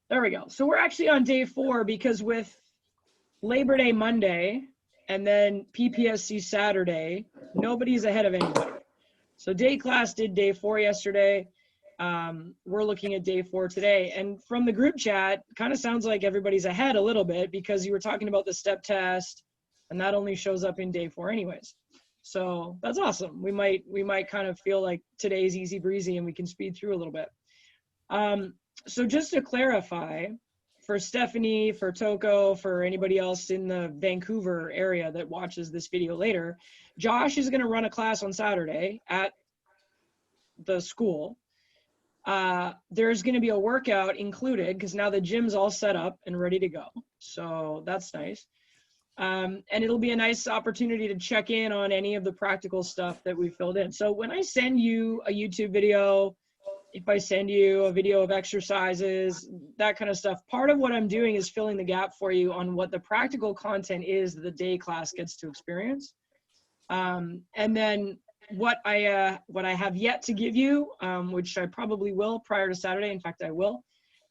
There we go. So we're actually on day 4 because with Labor Day Monday and then PPSC Saturday, nobody's ahead of anybody. So day class did day 4 yesterday. We're looking at day 4 today. And from the group chat, kind of sounds like everybody's ahead a little bit because you were talking about the step test and that only shows up in day 4 anyways. So that's awesome. We might kind of feel like today's easy breezy and we can speed through a little bit. So just to clarify, for Stephanie, for Toko, for anybody else in the Vancouver area that watches this video later, Josh is going to run a class on Saturday at the school. There's going to be a workout included because now the gym's all set up and ready to go. So that's nice. And it'll be a nice opportunity to check in on any of the practical stuff that we filled in. So when I send you a YouTube video, if I send you a video of exercises, that kind of stuff, part of what I'm doing is filling the gap for you on what the practical content is that the day class gets to experience. And then what I have yet to give you, which I probably will prior to Saturday, in fact I will,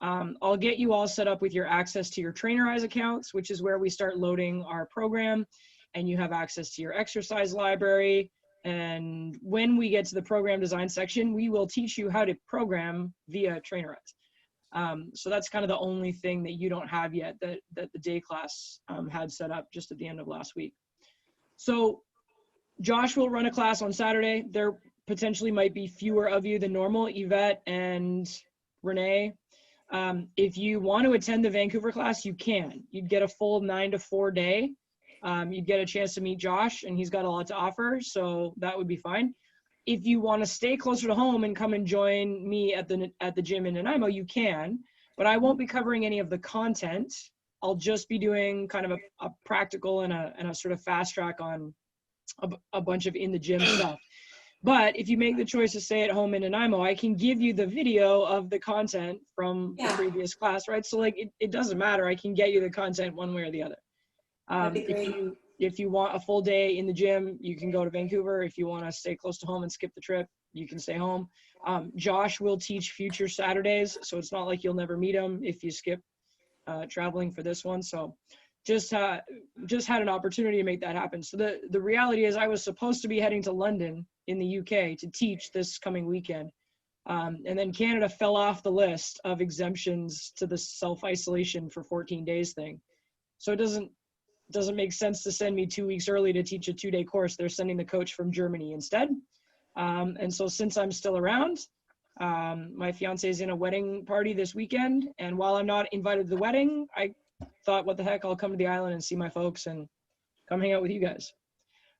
I'll get you all set up with your access to your Trainerize accounts, which is where we start loading our program, and you have access to your exercise library. And when we get to the program design section, we will teach you how to program via Trainerize. So that's kind of the only thing that you don't have yet that the day class had set up just at the end of last week. So Josh will run a class on Saturday. There potentially might be fewer of you than normal, Yvette and Renee. If you want to attend the Vancouver class, you can. You'd get a full 9 to 4 day. You'd get a chance to meet Josh, and he's got a lot to offer, so that would be fine. If you want to stay closer to home and come and join me at the gym in Nanaimo, you can, but I won't be covering any of the content. I'll just be doing kind of a practical and a sort of fast track on a bunch of in the gym stuff. But if you make the choice to stay at home in Nanaimo, I can give you the video of the content from the previous class, right? So like it doesn't matter. I can get you the content one way or the other. If you want a full day in the gym, you can go to Vancouver. If you want to stay close to home and skip the trip, you can stay home. Josh will teach future Saturdays, so it's not like you'll never meet him if you skip traveling for this one. So just had an opportunity to make that happen. So the reality is I was supposed to be heading to London in the UK to teach this coming weekend. And then Canada fell off the list of exemptions to the self-isolation for 14 days thing. So it doesn't make sense to send me 2 weeks early to teach a 2-day course. They're sending the coach from Germany instead. And so since I'm still around, my fiance is in a wedding party this weekend. And while I'm not invited to the wedding, I thought, what the heck, I'll come to the island and see my folks and come hang out with you guys.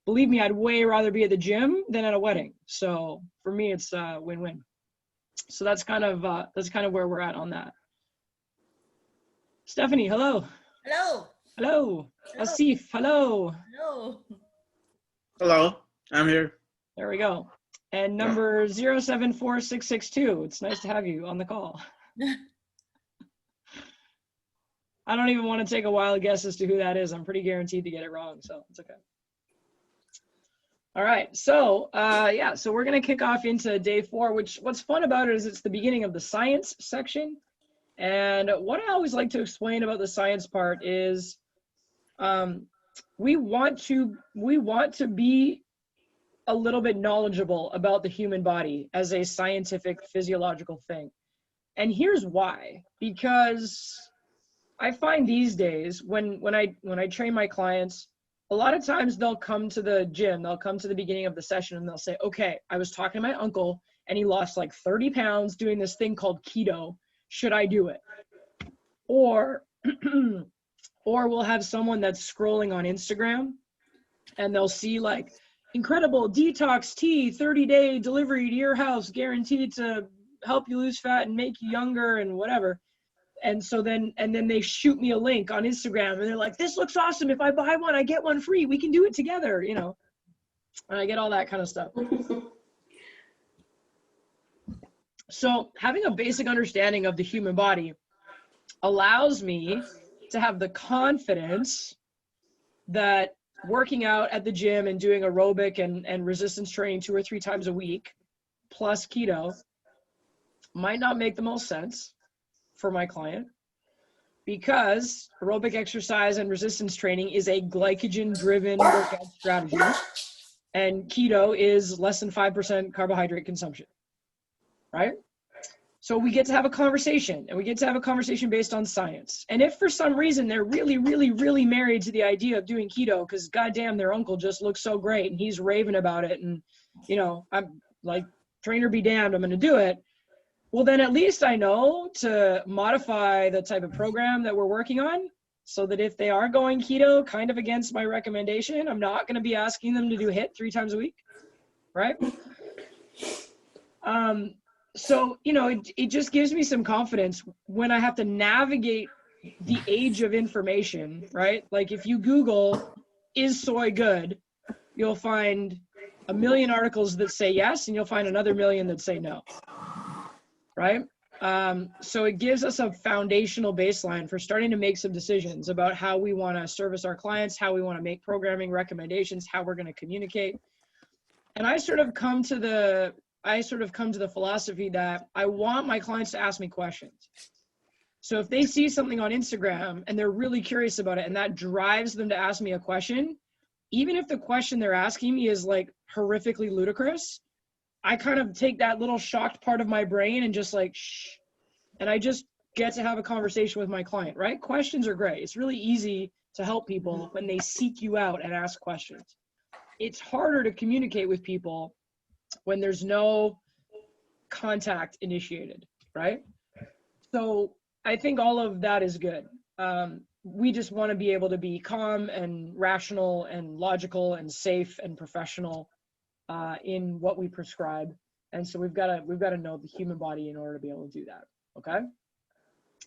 Believe me, I'd way rather be at the gym than at a wedding. So for me, it's a win-win. So that's kind of where we're at on that. Stephanie, hello. Hello. Hello. Asif, hello. Hello. Hello, I'm here. There we go. And number 074662. It's nice to have you on the call. I don't even want to take a wild guess as to who that is. I'm pretty guaranteed to get it wrong, so it's okay. All right, so so we're gonna kick off into day 4, which what's fun about it is it's the beginning of the science section. And what I always like to explain about the science part is we want to be a little bit knowledgeable about the human body as a scientific physiological thing. And here's why. Because I find these days when I train my clients, a lot of times they'll come to the gym, they'll come to the beginning of the session and they'll say, okay, I was talking to my uncle and he lost like 30 pounds doing this thing called keto. Should I do it? Or we'll have someone that's scrolling on Instagram and they'll see like incredible detox tea, 30-day delivery to your house, guaranteed to help you lose fat and make you younger and whatever. And so then they shoot me a link on Instagram and they're like, this looks awesome. If I buy one, I get one free. We can do it together, you know, and I get all that kind of stuff. So having a basic understanding of the human body allows me to have the confidence that working out at the gym and doing aerobic and resistance training 2 or 3 times a week plus keto might not make the most sense for my client, because aerobic exercise and resistance training is a glycogen-driven workout strategy, and keto is less than 5% carbohydrate consumption, right? So we get to have a conversation, and we get to have a conversation based on science. And if for some reason they're really, really, really married to the idea of doing keto because goddamn their uncle just looks so great and he's raving about it, and you know, I'm like, trainer be damned, I'm gonna do it. Well, then at least I know to modify the type of program that we're working on so that if they are going keto kind of against my recommendation, I'm not gonna be asking them to do HIIT 3 times a week, right? So, you know, it just gives me some confidence when I have to navigate the age of information, right? Like if you Google, is soy good? You'll find a million articles that say yes, and you'll find another million that say no, right? So it gives us a foundational baseline for starting to make some decisions about how we want to service our clients, how we want to make programming recommendations, how we're going to communicate. And I sort of come to the philosophy that I want my clients to ask me questions. So if they see something on Instagram and they're really curious about it and that drives them to ask me a question, even if the question they're asking me is like horrifically ludicrous, I kind of take that little shocked part of my brain and just like, shh, and I just get to have a conversation with my client, right? Questions are great. It's really easy to help people when they seek you out and ask questions. It's harder to communicate with people when there's no contact initiated, right? So I think all of that is good. We just want to be able to be calm and rational and logical and safe and professional in what we prescribe. And so we've got to know the human body in order to be able to do that. Okay.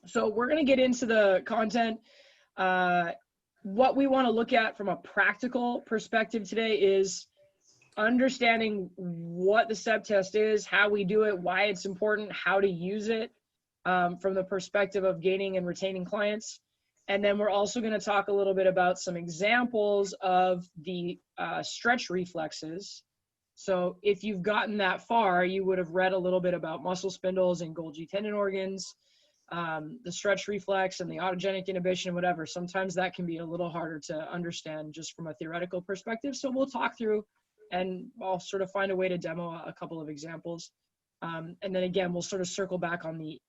So we're going to get into the content. What we want to look at from a practical perspective today is understanding what the Sept test is, how we do it, why it's important, how to use it from the perspective of gaining and retaining clients. And then we're also going to talk a little bit about some examples of the stretch reflexes. So if you've gotten that far, you would have read a little bit about muscle spindles and Golgi tendon organs, the stretch reflex and the autogenic inhibition, whatever. Sometimes that can be a little harder to understand just from a theoretical perspective. So we'll talk through, and I'll sort of find a way to demo a couple of examples. And then again, we'll sort of circle back on the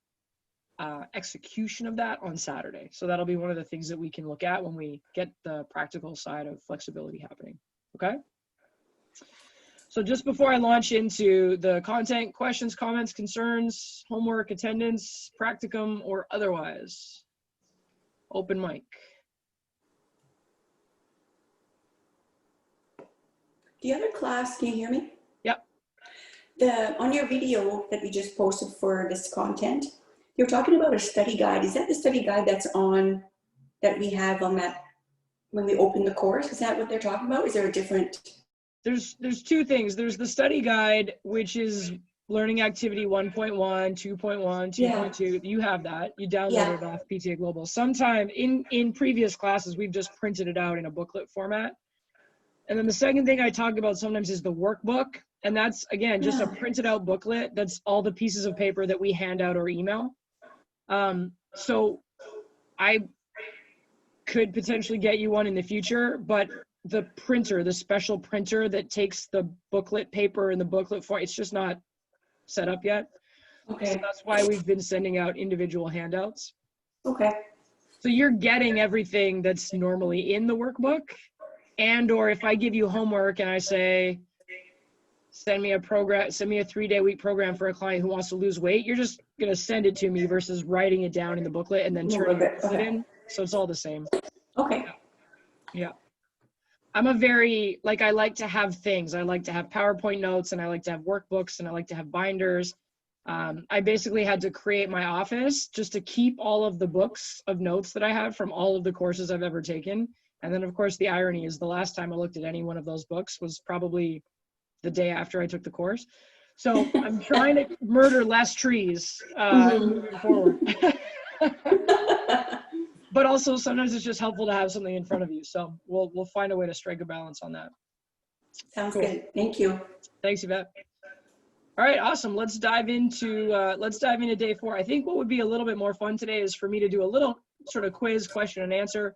execution of that on Saturday. So that'll be one of the things that we can look at when we get the practical side of flexibility happening. Okay. So just before I launch into the content, questions, comments, concerns, homework, attendance, practicum, or otherwise, open mic. The other class, can you hear me? Yep. On your video that we just posted for this content, you're talking about a study guide. Is that the study guide that's on, that we have on that, when we open the course? Is that what they're talking about? Is there a different? There's two things. There's the study guide, which is learning activity 1.1, 2.1, 2.2. Yeah. You have that. You downloaded it off PTA Global. Sometime in previous classes, we've just printed it out in a booklet format. And then the second thing I talk about sometimes is the workbook. And that's, again, just a printed out booklet. That's all the pieces of paper that we hand out or email. So I could potentially get you one in the future, but the printer, the special printer that takes the booklet paper and the booklet form, it's just not set up yet. Okay. So that's why we've been sending out individual handouts. Okay. So you're getting everything that's normally in the workbook. And, or if I give you homework and I say, send me a 3-day week program for a client who wants to lose weight, you're just going to send it to me versus writing it down in the booklet and then turning it in. So it's all the same. Okay. Yeah. I'm a very, like, I like to have things. I like to have PowerPoint notes, and I like to have workbooks, and I like to have binders. I basically had to create my office just to keep all of the books of notes that I have from all of the courses I've ever taken. And then, of course, the irony is the last time I looked at any one of those books was probably the day after I took the course. So I'm trying to murder less trees moving forward. But also sometimes it's just helpful to have something in front of you. So we'll find a way to strike a balance on that. Sounds good. Thank you. Thanks, Yvette. All right, awesome. Let's dive into day 4. I think what would be a little bit more fun today is for me to do a little sort of quiz, question and answer.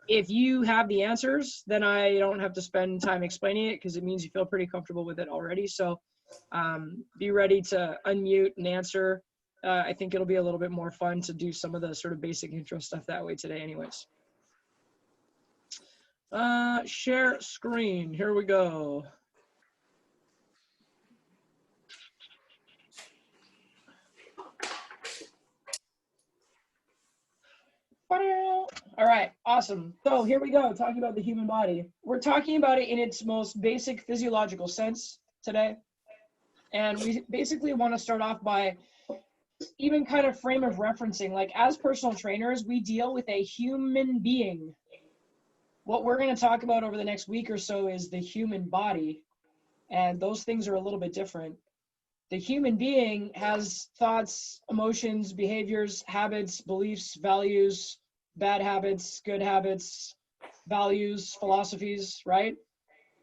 If you have the answers, then I don't have to spend time explaining it because it means you feel pretty comfortable with it already. So be ready to unmute and answer. I think it'll be a little bit more fun to do some of the sort of basic intro stuff that way today anyways. Share screen, here we go. All right, awesome. So here we go, talking about the human body. We're talking about it in its most basic physiological sense today. And we basically want to start off by even kind of frame of referencing, like as personal trainers, we deal with a human being. What we're going to talk about over the next week or so is the human body. And those things are a little bit different. The human being has thoughts, emotions, behaviors, habits, beliefs, values, bad habits, good habits, values, philosophies, right?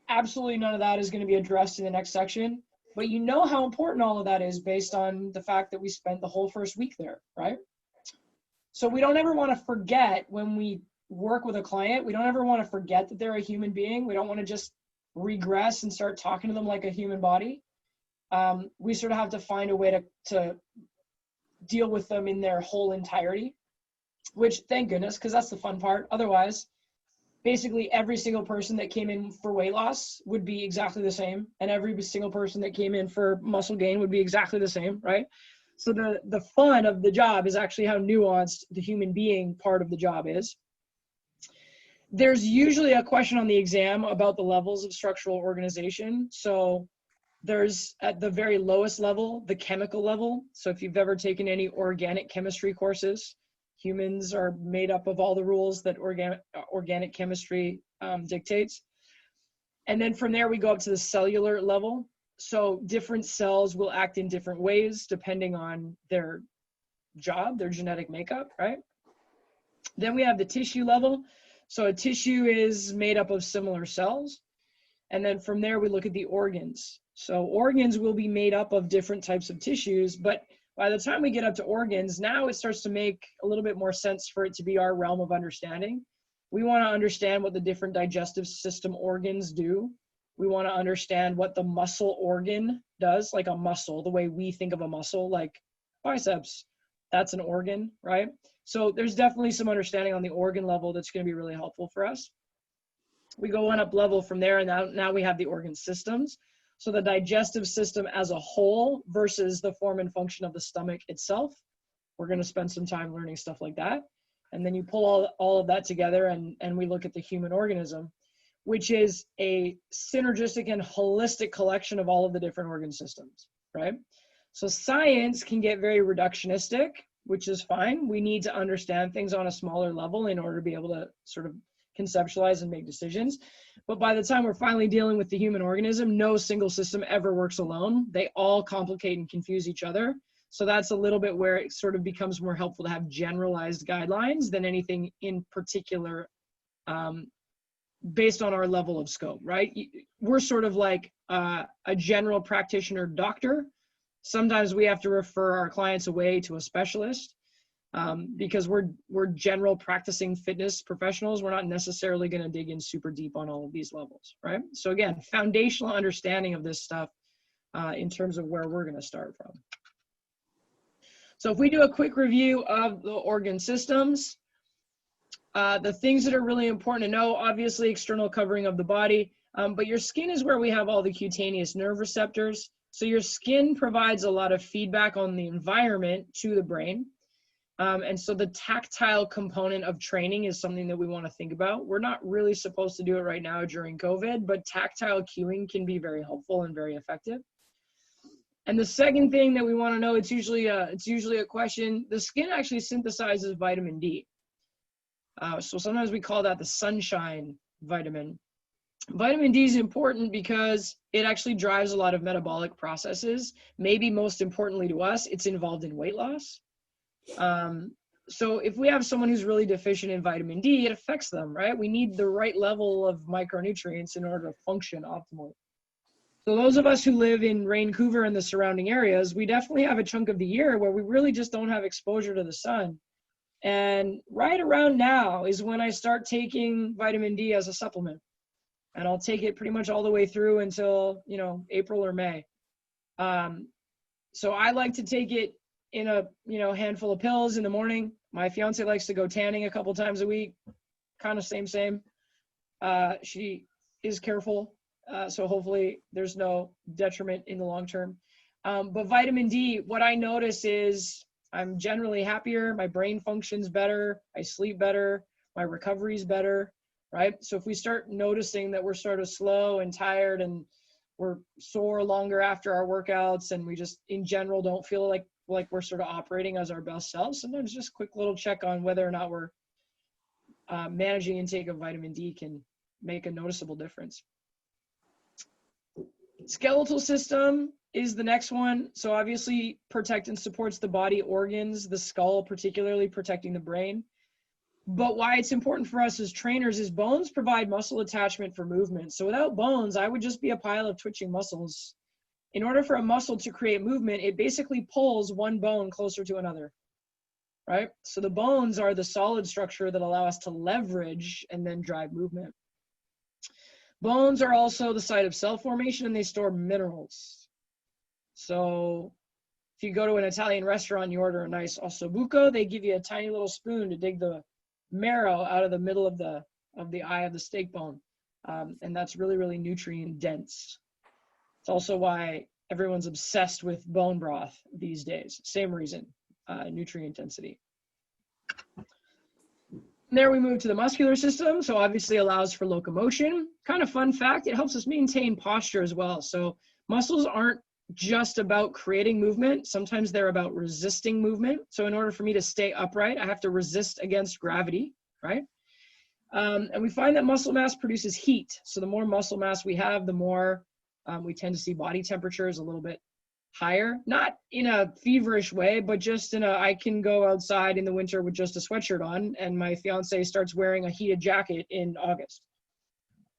Absolutely none of that is going to be addressed in the next section, but you know how important all of that is based on the fact that we spent the whole first week there, right? So we don't ever want to forget when we work with a client, we don't ever want to forget that they're a human being. We don't want to just regress and start talking to them like a human body. We sort of have to find a way to deal with them in their whole entirety, which thank goodness, because that's the fun part. Otherwise, basically every single person that came in for weight loss would be exactly the same. And every single person that came in for muscle gain would be exactly the same, right? So the fun of the job is actually how nuanced the human being part of the job is. There's usually a question on the exam about the levels of structural organization. So there's at the very lowest level, the chemical level. So if you've ever taken any organic chemistry courses, humans are made up of all the rules that organic chemistry dictates. And then from there, we go up to the cellular level. So different cells will act in different ways depending on their job, their genetic makeup, right? Then we have the tissue level. So a tissue is made up of similar cells. And then from there, we look at the organs. So organs will be made up of different types of tissues, but by the time we get up to organs, now it starts to make a little bit more sense for it to be our realm of understanding. We want to understand what the different digestive system organs do. We want to understand what the muscle organ does, like a muscle, the way we think of a muscle, like biceps, that's an organ, right? So there's definitely some understanding on the organ level that's going to be really helpful for us. We go one up level from there, and now we have the organ systems. So the digestive system as a whole versus the form and function of the stomach itself. We're going to spend some time learning stuff like that. And then you pull all of that together and we look at the human organism, which is a synergistic and holistic collection of all of the different organ systems, right? So science can get very reductionistic, which is fine. We need to understand things on a smaller level in order to be able to sort of conceptualize and make decisions. But by the time we're finally dealing with the human organism, no single system ever works alone. They all complicate and confuse each other. So that's a little bit where it sort of becomes more helpful to have generalized guidelines than anything in particular based on our level of scope, right? We're sort of like a general practitioner doctor. Sometimes we have to refer our clients away to a specialist. Because we're general practicing fitness professionals. We're not necessarily going to dig in super deep on all of these levels, right? So again, foundational understanding of this stuff in terms of where we're going to start from. So if we do a quick review of the organ systems, the things that are really important to know, obviously external covering of the body, but your skin is where we have all the cutaneous nerve receptors. So your skin provides a lot of feedback on the environment to the brain. And so the tactile component of training is something that we want to think about. We're not really supposed to do it right now during COVID, but tactile cueing can be very helpful and very effective. And the second thing that we want to know, it's usually a question, the skin actually synthesizes vitamin D. So sometimes we call that the sunshine vitamin. Vitamin D is important because it actually drives a lot of metabolic processes. Maybe most importantly to us, it's involved in weight loss. So if we have someone who's really deficient in vitamin D, it affects them, right? We need the right level of micronutrients in order to function optimally. So those of us who live in Vancouver and the surrounding areas, we definitely have a chunk of the year where we really just don't have exposure to the sun. And right around now is when I start taking vitamin D as a supplement. And I'll take it pretty much all the way through until, you know, April or May. So I like to take it in a, you know, handful of pills in the morning. My fiance likes to go tanning a couple times a week, kind of same. She is careful, so hopefully there's no detriment in the long term. But vitamin D, what I notice is I'm generally happier, my brain functions better, I sleep better, my recovery is better, right? So if we start noticing that we're sort of slow and tired and we're sore longer after our workouts and we just in general don't feel like we're sort of operating as our best selves, sometimes just a quick little check on whether or not we're managing intake of vitamin D can make a noticeable difference. Skeletal system is the next one. So obviously protect and supports the body organs, the skull particularly protecting the brain. But why it's important for us as trainers is bones provide muscle attachment for movement. So without bones, I would just be a pile of twitching muscles. In order for a muscle to create movement, it basically pulls one bone closer to another, right? So the bones are the solid structure that allow us to leverage and then drive movement. Bones are also the site of cell formation and they store minerals. So if you go to an Italian restaurant and you order a nice ossobuco, they give you a tiny little spoon to dig the marrow out of the middle of the eye of the steak bone. And that's really, really nutrient dense. It's also why everyone's obsessed with bone broth these days. Same reason, nutrient density. From there we move to the muscular system. So obviously allows for locomotion. Kind of fun fact, it helps us maintain posture as well. So muscles aren't just about creating movement. Sometimes they're about resisting movement. So in order for me to stay upright, I have to resist against gravity, right? And we find that muscle mass produces heat. So the more muscle mass we have, the more we tend to see body temperatures a little bit higher, not in a feverish way, but just in a, I can go outside in the winter with just a sweatshirt on and my fiance starts wearing a heated jacket in August,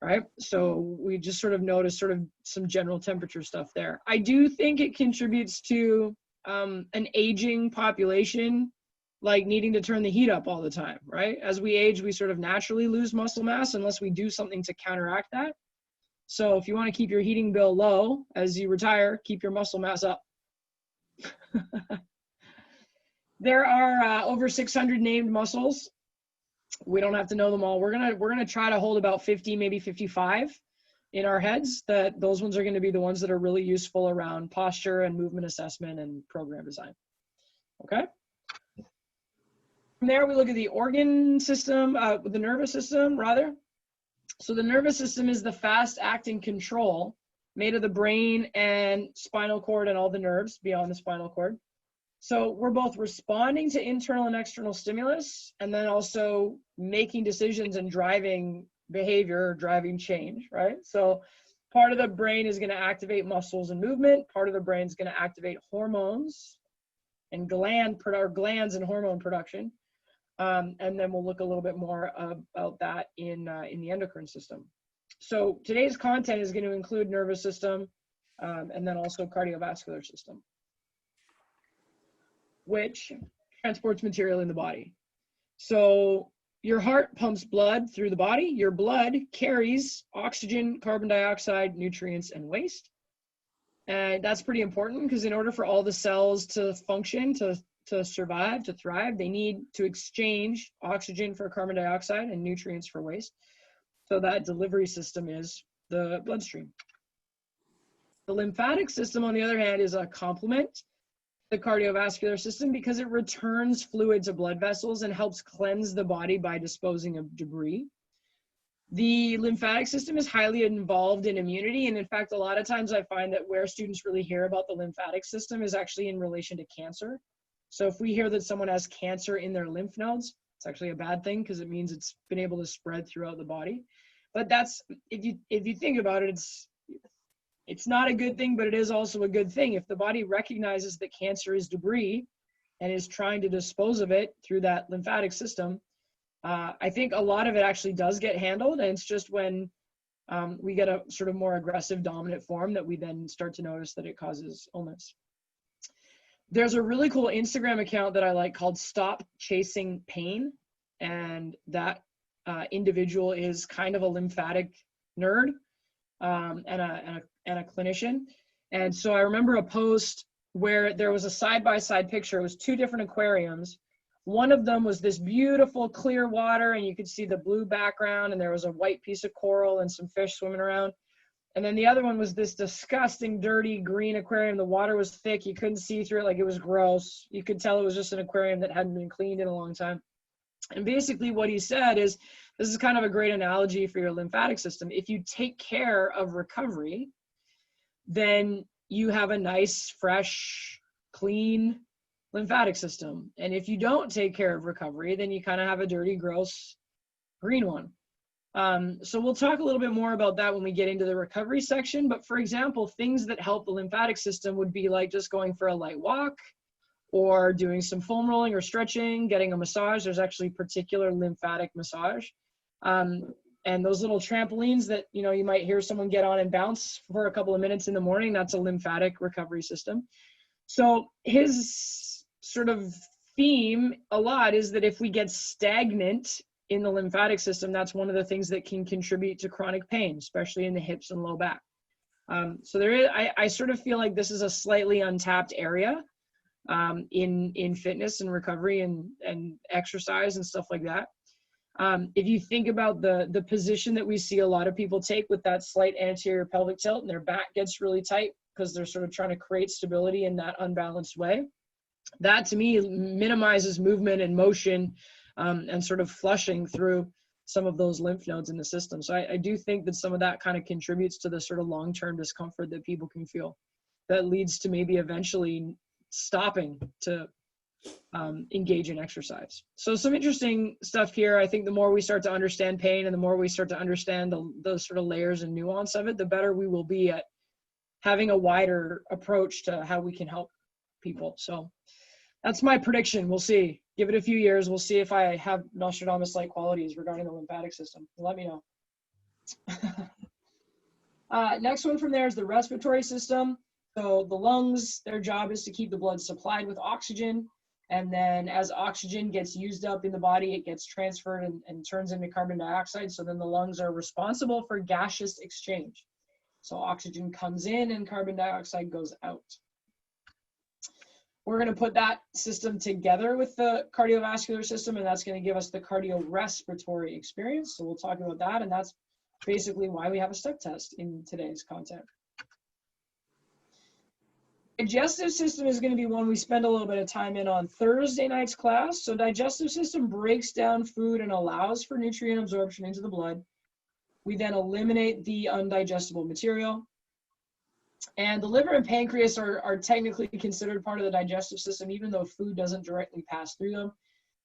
right? So we just sort of notice sort of some general temperature stuff there. I do think it contributes to an aging population, like needing to turn the heat up all the time, right? As we age, we sort of naturally lose muscle mass unless we do something to counteract that. So if you want to keep your heating bill low as you retire, keep your muscle mass up. There are over 600 named muscles. We don't have to know them all. We're gonna try to hold about 50, maybe 55 in our heads. That those ones are going to be the ones that are really useful around posture and movement assessment and program design. Okay. From there, we look at the organ system, the nervous system rather. So the nervous system is the fast-acting control made of the brain and spinal cord and all the nerves beyond the spinal cord. So we're both responding to internal and external stimulus and then also making decisions and driving behavior or driving change, right? So part of the brain is going to activate muscles and movement. Part of the brain is going to activate hormones and glands and hormone production. And then we'll look a little bit more about that in the endocrine system. So today's content is going to include nervous system and then also cardiovascular system, which transports material in the body. So your heart pumps blood through the body. Your blood carries oxygen, carbon dioxide, nutrients, and waste. And that's pretty important because in order for all the cells to function, to survive, to thrive, they need to exchange oxygen for carbon dioxide and nutrients for waste. So that delivery system is the bloodstream. The lymphatic system, on the other hand, is a complement to the cardiovascular system because it returns fluid to blood vessels and helps cleanse the body by disposing of debris. The lymphatic system is highly involved in immunity. And in fact, a lot of times I find that where students really hear about the lymphatic system is actually in relation to cancer. So if we hear that someone has cancer in their lymph nodes, it's actually a bad thing because it means it's been able to spread throughout the body. But that's, if you think about it, it's not a good thing, but it is also a good thing. If the body recognizes that cancer is debris and is trying to dispose of it through that lymphatic system, I think a lot of it actually does get handled. And it's just when we get a sort of more aggressive dominant form that we then start to notice that it causes illness. There's a really cool Instagram account that I like called Stop Chasing Pain. And that individual is kind of a lymphatic nerd and a clinician. And so I remember a post where there was a side-by-side picture. It was two different aquariums. One of them was this beautiful clear water, and you could see the blue background, and there was a white piece of coral and some fish swimming around. And then the other one was this disgusting, dirty green aquarium. The water was thick. You couldn't see through it, like it was gross. You could tell it was just an aquarium that hadn't been cleaned in a long time. And basically what he said is, this is kind of a great analogy for your lymphatic system. If you take care of recovery, then you have a nice, fresh, clean lymphatic system. And if you don't take care of recovery, then you kind of have a dirty, gross green one. So we'll talk a little bit more about that when we get into the recovery section. But for example, things that help the lymphatic system would be like just going for a light walk, or doing some foam rolling or stretching, getting a massage. There's actually particular lymphatic massage. And those little trampolines that, you know, you might hear someone get on and bounce for a couple of minutes in the morning, that's a lymphatic recovery system. So his sort of theme a lot is that if we get stagnant in the lymphatic system, that's one of the things that can contribute to chronic pain, especially in the hips and low back. So there is, I sort of feel like this is a slightly untapped area in fitness and recovery and exercise and stuff like that. If you think about the position that we see a lot of people take with that slight anterior pelvic tilt, and their back gets really tight because they're sort of trying to create stability in that unbalanced way, that to me minimizes movement and motion and sort of flushing through some of those lymph nodes in the system. So I do think that some of that kind of contributes to the sort of long-term discomfort that people can feel that leads to maybe eventually stopping to engage in exercise. So some interesting stuff here. I think the more we start to understand pain and the more we start to understand those sort of layers and nuance of it, the better we will be at having a wider approach to how we can help people. So that's my prediction. We'll see. Give it a few years. We'll see if I have Nostradamus-like qualities regarding the lymphatic system. Let me know. Next one from there is the respiratory system. So the lungs, their job is to keep the blood supplied with oxygen. And then as oxygen gets used up in the body, it gets transferred and turns into carbon dioxide. So then the lungs are responsible for gaseous exchange. So oxygen comes in and carbon dioxide goes out. We're going to put that system together with the cardiovascular system, and that's going to give us the cardiorespiratory experience. So we'll talk about that, and that's basically why we have a step test in today's content. Digestive system is going to be one we spend a little bit of time in on Thursday night's class. So digestive system breaks down food and allows for nutrient absorption into the blood. We then eliminate the undigestible material. And the liver and pancreas are technically considered part of the digestive system, even though food doesn't directly pass through them.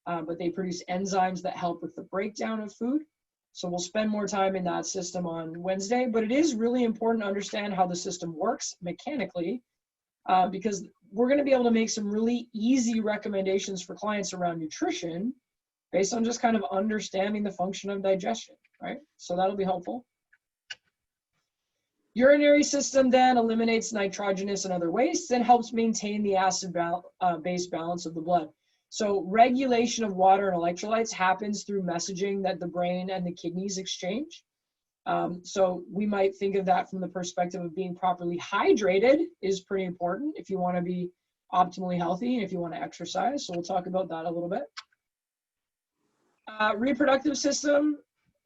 But they produce enzymes that help with the breakdown of food. So we'll spend more time in that system on Wednesday. But it is really important to understand how the system works mechanically, because we're going to be able to make some really easy recommendations for clients around nutrition based on just kind of understanding the function of digestion, right? So that'll be helpful. Urinary system then eliminates nitrogenous and other wastes and helps maintain the acid-base balance of the blood. So regulation of water and electrolytes happens through messaging that the brain and the kidneys exchange. So we might think of that from the perspective of being properly hydrated is pretty important if you want to be optimally healthy and if you want to exercise. So we'll talk about that a little bit. Reproductive system,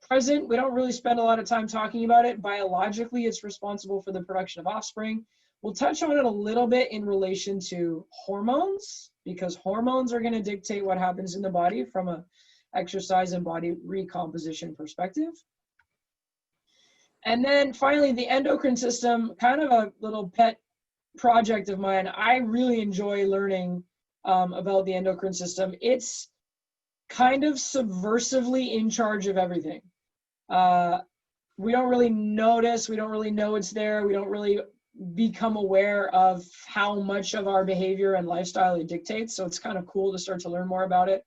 present. We don't really spend a lot of time talking about it. Biologically, it's responsible for the production of offspring. We'll touch on it a little bit in relation to hormones, because hormones are going to dictate what happens in the body from a exercise and body recomposition perspective. And then finally, the endocrine system, kind of a little pet project of mine. I really enjoy learning about the endocrine system. It's kind of subversively in charge of everything. We don't really notice, we don't really know it's there, we don't really become aware of how much of our behavior and lifestyle it dictates. So it's kind of cool to start to learn more about it.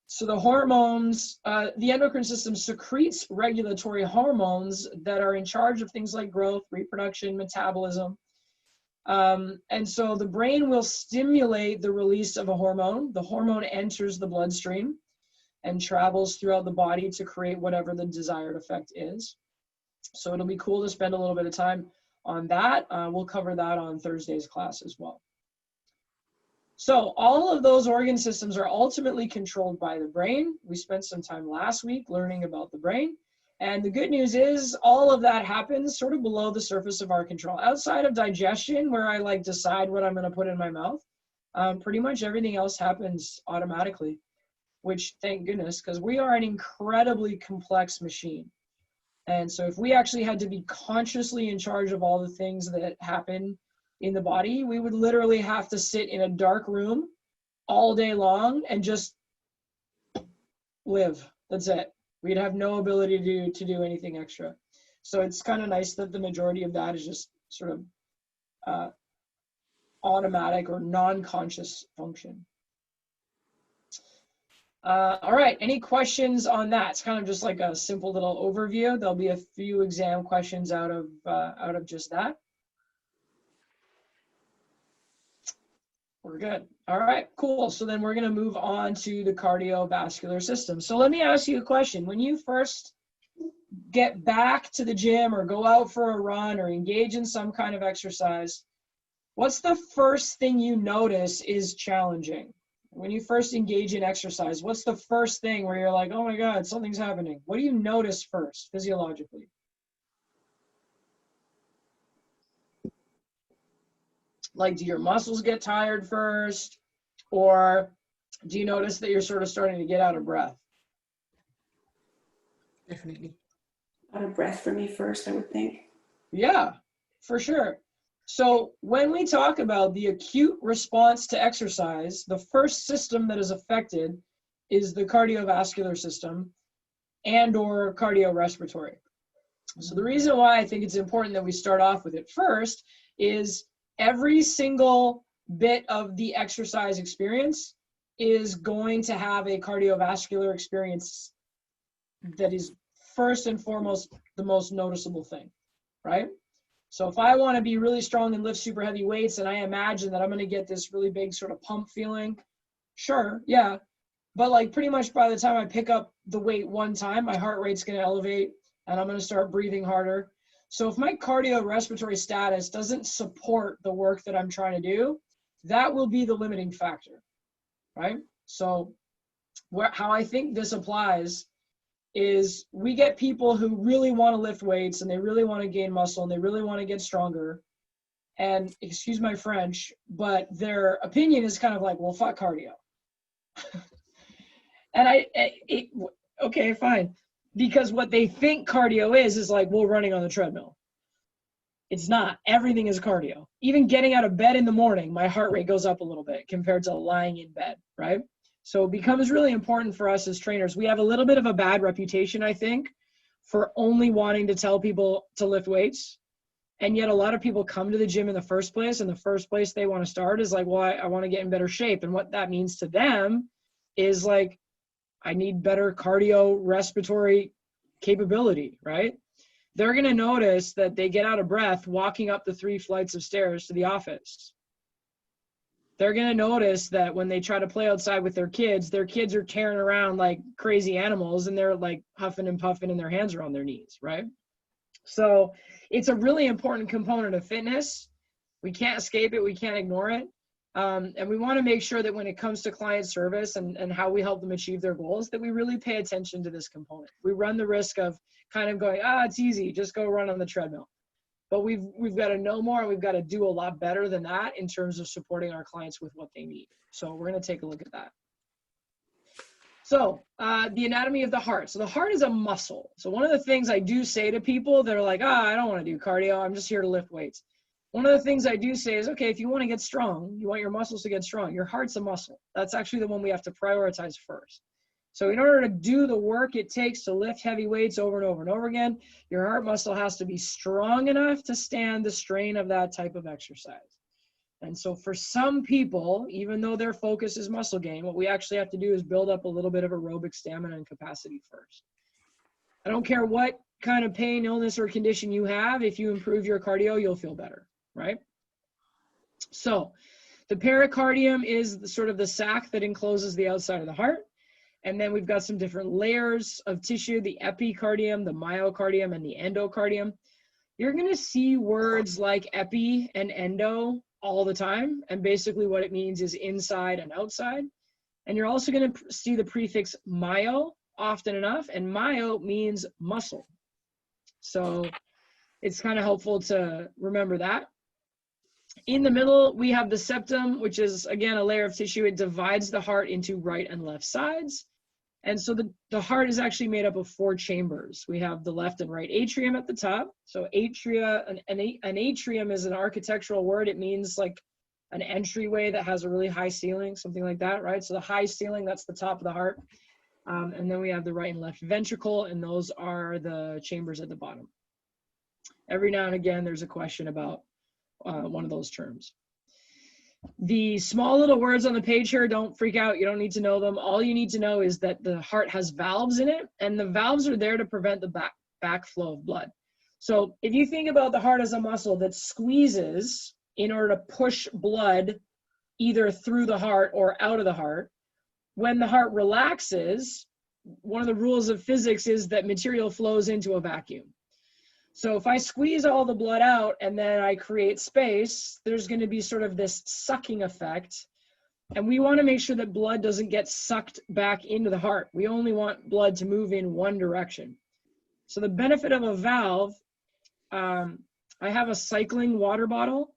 So the hormones, the endocrine system secretes regulatory hormones that are in charge of things like growth, reproduction, metabolism. And so the brain will stimulate the release of a hormone. The hormone enters the bloodstream and travels throughout the body to create whatever the desired effect is. So it'll be cool to spend a little bit of time on that. We'll cover that on Thursday's class as well. So all of those organ systems are ultimately controlled by the brain. We spent some time last week learning about the brain. And the good news is all of that happens sort of below the surface of our control. Outside of digestion, where I like decide what I'm going to put in my mouth, pretty much everything else happens automatically, which thank goodness, because we are an incredibly complex machine. And so if we actually had to be consciously in charge of all the things that happen in the body, we would literally have to sit in a dark room all day long and just live. That's it. We'd have no ability to do anything extra. So it's kind of nice that the majority of that is just sort of automatic or non-conscious function. All right, any questions on that? It's kind of just like a simple little overview. There'll be a few exam questions out of just that. We're good. All right, cool. So then we're going to move on to the cardiovascular system. So let me ask you a question. When you first get back to the gym or go out for a run or engage in some kind of exercise, what's the first thing you notice is challenging? When you first engage in exercise, what's the first thing where you're like, oh my God, something's happening? What do you notice first physiologically? Like, do your muscles get tired first? Or do you notice that you're sort of starting to get out of breath? Definitely. Out of breath for me first, I would think. Yeah, for sure. So when we talk about the acute response to exercise, the first system that is affected is the cardiovascular system and or cardiorespiratory. So the reason why I think it's important that we start off with it first is every single bit of the exercise experience is going to have a cardiovascular experience that is first and foremost the most noticeable thing, right? So if I want to be really strong and lift super heavy weights and I imagine that I'm going to get this really big sort of pump feeling, sure, yeah. But like pretty much by the time I pick up the weight one time, my heart rate's going to elevate and I'm going to start breathing harder. So if my cardiorespiratory status doesn't support the work that I'm trying to do, that will be the limiting factor, right? So how I think this applies is we get people who really want to lift weights and they really want to gain muscle and they really want to get stronger. And excuse my French, but their opinion is kind of like, well, fuck cardio. And okay, fine. Because what they think cardio is like, well, running on the treadmill. It's not. Everything is cardio. Even getting out of bed in the morning, my heart rate goes up a little bit compared to lying in bed, right? So it becomes really important for us as trainers. We have a little bit of a bad reputation, I think, for only wanting to tell people to lift weights. And yet a lot of people come to the gym in the first place, and the first place they want to start is like, well, I want to get in better shape. And what that means to them is like, I need better cardiorespiratory capability, right? They're going to notice that they get out of breath walking up the 3 flights of stairs to the office. They're going to notice that when they try to play outside with their kids are tearing around like crazy animals and they're like huffing and puffing and their hands are on their knees, right? So it's a really important component of fitness. We can't escape it. We can't ignore it. And we want to make sure that when it comes to client service and how we help them achieve their goals, that we really pay attention to this component. We run the risk of kind of going, it's easy, just go run on the treadmill. But we've got to know more, and we've got to do a lot better than that in terms of supporting our clients with what they need. So we're going to take a look at that. So the anatomy of the heart. So the heart is a muscle. So one of the things I do say to people that are like, I don't want to do cardio, I'm just here to lift weights. One of the things I do say is, okay, if you want to get strong, you want your muscles to get strong, your heart's a muscle. That's actually the one we have to prioritize first. So in order to do the work it takes to lift heavy weights over and over and over again, your heart muscle has to be strong enough to stand the strain of that type of exercise. And so for some people, even though their focus is muscle gain, what we actually have to do is build up a little bit of aerobic stamina and capacity first. I don't care what kind of pain, illness, or condition you have, if you improve your cardio, you'll feel better, right? So the pericardium is sort of the sac that encloses the outside of the heart. And then we've got some different layers of tissue, the epicardium, the myocardium, and the endocardium. You're going to see words like epi and endo all the time. And basically what it means is inside and outside. And you're also going to see the prefix myo often enough. And myo means muscle. So it's kind of helpful to remember that. In the middle, we have the septum, which is, again, a layer of tissue. It divides the heart into right and left sides. And so the heart is actually made up of 4 chambers. We have the left and right atrium at the top. So atria, an atrium is an architectural word. It means like an entryway that has a really high ceiling, something like that, right? So the high ceiling, that's the top of the heart. And then we have the right and left ventricle, and those are the chambers at the bottom. Every now and again, there's a question about one of those terms. The small little words on the page here, don't freak out. You don't need to know them. All you need to know is that the heart has valves in it, and the valves are there to prevent the backflow of blood. So if you think about the heart as a muscle that squeezes in order to push blood either through the heart or out of the heart, when the heart relaxes, one of the rules of physics is that material flows into a vacuum. So if I squeeze all the blood out and then I create space, there's going to be sort of this sucking effect. And we want to make sure that blood doesn't get sucked back into the heart. We only want blood to move in one direction. So the benefit of a valve, I have a cycling water bottle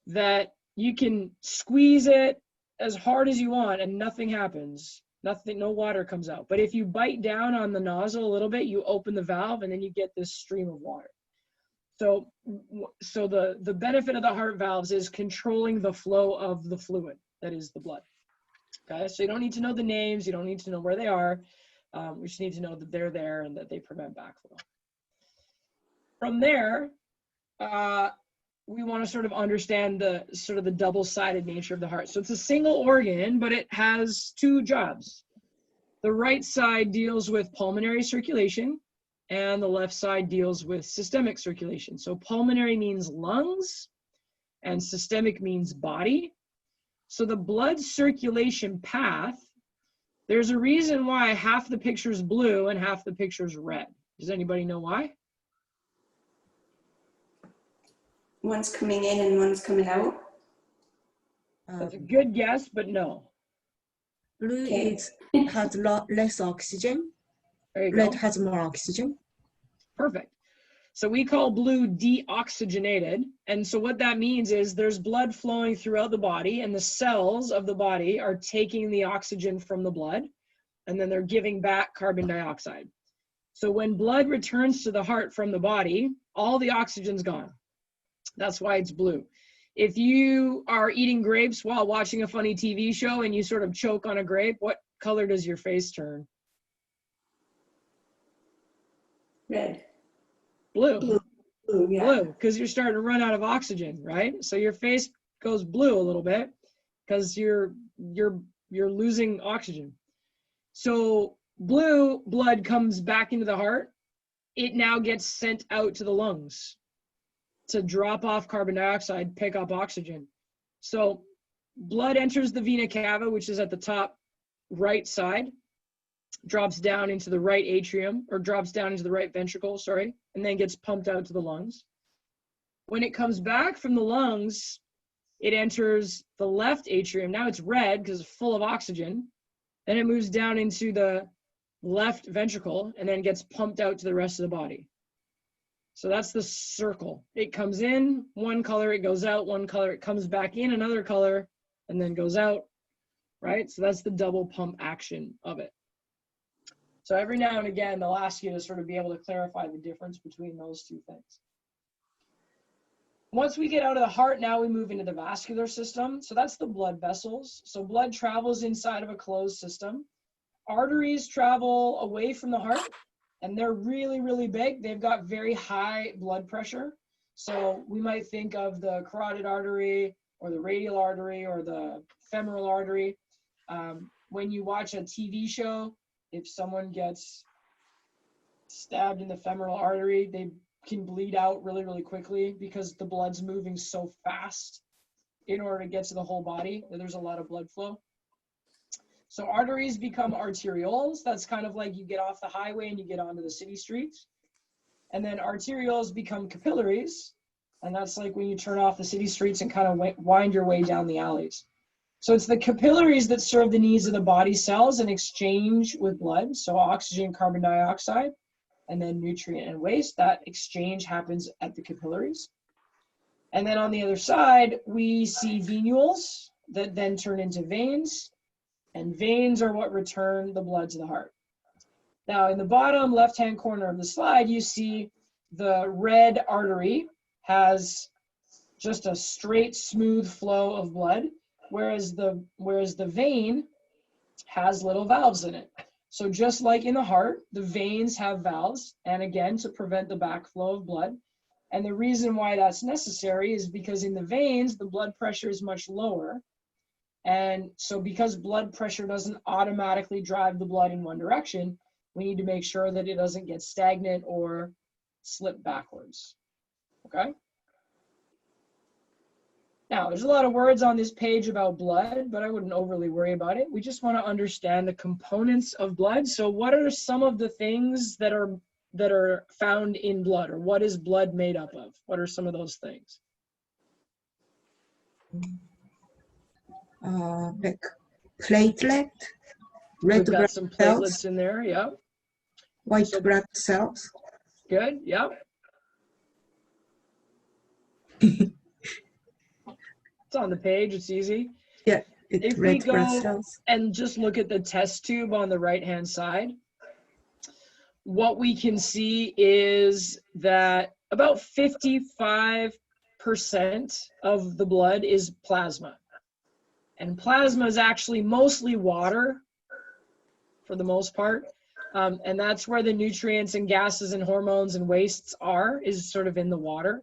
that you can squeeze it as hard as you want and nothing happens. No water comes out. But if you bite down on the nozzle a little bit, you open the valve and then you get this stream of water. So the benefit of the heart valves is controlling the flow of the fluid, that is the blood. Okay, so you don't need to know the names, you don't need to know where they are. We just need to know that they're there and that they prevent backflow. From there, we want to sort of understand the double-sided nature of the heart. So it's a single organ, but it has 2 jobs. The right side deals with pulmonary circulation, and the left side deals with systemic circulation. So pulmonary means lungs, and systemic means body. So the blood circulation path, there's a reason why half the picture's blue and half the picture's red. Does anybody know why? One's coming in and one's coming out. That's a good guess, but no. Blue Okay. has less oxygen. There you Red go. has more oxygen. Perfect. So we call blue deoxygenated. And so what that means is there's blood flowing throughout the body, and the cells of the body are taking the oxygen from the blood, and then they're giving back carbon dioxide. So when blood returns to the heart from the body, all the oxygen's gone. That's why it's blue. If you are eating grapes while watching a funny TV show and you sort of choke on a grape, what color does your face turn? Red. Blue. Blue, yeah. Blue, because you're starting to run out of oxygen, right? So your face goes blue a little bit because you're losing oxygen. So blue blood comes back into the heart. It now gets sent out to the lungs to drop off carbon dioxide, pick up oxygen. So blood enters the vena cava, which is at the top right side, drops down into the right atrium, or drops down into the right ventricle, sorry, and then gets pumped out to the lungs. When it comes back from the lungs, it enters the left atrium. Now it's red because it's full of oxygen. Then it moves down into the left ventricle and then gets pumped out to the rest of the body. So that's the circle. It comes in one color, it goes out one color, it comes back in another color, and then goes out, right? So that's the double pump action of it. So every now and again, they'll ask you to sort of be able to clarify the difference between those 2 things. Once we get out of the heart, now we move into the vascular system. So that's the blood vessels. So blood travels inside of a closed system. Arteries travel away from the heart, and they're really, really big. They've got very high blood pressure. So we might think of the carotid artery or the radial artery or the femoral artery. When you watch a TV show, if someone gets stabbed in the femoral artery, they can bleed out really, really quickly because the blood's moving so fast in order to get to the whole body, that there's a lot of blood flow. So arteries become arterioles. That's kind of like you get off the highway and you get onto the city streets. And then arterioles become capillaries. And that's like when you turn off the city streets and kind of wind your way down the alleys. So it's the capillaries that serve the needs of the body cells in exchange with blood. So oxygen, carbon dioxide, and then nutrient and waste. That exchange happens at the capillaries. And then on the other side, we see venules that then turn into veins. And veins are what return the blood to the heart. Now, in the bottom left-hand corner of the slide, you see the red artery has just a straight, smooth flow of blood, whereas the vein has little valves in it. So just like in the heart, the veins have valves, and again, to prevent the backflow of blood. And the reason why that's necessary is because in the veins, the blood pressure is much lower. And so because blood pressure doesn't automatically drive the blood in one direction, we need to make sure that it doesn't get stagnant or slip backwards. Okay? Now, there's a lot of words on this page about blood, but I wouldn't overly worry about it. We just want to understand the components of blood. So what are some of the things that are found in blood, or what is blood made up of? What are some of those things? Like platelet, red We've got blood some cells, platelets in there, yeah. white So- blood cells. Good, yeah. It's on the page, it's easy. Yeah, it's If we red blood go cells. and just look at the test tube on the right-hand side, what we can see is that about 55% of the blood is plasma. And plasma is actually mostly water for the most part. And that's where the nutrients and gases and hormones and wastes are, is sort of in the water.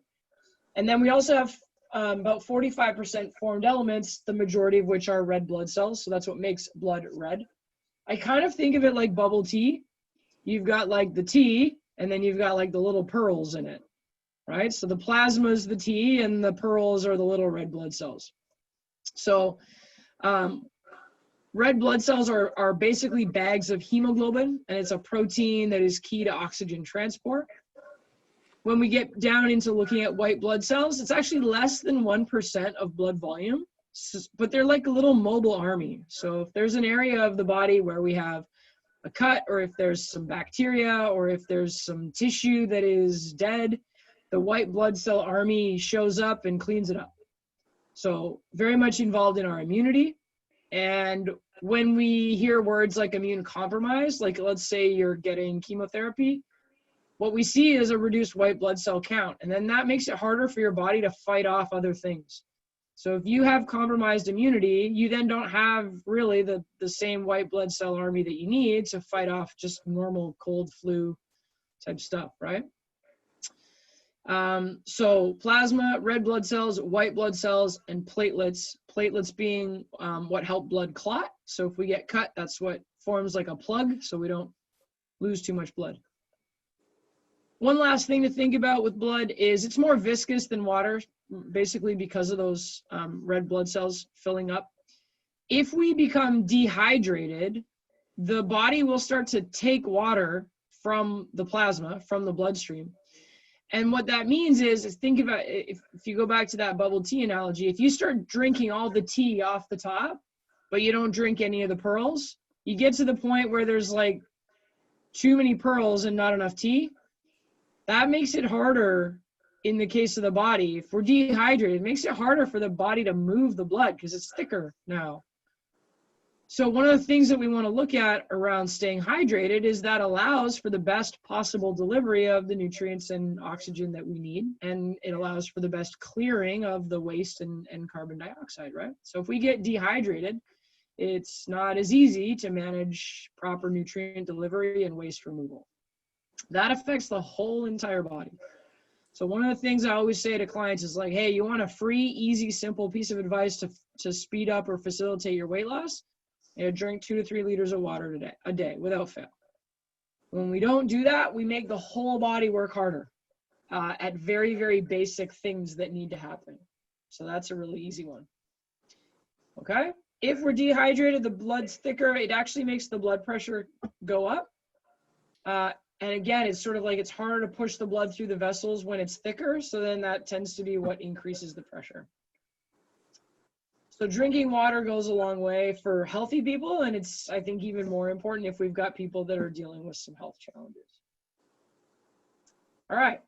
And then we also have about 45% formed elements, the majority of which are red blood cells. So that's what makes blood red. I kind of think of it like bubble tea. You've got like the tea, and then you've got like the little pearls in it, right? So the plasma is the tea, and the pearls are the little red blood cells. So red blood cells are basically bags of hemoglobin, and it's a protein that is key to oxygen transport. When we get down into looking at white blood cells, it's actually less than 1% of blood volume, but they're like a little mobile army. So if there's an area of the body where we have a cut, or if there's some bacteria, or if there's some tissue that is dead, the white blood cell army shows up and cleans it up. So very much involved in our immunity. And when we hear words like immune compromise, like let's say you're getting chemotherapy, what we see is a reduced white blood cell count. And then that makes it harder for your body to fight off other things. So if you have compromised immunity, you then don't have really the same white blood cell army that you need to fight off just normal cold flu type stuff, right? So plasma, red blood cells, white blood cells, and platelets. Platelets being what help blood clot. So if we get cut, that's what forms like a plug, so we don't lose too much blood. One last thing to think about with blood is it's more viscous than water, basically because of those red blood cells filling up. If we become dehydrated, the body will start to take water from the plasma, from the bloodstream. And what that means is think about, if you go back to that bubble tea analogy, if you start drinking all the tea off the top, but you don't drink any of the pearls, you get to the point where there's like too many pearls and not enough tea. That makes it harder in the case of the body. If we're dehydrated, it makes it harder for the body to move the blood because it's thicker now. So one of the things that we want to look at around staying hydrated is that allows for the best possible delivery of the nutrients and oxygen that we need, and it allows for the best clearing of the waste and carbon dioxide, right? So if we get dehydrated, it's not as easy to manage proper nutrient delivery and waste removal. That affects the whole entire body. So one of the things I always say to clients is like, hey, you want a free, easy, simple piece of advice to speed up or facilitate your weight loss? Drink 2 to 3 liters of water a day without fail. When we don't do that, we make the whole body work harder at very, very basic things that need to happen. So that's a really easy one. okay? If we're dehydrated, the blood's thicker, it actually makes the blood pressure go up. And again, it's sort of like it's harder to push the blood through the vessels when it's thicker, so then that tends to be what increases the pressure. So drinking water goes a long way for healthy people, and it's, I think, even more important if we've got people that are dealing with some health challenges. All right.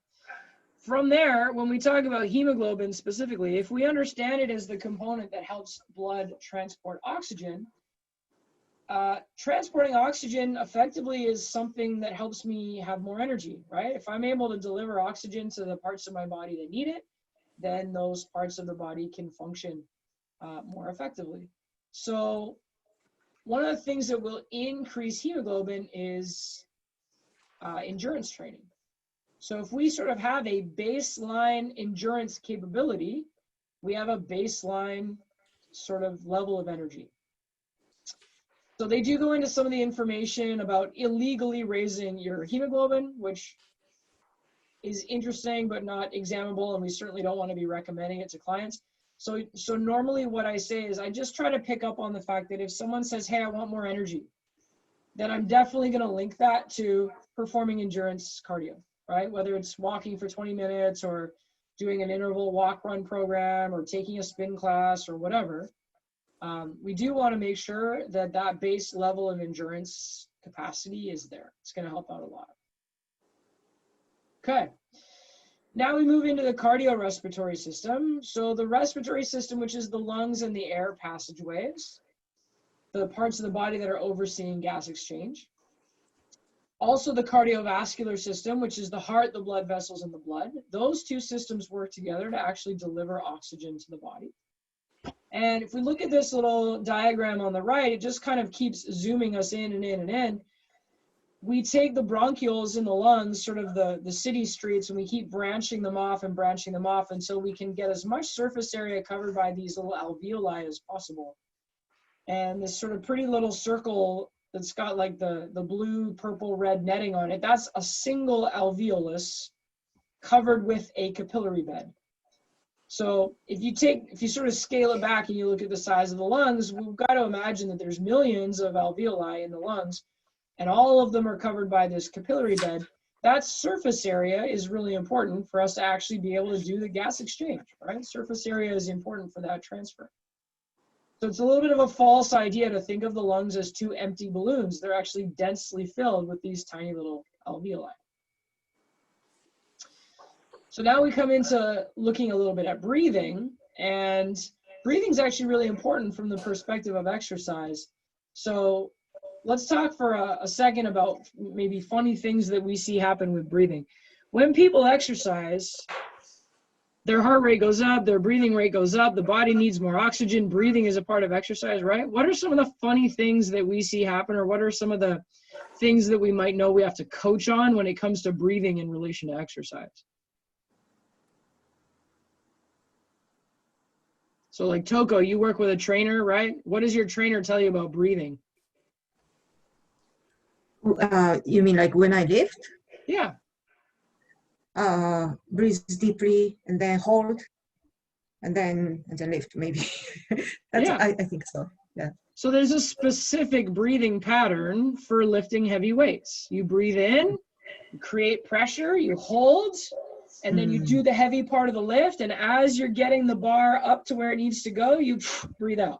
From there, when we talk about hemoglobin specifically, if we understand it as the component that helps blood transport oxygen, transporting oxygen effectively is something that helps me have more energy, right? If I'm able to deliver oxygen to the parts of my body that need it, then those parts of the body can function more effectively. So one of the things that will increase hemoglobin is endurance training. So if we sort of have a baseline endurance capability, we have a baseline sort of level of energy. So they do go into some of the information about illegally raising your hemoglobin, which is interesting but not examinable, and we certainly don't want to be recommending it to clients. So normally what I say is I just try to pick up on the fact that if someone says, hey, I want more energy, then I'm definitely going to link that to performing endurance cardio, right? Whether it's walking for 20 minutes or doing an interval walk-run program or taking a spin class or whatever. We do want to make sure that that base level of endurance capacity is there. It's going to help out a lot. Okay. Now we move into the cardiorespiratory system. So the respiratory system, which is the lungs and the air passageways, the parts of the body that are overseeing gas exchange. Also the cardiovascular system, which is the heart, the blood vessels, and the blood. Those two systems work together to actually deliver oxygen to the body. And if we look at this little diagram on the right, it just kind of keeps zooming us in and in and in. We take the bronchioles in the lungs, sort of the city streets, and we keep branching them off until we can get as much surface area covered by these little alveoli as possible. And this sort of pretty little circle that's got like the blue, purple, red netting on it, that's a single alveolus covered with a capillary bed. So if you sort of scale it back and you look at the size of the lungs, we've got to imagine that there's millions of alveoli in the lungs, and all of them are covered by this capillary bed. That surface area is really important for us to actually be able to do the gas exchange, right? Surface area is important for that transfer. So it's a little bit of a false idea to think of the lungs as two empty balloons. They're actually densely filled with these tiny little alveoli. So now we come into looking a little bit at breathing, and breathing is actually really important from the perspective of exercise. So let's talk for a second about maybe funny things that we see happen with breathing. When people exercise, their heart rate goes up, their breathing rate goes up, the body needs more oxygen, breathing is a part of exercise, right? What are some of the funny things that we see happen, or what are some of the things that we might know we have to coach on when it comes to breathing in relation to exercise? So like Toko, you work with a trainer, right? What does your trainer tell you about breathing? You mean like when I lift? Yeah. Breathe deeply and then hold and then lift, maybe. Yeah. I think so. Yeah. So there's a specific breathing pattern for lifting heavy weights. You breathe in, you create pressure, you hold, and then you do the heavy part of the lift. And as you're getting the bar up to where it needs to go, you breathe out,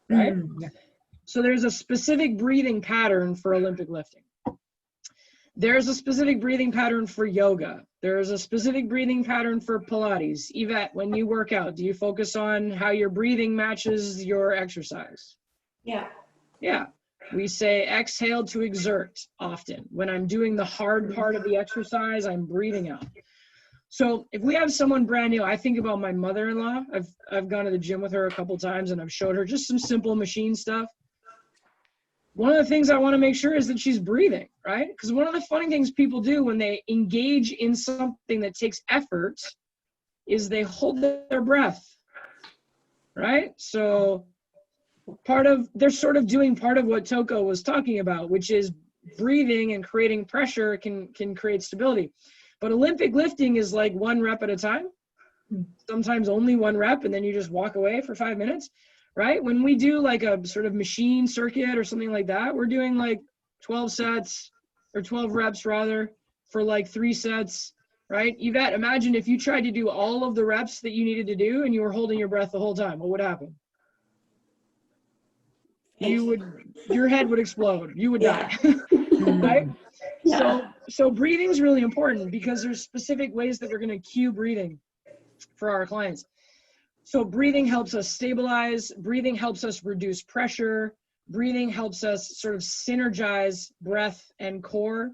right? Yeah. So there's a specific breathing pattern for Olympic lifting. There's a specific breathing pattern for yoga. There's a specific breathing pattern for Pilates. Yvette, when you work out, do you focus on how your breathing matches your exercise? Yeah. Yeah. We say exhale to exert often. When I'm doing the hard part of the exercise, I'm breathing out. So if we have someone brand new, I think about my mother-in-law. I've gone to the gym with her a couple times and I've showed her just some simple machine stuff. One of the things I want to make sure is that she's breathing, right? Because one of the funny things people do when they engage in something that takes effort is they hold their breath, right? So they're sort of doing part of what Toko was talking about, which is breathing and creating pressure can create stability. But Olympic lifting is like 1 rep at a time, sometimes only 1 rep, and then you just walk away for 5 minutes. right? When we do like a sort of machine circuit or something like that, we're doing like 12 sets or 12 reps rather for like 3 sets, right? Yvette, imagine if you tried to do all of the reps that you needed to do and you were holding your breath the whole time. What would happen? Your head would explode. You would die, right? Yeah. So breathing is really important because there's specific ways that we're going to cue breathing for our clients. So breathing helps us stabilize, breathing helps us reduce pressure, breathing helps us sort of synergize breath and core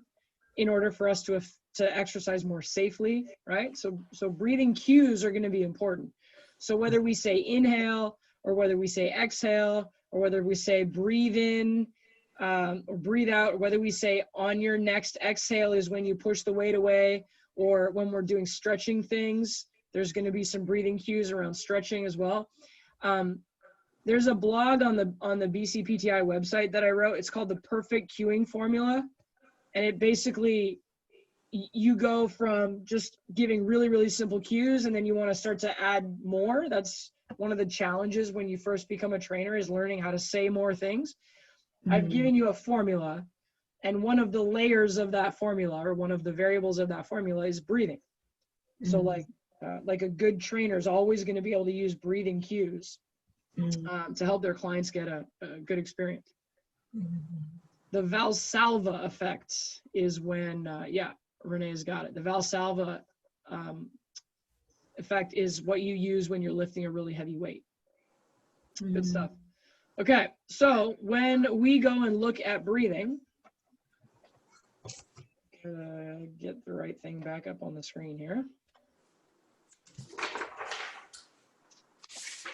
in order for us to exercise more safely, right? So breathing cues are going to be important. So whether we say inhale or whether we say exhale or whether we say breathe in or breathe out, or whether we say on your next exhale is when you push the weight away, or when we're doing stretching things, there's going to be some breathing cues around stretching as well. There's a blog on the BCPTI website that I wrote. It's called the Perfect Cueing Formula. And it basically, you go from just giving really, really simple cues, and then you want to start to add more. That's one of the challenges when you first become a trainer, is learning how to say more things. I've given you a formula, and one of the layers of that formula, or one of the variables of that formula, is breathing. So like a good trainer is always going to be able to use breathing cues to help their clients get a good experience. The Valsalva effect is when, Renee's got it. The Valsalva effect is what you use when you're lifting a really heavy weight. Good stuff. Okay, so when we go and look at breathing, get the right thing back up on the screen here.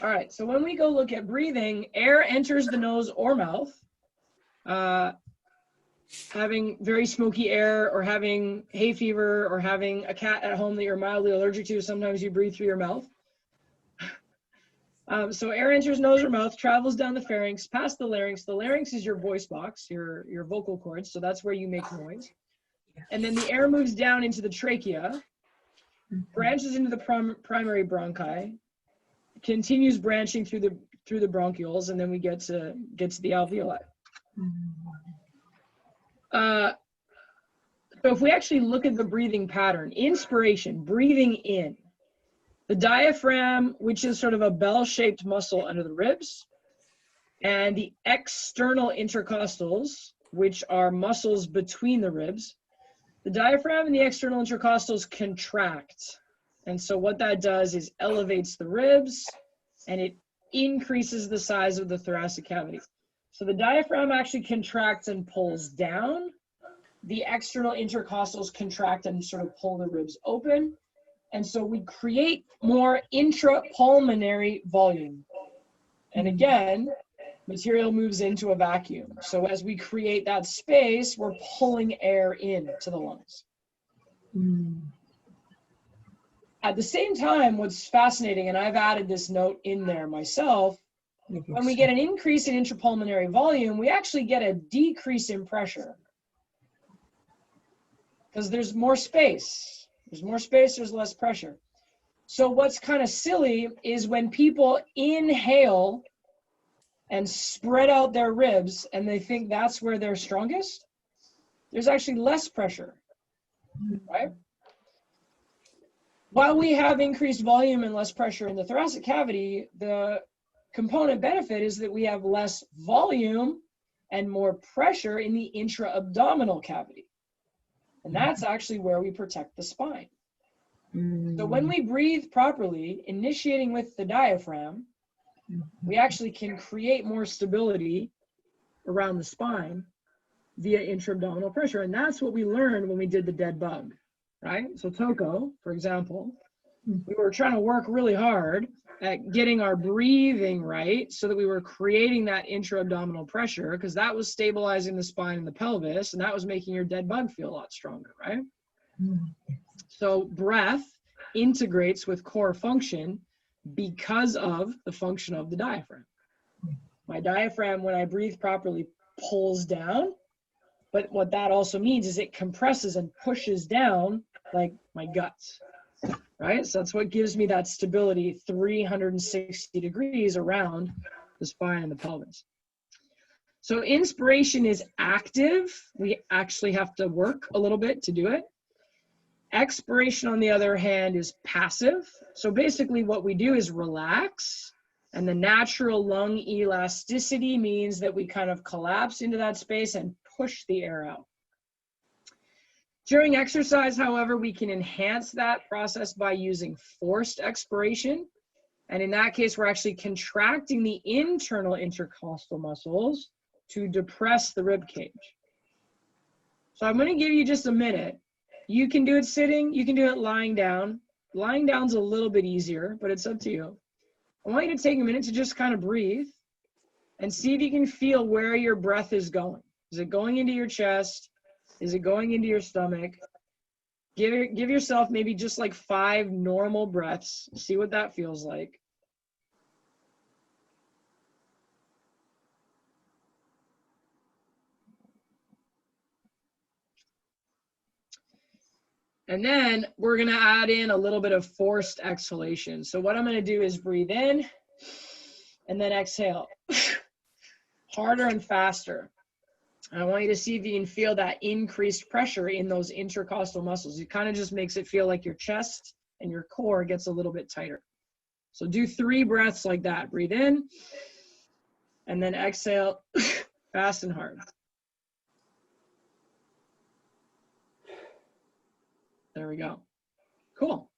All right, so when we go look at breathing, air enters the nose or mouth. Having very smoky air, or having hay fever, or having a cat at home that you're mildly allergic to, sometimes you breathe through your mouth. So air enters nose or mouth, travels down the pharynx, past the larynx. The larynx is your voice box, your vocal cords, so that's where you make noise. And then the air moves down into the trachea, branches into the primary bronchi, continues branching through the bronchioles, and then we get to the alveoli. So if we actually look at the breathing pattern, inspiration, breathing in, the diaphragm, which is sort of a bell-shaped muscle under the ribs, and the external intercostals, which are muscles between the ribs. The diaphragm and the external intercostals contract. And so what that does is elevates the ribs, and it increases the size of the thoracic cavity. So the diaphragm actually contracts and pulls down. The external intercostals contract and sort of pull the ribs open. And so we create more intrapulmonary volume. And again, material moves into a vacuum. So as we create that space, we're pulling air into the lungs. At the same time, what's fascinating, and I've added this note in there myself, when we get an increase in intrapulmonary volume, we actually get a decrease in pressure. Because there's more space. There's more space, there's less pressure. So what's kind of silly is when people inhale and spread out their ribs and they think that's where they're strongest, there's actually less pressure, right? While we have increased volume and less pressure in the thoracic cavity, the component benefit is that we have less volume and more pressure in the intra-abdominal cavity. And that's actually where we protect the spine. So when we breathe properly, initiating with the diaphragm, we actually can create more stability around the spine via intra-abdominal pressure. And that's what we learned when we did the dead bug, right? So Toko, for example, we were trying to work really hard at getting our breathing right so that we were creating that intra-abdominal pressure, because that was stabilizing the spine and the pelvis, and that was making your dead bug feel a lot stronger, right? So breath integrates with core function because of the function of the diaphragm. My diaphragm, when I breathe properly, pulls down, but what that also means is it compresses and pushes down like my guts. Right? So that's what gives me that stability 360 degrees around the spine and the pelvis. So inspiration is active. We actually have to work a little bit to do it. Expiration, on the other hand, is passive. So basically what we do is relax, and the natural lung elasticity means that we kind of collapse into that space and push the air out. During exercise, however, we can enhance that process by using forced expiration. And in that case, we're actually contracting the internal intercostal muscles to depress the rib cage. So I'm going to give you just a minute. You can do it sitting, you can do it lying down. Lying down's a little bit easier, but it's up to you. I want you to take a minute to just kind of breathe and see if you can feel where your breath is going. Is it going into your chest? Is it going into your stomach? Give yourself maybe just like 5 normal breaths. See what that feels like. And then we're going to add in a little bit of forced exhalation. So what I'm going to do is breathe in and then exhale. Harder and faster. And I want you to see if you can feel that increased pressure in those intercostal muscles. It kind of just makes it feel like your chest and your core gets a little bit tighter. So do 3 breaths like that. Breathe in and then exhale fast and hard. There we go. Cool.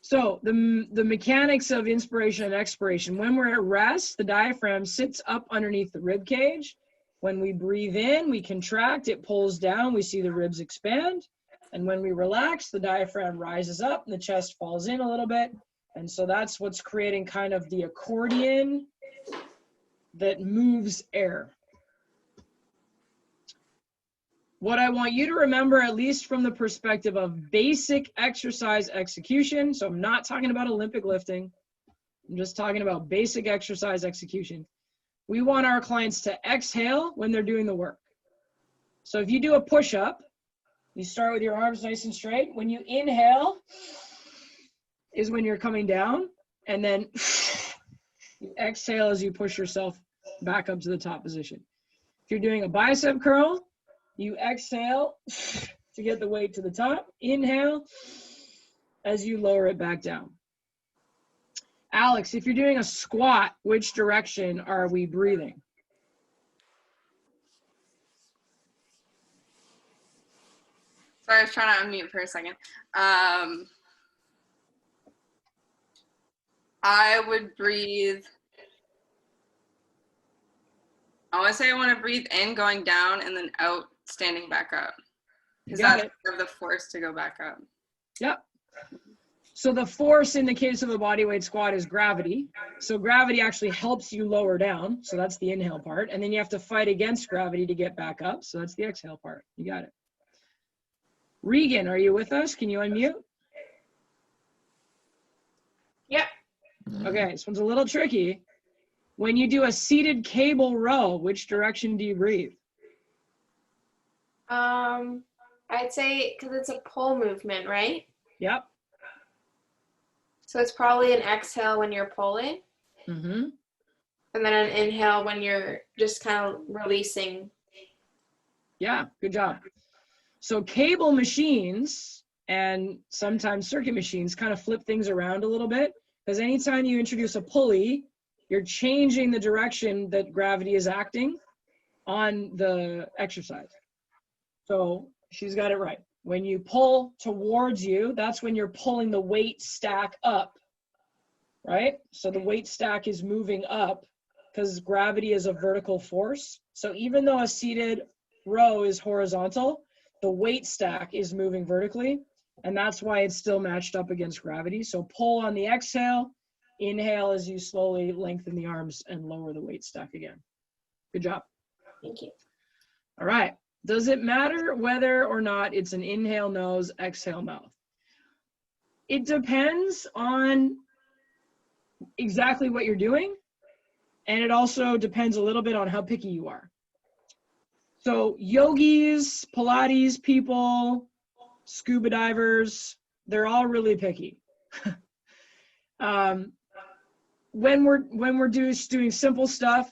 So the mechanics of inspiration and expiration. When we're at rest, the diaphragm sits up underneath the rib cage. When we breathe in, we contract, it pulls down, we see the ribs expand. And when we relax, the diaphragm rises up and the chest falls in a little bit. And so that's what's creating kind of the accordion that moves air. What I want you to remember, at least from the perspective of basic exercise execution, so I'm not talking about Olympic lifting, I'm just talking about basic exercise execution. We want our clients to exhale when they're doing the work. So if you do a push-up, you start with your arms nice and straight. When you inhale is when you're coming down, and then you exhale as you push yourself back up to the top position. If you're doing a bicep curl, you exhale to get the weight to the top. Inhale as you lower it back down. Alex, if you're doing a squat, which direction are we breathing? Sorry, I was trying to unmute for a second. I would breathe. I want to say I want to breathe in, going down, and then out, standing back up. Because that's the force to go back up. Yep. So the force in the case of a bodyweight squat is gravity. So gravity actually helps you lower down. So that's the inhale part. And then you have to fight against gravity to get back up. So that's the exhale part. You got it. Regan, are you with us? Can you unmute? Yep. Okay, this one's a little tricky. When you do a seated cable row, which direction do you breathe? I'd say because it's a pull movement, right? Yep. So it's probably an exhale when you're pulling. Mm-hmm. And then an inhale when you're just kind of releasing. Yeah, good job. So cable machines and sometimes circuit machines kind of flip things around a little bit, because anytime you introduce a pulley, you're changing the direction that gravity is acting on the exercise. So she's got it right. When you pull towards you, that's when you're pulling the weight stack up, right? So the weight stack is moving up because gravity is a vertical force. So even though a seated row is horizontal, the weight stack is moving vertically, and that's why it's still matched up against gravity. So pull on the exhale, inhale as you slowly lengthen the arms and lower the weight stack again. Good job. Thank you. All right. Does it matter whether or not it's an inhale nose, exhale mouth? It depends on exactly what you're doing, and it also depends a little bit on how picky you are. So yogis, Pilates people, scuba divers, they're all really picky. when we're doing simple stuff,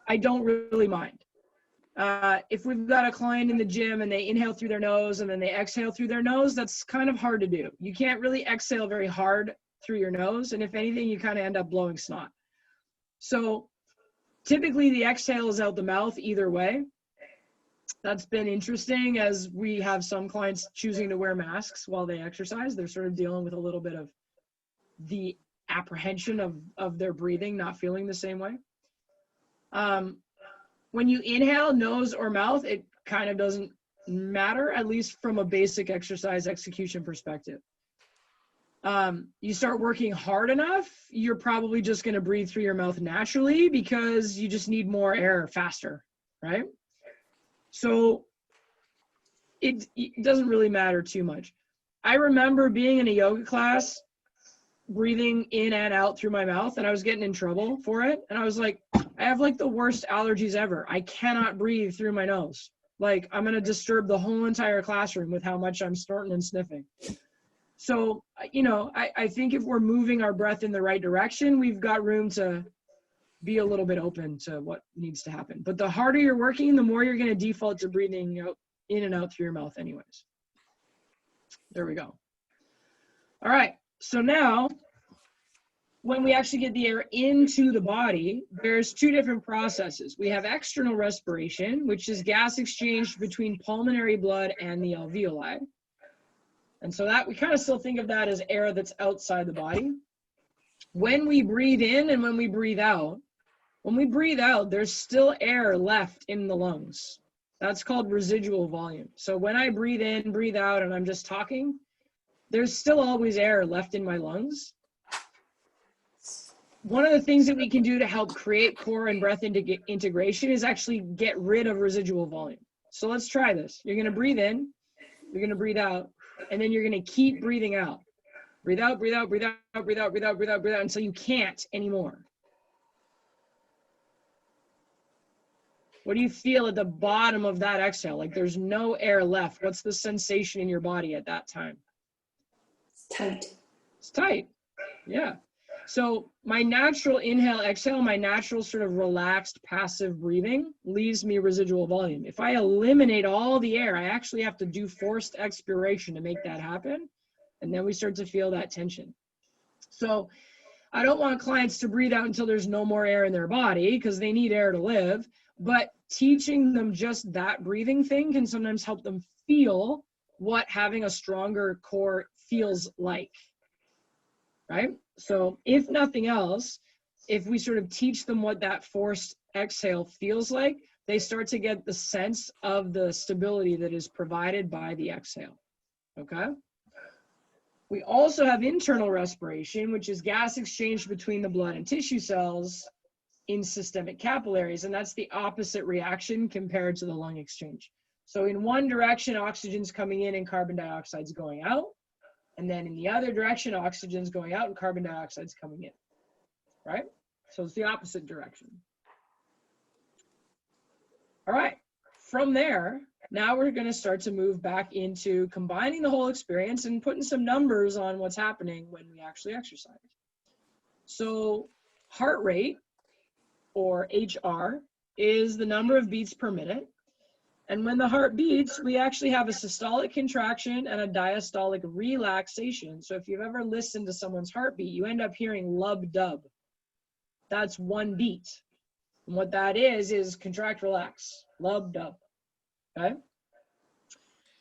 I don't really mind. If we've got a client in the gym and they inhale through their nose and then they exhale through their nose, that's kind of hard to do. You can't really exhale very hard through your nose, and if anything, you kind of end up blowing snot. So typically the exhale is out the mouth either way. That's been interesting, as we have some clients choosing to wear masks while they exercise. They're sort of dealing with a little bit of the apprehension of their breathing not feeling the same way. When you inhale, nose or mouth, it kind of doesn't matter, at least from a basic exercise execution perspective. You start working hard enough, you're probably just going to breathe through your mouth naturally because you just need more air faster, right? So it doesn't really matter too much. I remember being in a yoga class, breathing in and out through my mouth, and I was getting in trouble for it. And I was like, I have like the worst allergies ever. I cannot breathe through my nose. Like, I'm going to disturb the whole entire classroom with how much I'm snorting and sniffing. So, you know, I think if we're moving our breath in the right direction, we've got room to be a little bit open to what needs to happen. But the harder you're working, the more you're going to default to breathing out, in and out through your mouth anyways. There we go. All right. So now, when we actually get the air into the body, there's two different processes. We have external respiration, which is gas exchange between pulmonary blood and the alveoli. And so that we kind of still think of that as air that's outside the body. When we breathe in and when we breathe out, there's still air left in the lungs. That's called residual volume. So when I breathe in, breathe out, and I'm just talking, there's still always air left in my lungs. One of the things that we can do to help create core and breath integration is actually get rid of residual volume. So let's try this. You're going to breathe in, you're going to breathe out, and then you're going to keep breathing out. Breathe out, breathe out, breathe out, breathe out, breathe out, breathe out, breathe out, until you can't anymore. What do you feel at the bottom of that exhale? Like there's no air left. What's the sensation in your body at that time? It's tight. It's tight. Yeah. So my natural inhale, exhale, my natural sort of relaxed passive breathing leaves me residual volume. If I eliminate all the air, I actually have to do forced expiration to make that happen. And then we start to feel that tension. So I don't want clients to breathe out until there's no more air in their body because they need air to live. But teaching them just that breathing thing can sometimes help them feel what having a stronger core feels like, right? So if nothing else, if we sort of teach them what that forced exhale feels like, they start to get the sense of the stability that is provided by the exhale, okay? We also have internal respiration, which is gas exchange between the blood and tissue cells in systemic capillaries, and that's the opposite reaction compared to the lung exchange. So in one direction, oxygen's coming in and carbon dioxide's going out, and then in the other direction, oxygen's going out and carbon dioxide's coming in, right? So it's the opposite direction. All right, from there, now we're going to start to move back into combining the whole experience and putting some numbers on what's happening when we actually exercise. So heart rate, or HR, is the number of beats per minute. And when the heart beats, we actually have a systolic contraction and a diastolic relaxation. So if you've ever listened to someone's heartbeat, you end up hearing lub-dub. That's one beat. And what that is contract, relax, lub-dub, okay?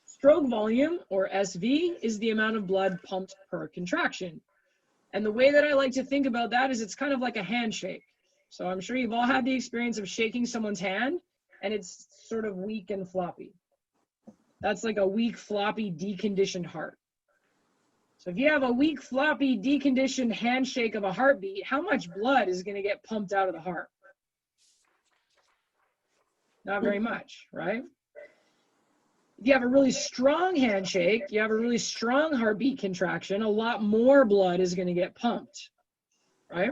Stroke volume, or SV, is the amount of blood pumped per contraction. And the way that I like to think about that is it's kind of like a handshake. So I'm sure you've all had the experience of shaking someone's hand and it's sort of weak and floppy. That's like a weak, floppy, deconditioned heart. So if you have a weak, floppy, deconditioned handshake of a heartbeat, how much blood is going to get pumped out of the heart? Not very much, right? If you have a really strong handshake, you have a really strong heartbeat contraction, a lot more blood is going to get pumped, right?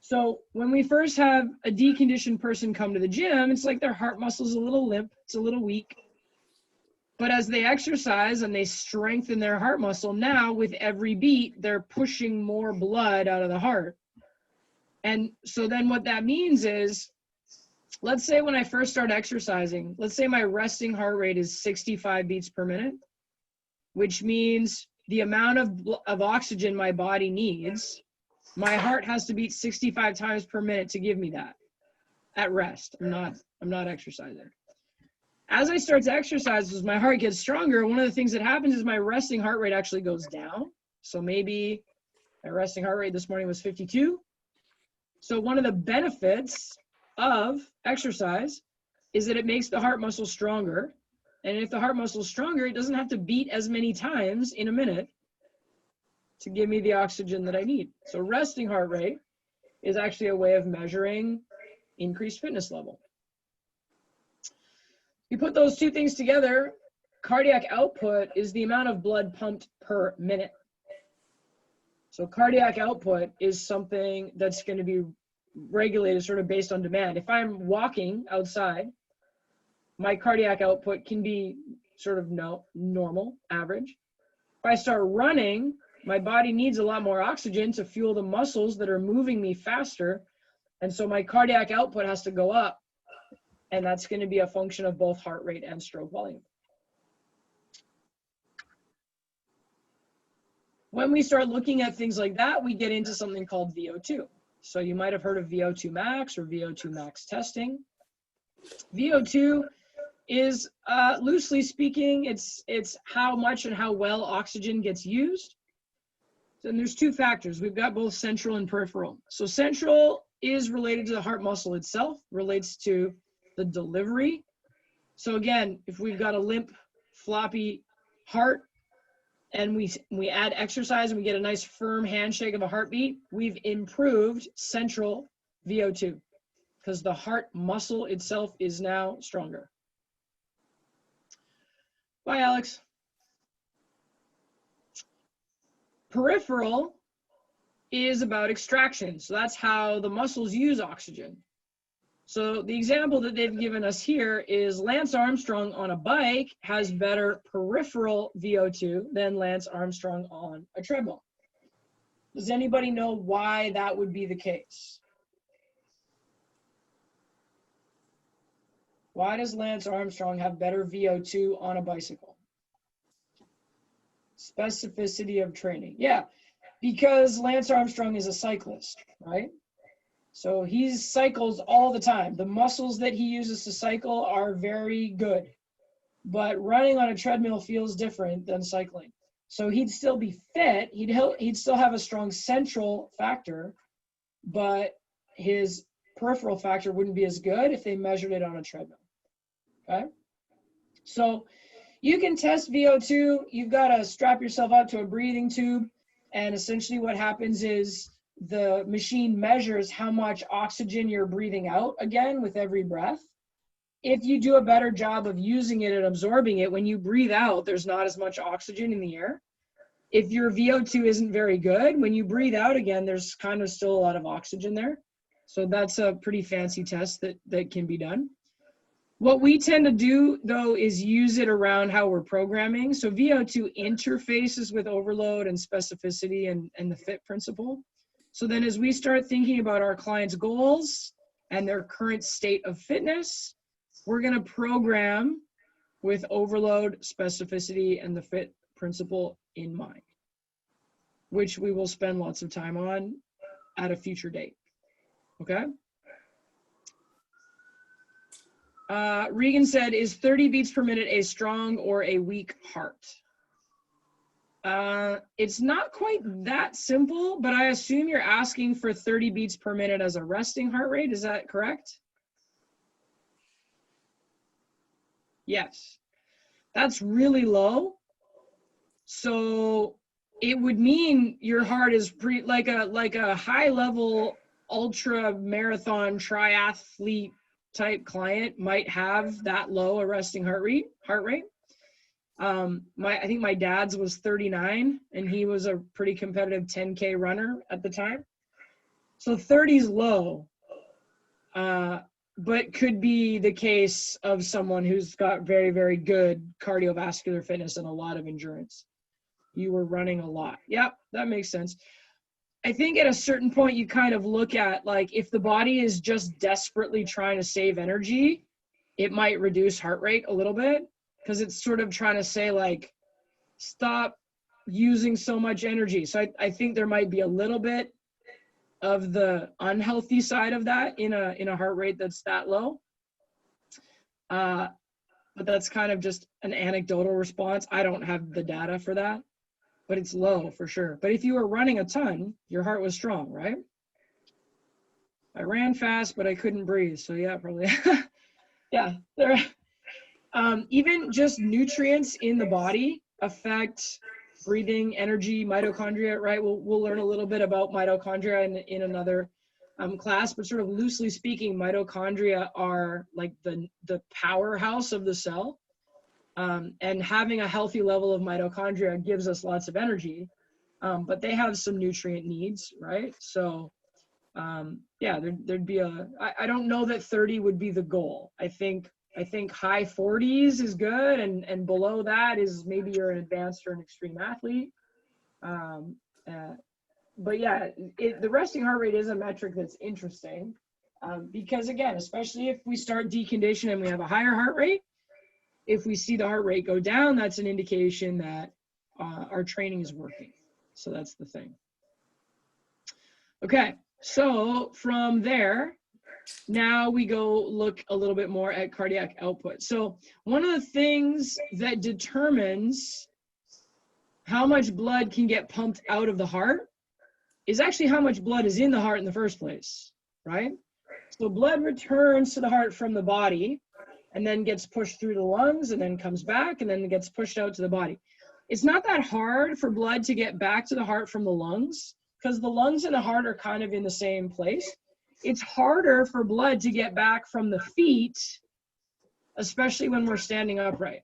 So when we first have a deconditioned person come to the gym, it's like their heart muscle's a little limp, it's a little weak. But as they exercise and they strengthen their heart muscle, now with every beat, they're pushing more blood out of the heart. And so then what that means is, let's say when I first start exercising, let's say my resting heart rate is 65 beats per minute, which means the amount of oxygen my body needs, my heart has to beat 65 times per minute to give me that at rest. I'm not exercising. As I start to exercise, as my heart gets stronger, one of the things that happens is my resting heart rate actually goes down. So maybe my resting heart rate this morning was 52. So one of the benefits of exercise is that it makes the heart muscle stronger. And if the heart muscle is stronger, it doesn't have to beat as many times in a minute to give me the oxygen that I need. So resting heart rate is actually a way of measuring increased fitness level. You put those two things together, cardiac output is the amount of blood pumped per minute. So cardiac output is something that's going to be regulated sort of based on demand. If I'm walking outside, my cardiac output can be sort of normal, average. If I start running, my body needs a lot more oxygen to fuel the muscles that are moving me faster. And so my cardiac output has to go up. And that's going to be a function of both heart rate and stroke volume. When we start looking at things like that, we get into something called VO2. So you might have heard of VO2 max or VO2 max testing. VO2 is, loosely speaking, it's how much and how well oxygen gets used. And there's two factors. We've got both central and peripheral. So central is related to the heart muscle itself, relates to the delivery. So again, if we've got a limp, floppy heart and we add exercise and we get a nice firm handshake of a heartbeat, we've improved central VO2 because the heart muscle itself is now stronger. Bye, Alex. Peripheral is about extraction. So that's how the muscles use oxygen. So the example that they've given us here is Lance Armstrong on a bike has better peripheral VO2 than Lance Armstrong on a treadmill. Does anybody know why that would be the case? Why does Lance Armstrong have better VO2 on a bicycle? Specificity of training. Yeah, because Lance Armstrong is a cyclist, right? So he cycles all the time. The muscles that he uses to cycle are very good. But running on a treadmill feels different than cycling. So he'd still be fit. He'd still have a strong central factor, but his peripheral factor wouldn't be as good if they measured it on a treadmill. Okay? So you can test VO2. You've got to strap yourself up to a breathing tube. And essentially what happens is the machine measures how much oxygen you're breathing out again with every breath. If you do a better job of using it and absorbing it, when you breathe out, there's not as much oxygen in the air. If your VO2 isn't very good, when you breathe out again, there's kind of still a lot of oxygen there. So that's a pretty fancy test that can be done. What we tend to do, though, is use it around how we're programming. So VO2 interfaces with overload and specificity and the FIT principle. So then as we start thinking about our clients' goals and their current state of fitness, we're going to program with overload, specificity, and the FIT principle in mind, which we will spend lots of time on at a future date. Okay? Regan said, is 30 beats per minute a strong or a weak heart? It's not quite that simple, but I assume you're asking for 30 beats per minute as a resting heart rate. Is that correct? Yes. That's really low. So it would mean your heart is like a high level ultra marathon triathlete type client might have that low a resting heart rate. I think my dad's was 39 and he was a pretty competitive 10K runner at the time. So 30 is low, but could be the case of someone who's got very, very good cardiovascular fitness and a lot of endurance. You were running a lot. Yep, that makes sense. I think at a certain point you kind of look at, like, if the body is just desperately trying to save energy, it might reduce heart rate a little bit, because it's sort of trying to say, like, stop using so much energy. So I think there might be a little bit of the unhealthy side of that in a heart rate that's that low. But that's kind of just an anecdotal response. I don't have the data for that, but it's low for sure. But if you were running a ton, your heart was strong, right? I ran fast, but I couldn't breathe. So yeah, probably. Yeah, there. Even just nutrients in the body affect breathing, energy, mitochondria, right? We'll learn a little bit about mitochondria in another class, but sort of loosely speaking, mitochondria are like the powerhouse of the cell. And having a healthy level of mitochondria gives us lots of energy, but they have some nutrient needs, right? So yeah, there'd be I don't know that 30 would be the goal. I think high 40s is good, and below that is maybe you're an advanced or an extreme athlete. But yeah, the resting heart rate is a metric that's interesting, because again, especially if we start deconditioning and we have a higher heart rate, if we see the heart rate go down, that's an indication that our training is working. So that's the thing. Okay, so from there, now we go look a little bit more at cardiac output. So one of the things that determines how much blood can get pumped out of the heart is actually how much blood is in the heart in the first place, right? So blood returns to the heart from the body and then gets pushed through the lungs and then comes back and then gets pushed out to the body. It's not that hard for blood to get back to the heart from the lungs, because the lungs and the heart are kind of in the same place. It's harder for blood to get back from the feet, especially when we're standing upright.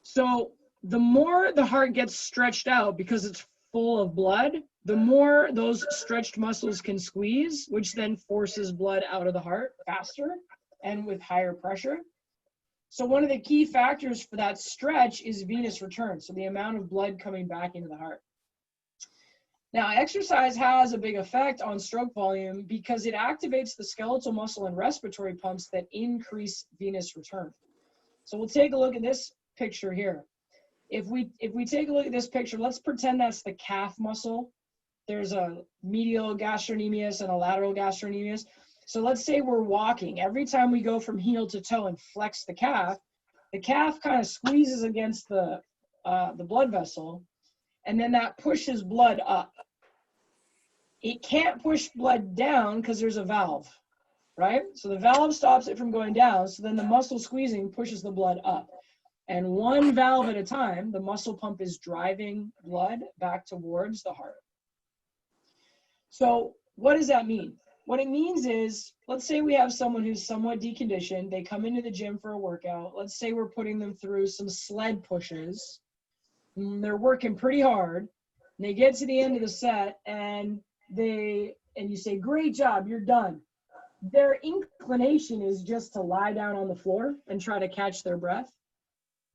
So the more the heart gets stretched out because it's full of blood, the more those stretched muscles can squeeze, which then forces blood out of the heart faster and with higher pressure. So one of the key factors for that stretch is venous return, so the amount of blood coming back into the heart. Now, exercise has a big effect on stroke volume because it activates the skeletal muscle and respiratory pumps that increase venous return. So we'll take a look at this picture here. If we take a look at this picture, let's pretend that's the calf muscle. There's a medial gastrocnemius and a lateral gastrocnemius. So let's say we're walking. Every time we go from heel to toe and flex the calf kind of squeezes against the blood vessel, and then that pushes blood up. It can't push blood down because there's a valve, right? So the valve stops it from going down, so then the muscle squeezing pushes the blood up. And one valve at a time, the muscle pump is driving blood back towards the heart. So what does that mean? What it means is, let's say we have someone who's somewhat deconditioned. They come into the gym for a workout. Let's say we're putting them through some sled pushes. They're working pretty hard. And they get to the end of the set and you say, great job, you're done. Their inclination is just to lie down on the floor and try to catch their breath.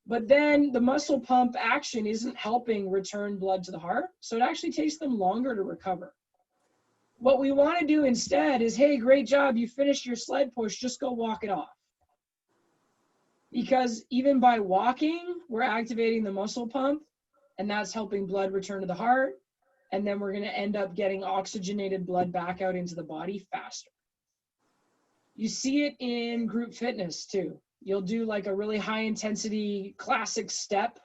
But then the muscle pump action isn't helping return blood to the heart. So it actually takes them longer to recover. What we want to do instead is, hey, great job, you finished your sled push, just go walk it off. Because even by walking, we're activating the muscle pump, and that's helping blood return to the heart. And then we're going to end up getting oxygenated blood back out into the body faster. You see it in group fitness too. You'll do like a really high intensity classic step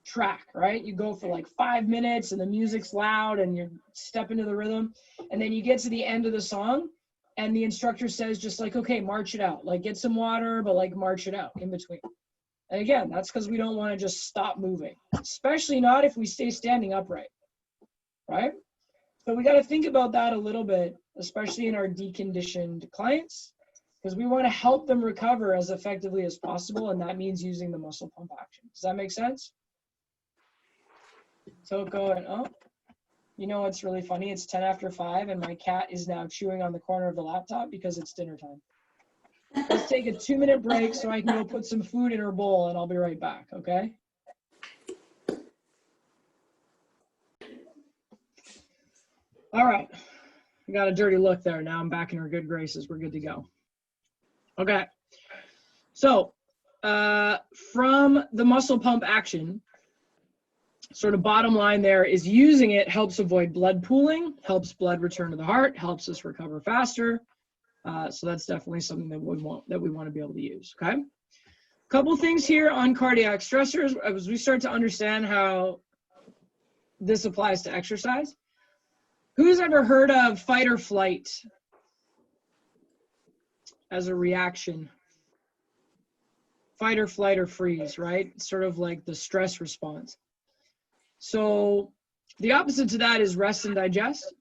track, right? You go for like 5 minutes and the music's loud and you step into the rhythm. And then you get to the end of the song and the instructor says just like, okay, march it out. Like get some water, but like march it out in between. And again, that's because we don't want to just stop moving, especially not if we stay standing upright, right? So we got to think about that a little bit, especially in our deconditioned clients, because we want to help them recover as effectively as possible, and that means using the muscle pump action. Does that make sense? So going, oh, you know what's really funny? It's 10 after 5, and my cat is now chewing on the corner of the laptop because it's dinner time. Let's take a 2-minute break so I can go put some food in her bowl, and I'll be right back, okay? All right. I got a dirty look there. Now I'm back in our good graces. We're good to go. Okay. So from the muscle pump action, sort of bottom line there is using it helps avoid blood pooling, helps blood return to the heart, helps us recover faster. So that's definitely something that we want to be able to use. Okay. Couple things here on cardiac stressors as we start to understand how this applies to exercise. Who's ever heard of fight or flight as a reaction? Fight or flight or freeze, right? It's sort of like the stress response. So the opposite to that is rest and digest.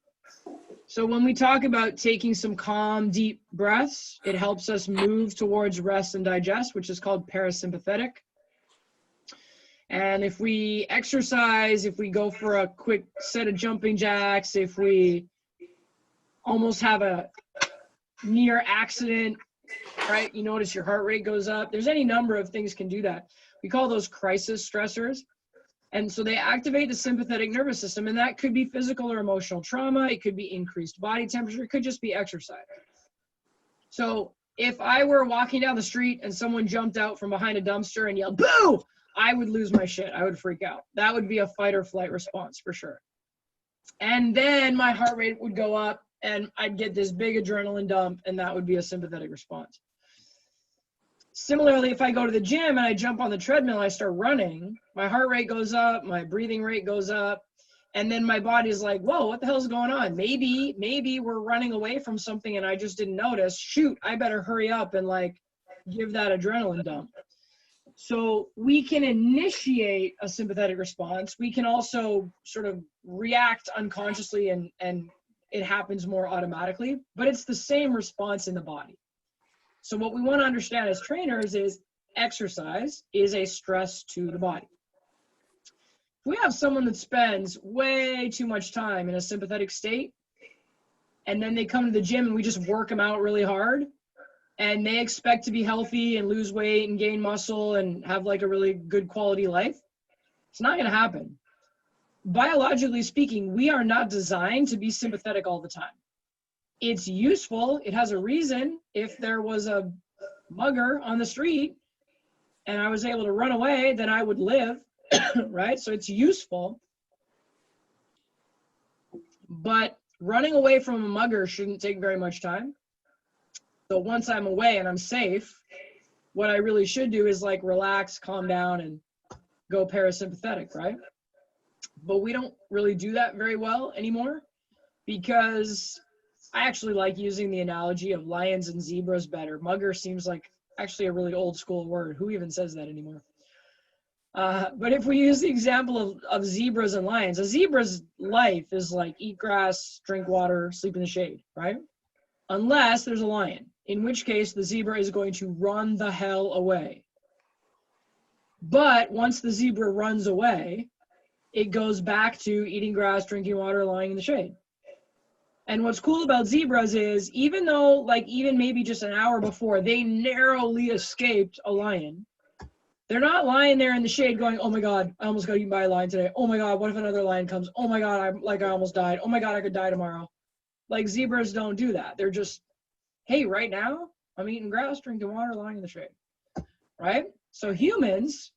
So when we talk about taking some calm, deep breaths, it helps us move towards rest and digest, which is called parasympathetic. And if we exercise, if we go for a quick set of jumping jacks, if we almost have a near accident, right? You notice your heart rate goes up. There's any number of things can do that. We call those crisis stressors. And so they activate the sympathetic nervous system, and that could be physical or emotional trauma. It could be increased body temperature. It could just be exercise. So if I were walking down the street and someone jumped out from behind a dumpster and yelled, "Boo!" I would lose my shit. I would freak out. That would be a fight or flight response for sure. And then my heart rate would go up and I'd get this big adrenaline dump, and that would be a sympathetic response. Similarly, if I go to the gym and I jump on the treadmill, I start running, my heart rate goes up, my breathing rate goes up, and then my body's like, whoa, what the hell's going on? Maybe we're running away from something and I just didn't notice. Shoot, I better hurry up and like give that adrenaline dump. So we can initiate a sympathetic response. We can also sort of react unconsciously and it happens more automatically, but it's the same response in the body. So what we want to understand as trainers is exercise is a stress to the body. If we have someone that spends way too much time in a sympathetic state, and then they come to the gym and we just work them out really hard, and they expect to be healthy and lose weight and gain muscle and have like a really good quality life, it's not going to happen. Biologically speaking, we are not designed to be sympathetic all the time. It's useful. It has a reason. If there was a mugger on the street and I was able to run away, then I would live, right? So it's useful. But running away from a mugger shouldn't take very much time. So once I'm away and I'm safe, what I really should do is like relax, calm down, and go parasympathetic, right? But we don't really do that very well anymore because I actually like using the analogy of lions and zebras better. Mugger seems like actually a really old school word. Who even says that anymore? But if we use the example of zebras and lions, a zebra's life is like eat grass, drink water, sleep in the shade, right? Unless there's a lion, in which case the zebra is going to run the hell away. But once the zebra runs away, it goes back to eating grass, drinking water, lying in the shade. And what's cool about zebras is even though like even maybe just an hour before they narrowly escaped a lion, they're not lying there in the shade going, oh my God, I almost got eaten by a lion today. Oh my God, what if another lion comes? Oh my God, I almost died. Oh my God, I could die tomorrow. Like zebras don't do that. They're just, hey, right now I'm eating grass, drinking water, lying in the shade, right? So humans,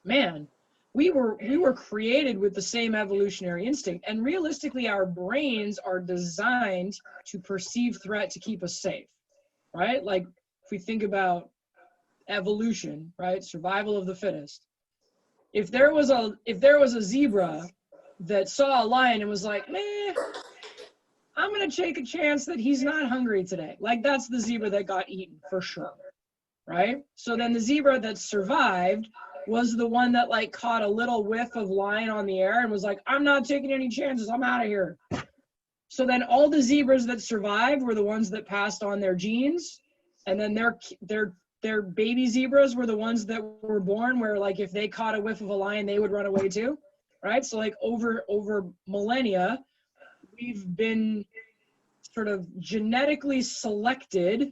man, we were created with the same evolutionary instinct, and realistically our brains are designed to perceive threat to keep us safe, right? Like if we think about evolution, right? Survival of the fittest. If there was a zebra that saw a lion and was like, meh, I'm gonna take a chance that he's not hungry today. Like that's the zebra that got eaten for sure, right? So then the zebra that survived was the one that like caught a little whiff of lion on the air and was like, I'm not taking any chances, I'm out of here. So then all the zebras that survived were the ones that passed on their genes, and then their baby zebras were the ones that were born where like if they caught a whiff of a lion, they would run away too, right? So like over millennia, we've been sort of genetically selected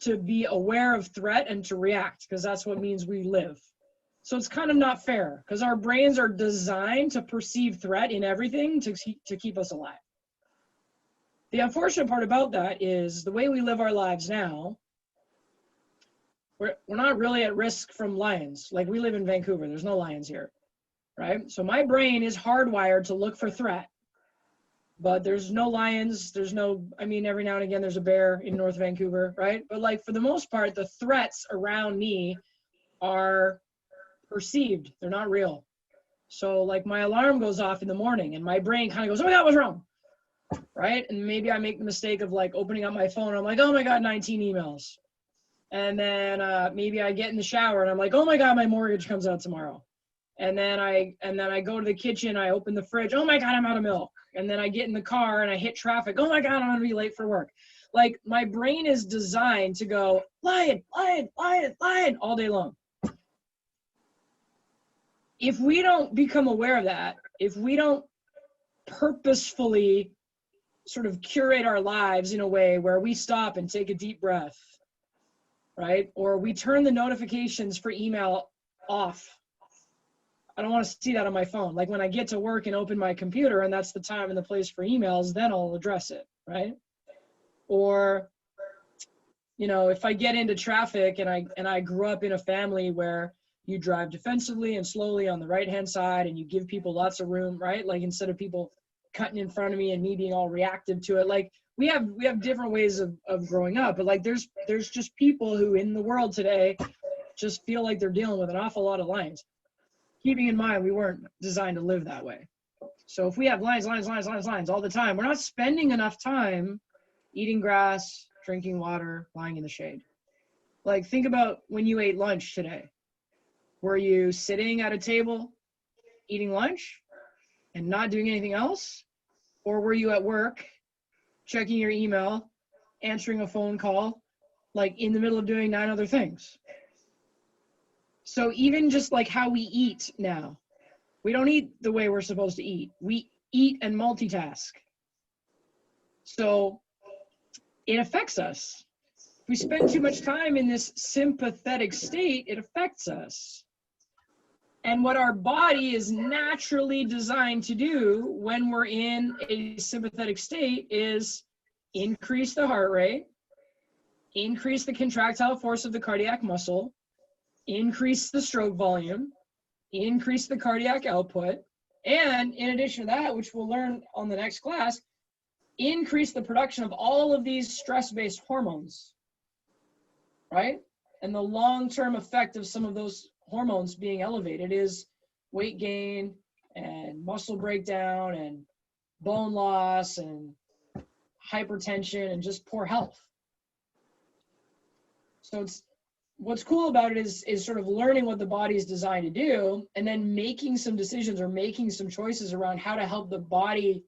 to be aware of threat and to react because that's what means we live. So it's kind of not fair because our brains are designed to perceive threat in everything to keep us alive. The unfortunate part about that is the way we live our lives now, we're not really at risk from lions. Like, we live in Vancouver, there's no lions here, right? So my brain is hardwired to look for threat, but there's no lions, I mean, every now and again there's a bear in North Vancouver, right? But like, for the most part, the threats around me are perceived, they're not real. So like, my alarm goes off in the morning and my brain kind of goes, oh my God, what's wrong? Right? And maybe I make the mistake of like opening up my phone and I'm like, oh my God, 19 emails. And then maybe I get in the shower and I'm like, oh my God, my mortgage comes out tomorrow. And then I go to the kitchen, I open the fridge, oh my God, I'm out of milk. And then I get in the car and I hit traffic, oh my God, I'm gonna be late for work. Like, my brain is designed to go lion, lion, lion, lion all day long. If we don't become aware of that, if we don't purposefully sort of curate our lives in a way where we stop and take a deep breath, right? Or we turn the notifications for email off. I don't want to see that on my phone. Like, when I get to work and open my computer and that's the time and the place for emails, then I'll address it, right? Or, you know, if I get into traffic and I grew up in a family where you drive defensively and slowly on the right-hand side and you give people lots of room, right? Like, instead of people cutting in front of me and me being all reactive to it. Like, we have different ways of growing up, but like, there's just people who in the world today just feel like they're dealing with an awful lot of lions. Keeping in mind, we weren't designed to live that way. So if we have lions all the time, we're not spending enough time eating grass, drinking water, lying in the shade. Like, think about when you ate lunch today. Were you sitting at a table eating lunch and not doing anything else? Or were you at work, checking your email, answering a phone call, like in the middle of doing 9 other things? So even just like how we eat now, we don't eat the way we're supposed to eat. We eat and multitask. So it affects us. If we spend too much time in this sympathetic state, it affects us. And what our body is naturally designed to do when we're in a sympathetic state is increase the heart rate, increase the contractile force of the cardiac muscle, increase the stroke volume, increase the cardiac output, and in addition to that, which we'll learn on the next class, increase the production of all of these stress-based hormones, right? And the long-term effect of some of those hormones being elevated is weight gain and muscle breakdown and bone loss and hypertension and just poor health. So what's cool about it is sort of learning what the body is designed to do and then making some decisions or making some choices around how to help the body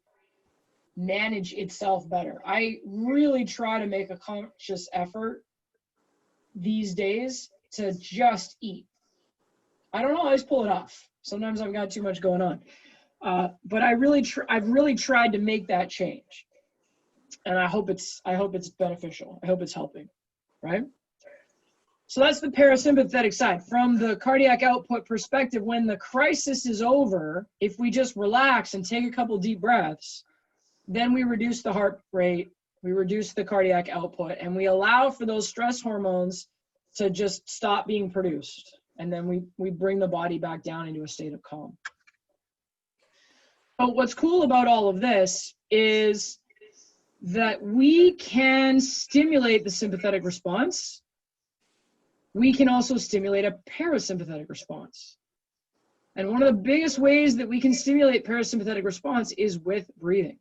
manage itself better. I really try to make a conscious effort these days to just eat. I don't always pull it off. Sometimes I've got too much going on. But I've really tried to make that change. And I hope it's beneficial. I hope it's helping, right? So that's the parasympathetic side. From the cardiac output perspective, when the crisis is over, if we just relax and take a couple deep breaths, then we reduce the heart rate, we reduce the cardiac output, and we allow for those stress hormones to just stop being produced. And then we bring the body back down into a state of calm. But what's cool about all of this is that we can stimulate the sympathetic response. We can also stimulate a parasympathetic response. And one of the biggest ways that we can stimulate parasympathetic response is with breathing.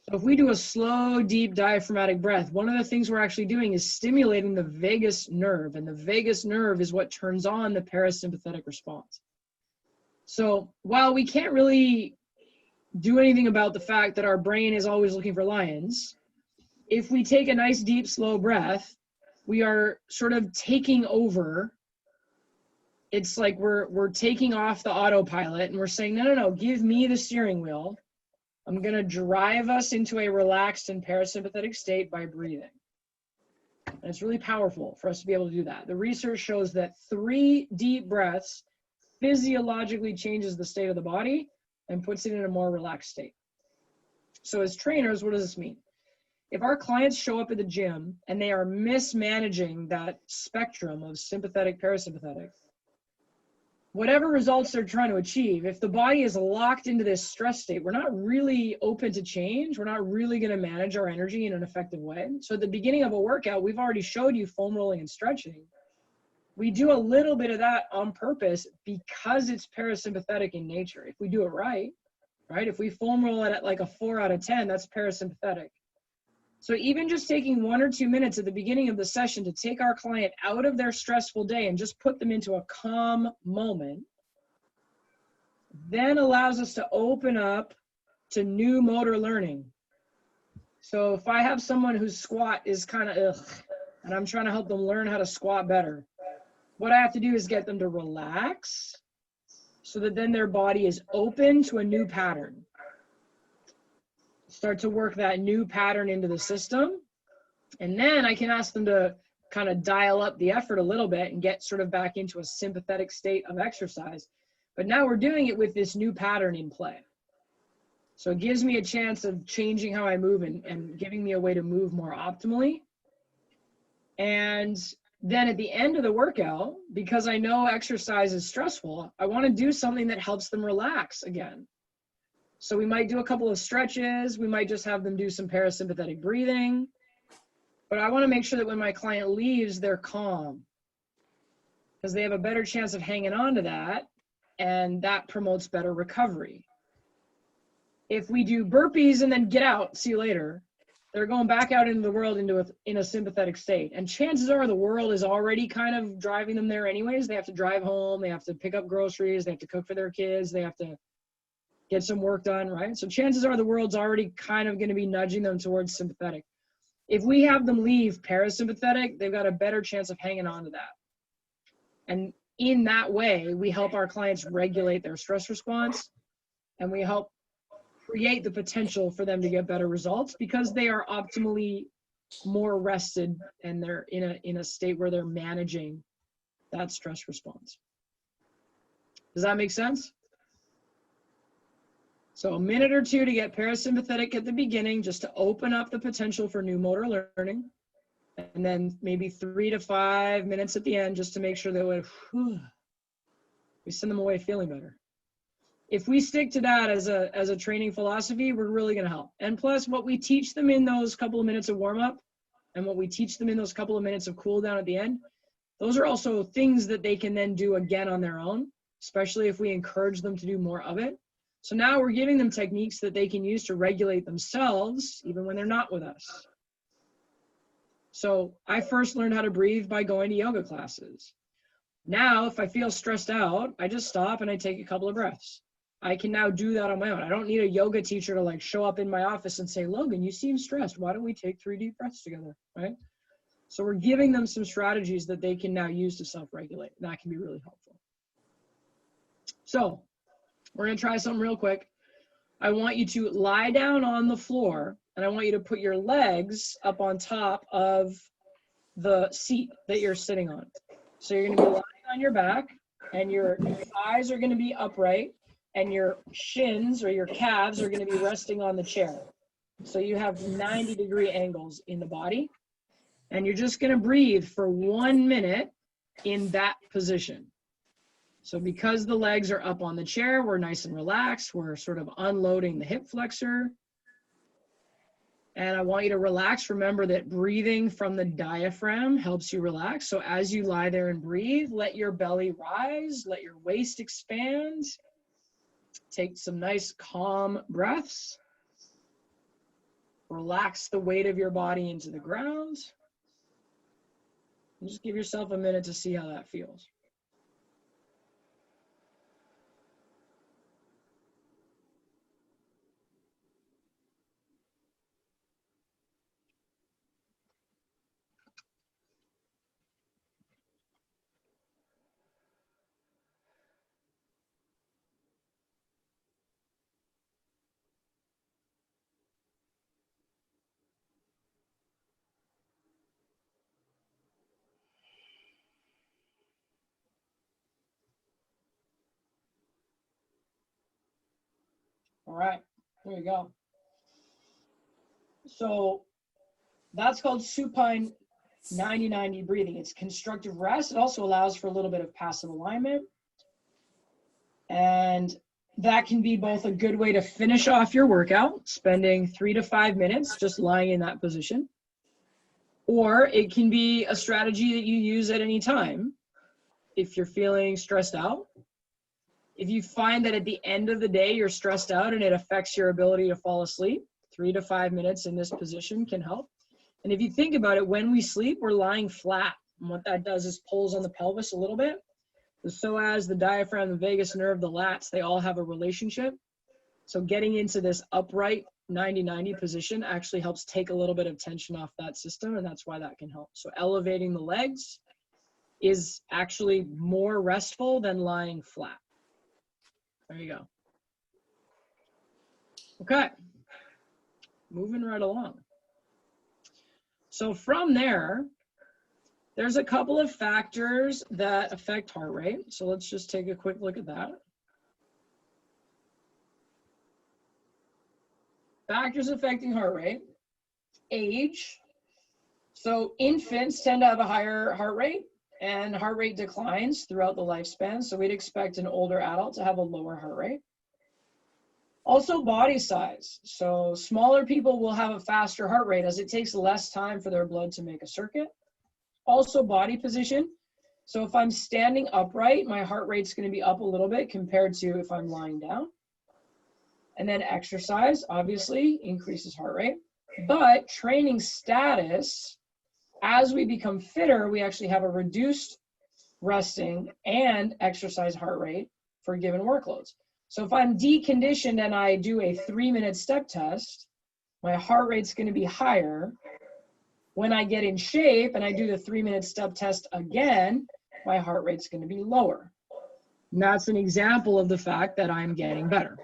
So if we do a slow, deep diaphragmatic breath, one of the things we're actually doing is stimulating the vagus nerve, and the vagus nerve is what turns on the parasympathetic response. So while we can't really do anything about the fact that our brain is always looking for lions, if we take a nice, deep, slow breath, we are sort of taking over. It's like we're taking off the autopilot and we're saying, no, give me the steering wheel. I'm going to drive us into a relaxed and parasympathetic state by breathing. And it's really powerful for us to be able to do that. The research shows that 3 deep breaths physiologically changes the state of the body and puts it in a more relaxed state. So as trainers, what does this mean? If our clients show up at the gym and they are mismanaging that spectrum of sympathetic, parasympathetic, whatever results they're trying to achieve, if the body is locked into this stress state, we're not really open to change. We're not really going to manage our energy in an effective way. So at the beginning of a workout, we've already showed you foam rolling and stretching. We do a little bit of that on purpose because it's parasympathetic in nature. If we do it right? If we foam roll it at like a 4 out of 10, that's parasympathetic. So even just taking 1 or 2 minutes at the beginning of the session to take our client out of their stressful day and just put them into a calm moment, then allows us to open up to new motor learning. So if I have someone whose squat is kind of ugh, and I'm trying to help them learn how to squat better, what I have to do is get them to relax so that then their body is open to a new pattern. Start to work that new pattern into the system. And then I can ask them to kind of dial up the effort a little bit and get sort of back into a sympathetic state of exercise. But now we're doing it with this new pattern in play. So it gives me a chance of changing how I move and giving me a way to move more optimally. And then at the end of the workout, because I know exercise is stressful, I want to do something that helps them relax again. So we might do a couple of stretches. We might just have them do some parasympathetic breathing. But I want to make sure that when my client leaves, they're calm, because they have a better chance of hanging on to that, and that promotes better recovery. If we do burpees and then get out, see you later, they're going back out into the world in a sympathetic state. And chances are the world is already kind of driving them there anyways. They have to drive home. They have to pick up groceries. They have to cook for their kids. They have to get some work done, right? So chances are the world's already kind of going to be nudging them towards sympathetic. If we have them leave parasympathetic, they've got a better chance of hanging on to that. And in that way, we help our clients regulate their stress response, and we help create the potential for them to get better results because they are optimally more rested and they're in a state where they're managing that stress response. Does that make sense? So a minute or two to get parasympathetic at the beginning, just to open up the potential for new motor learning. And then maybe 3 to 5 minutes at the end, just to make sure that we send them away feeling better. If we stick to that as a training philosophy, we're really going to help. And plus, what we teach them in those couple of minutes of warm up and what we teach them in those couple of minutes of cool down at the end, those are also things that they can then do again on their own, especially if we encourage them to do more of it. So now we're giving them techniques that they can use to regulate themselves even when they're not with us. So I first learned how to breathe by going to yoga classes. Now, if I feel stressed out, I just stop and I take a couple of breaths. I can now do that on my own. I don't need a yoga teacher to like show up in my office and say, Logan, you seem stressed. Why don't we take 3 deep breaths together, right? So we're giving them some strategies that they can now use to self-regulate. That can be really helpful. So we're going to try something real quick. I want you to lie down on the floor, and I want you to put your legs up on top of the seat that you're sitting on. So you're going to be lying on your back, and your thighs are going to be upright, and your shins or your calves are going to be resting on the chair. So you have 90-degree angles in the body, and you're just going to breathe for 1 minute in that position. So because the legs are up on the chair, we're nice and relaxed. We're sort of unloading the hip flexor. And I want you to relax. Remember that breathing from the diaphragm helps you relax. So as you lie there and breathe, let your belly rise, let your waist expand. Take some nice calm breaths. Relax the weight of your body into the ground. And just give yourself a minute to see how that feels. All right, here we go. So that's called supine 90-90 breathing. It's constructive rest. It also allows for a little bit of passive alignment. And that can be both a good way to finish off your workout, spending 3 to 5 minutes just lying in that position, or it can be a strategy that you use at any time if you're feeling stressed out. If you find that at the end of the day you're stressed out and it affects your ability to fall asleep, 3 to 5 minutes in this position can help. And if you think about it, when we sleep, we're lying flat. And what that does is pulls on the pelvis a little bit. The psoas, the diaphragm, the vagus nerve, the lats, they all have a relationship. So getting into this upright 90-90 position actually helps take a little bit of tension off that system, and that's why that can help. So elevating the legs is actually more restful than lying flat. There you go. Okay, moving right along. So from there, there's a couple of factors that affect heart rate. So let's just take a quick look at that. Factors affecting heart rate. Age. So infants tend to have a higher heart rate, and heart rate declines throughout the lifespan. So we'd expect an older adult to have a lower heart rate. Also body size. So smaller people will have a faster heart rate as it takes less time for their blood to make a circuit. Also body position. So if I'm standing upright, my heart rate's going to be up a little bit compared to if I'm lying down. And then exercise, obviously, increases heart rate. But training status, as we become fitter, we actually have a reduced resting and exercise heart rate for given workloads. So if I'm deconditioned and I do a 3-minute step test, my heart rate's going to be higher. When I get in shape and I do the 3-minute step test again, my heart rate's going to be lower. And that's an example of the fact that I'm getting better.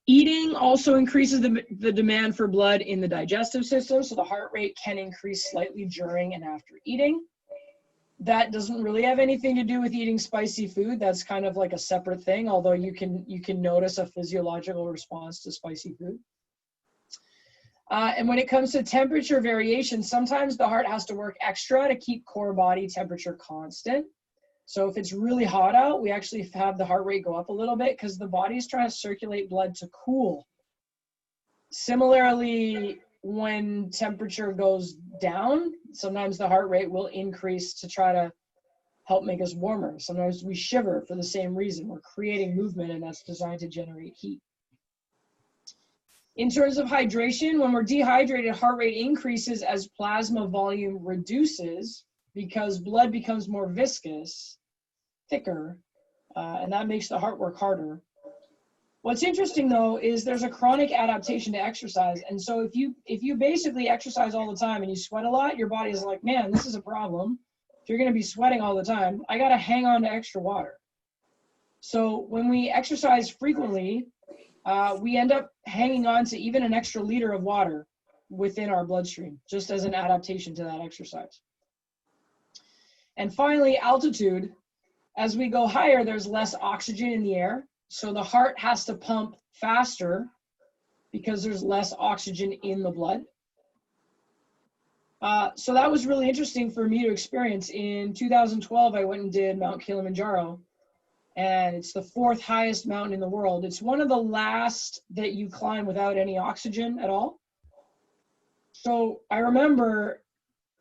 Eating also increases the demand for blood in the digestive system, so the heart rate can increase slightly during and after eating. That doesn't really have anything to do with eating spicy food. That's kind of like a separate thing, although you can notice a physiological response to spicy food. And when it comes to temperature variation, sometimes the heart has to work extra to keep core body temperature constant. So if it's really hot out, we actually have the heart rate go up a little bit because the body is trying to circulate blood to cool. Similarly, when temperature goes down, sometimes the heart rate will increase to try to help make us warmer. Sometimes we shiver for the same reason. We're creating movement, and that's designed to generate heat. In terms of hydration, when we're dehydrated, heart rate increases as plasma volume reduces because blood becomes more viscous, thicker, and that makes the heart work harder. What's interesting though is there's a chronic adaptation to exercise, and so if you basically exercise all the time and you sweat a lot, your body is like, man, this is a problem. If you're going to be sweating all the time, I got to hang on to extra water. So when we exercise frequently, we end up hanging on to even an extra liter of water within our bloodstream, just as an adaptation to that exercise. And finally, altitude. As we go higher, there's less oxygen in the air. So the heart has to pump faster because there's less oxygen in the blood. So that was really interesting for me to experience. In 2012, I went and did Mount Kilimanjaro. And it's the 4th highest mountain in the world. It's one of the last that you climb without any oxygen at all. So I remember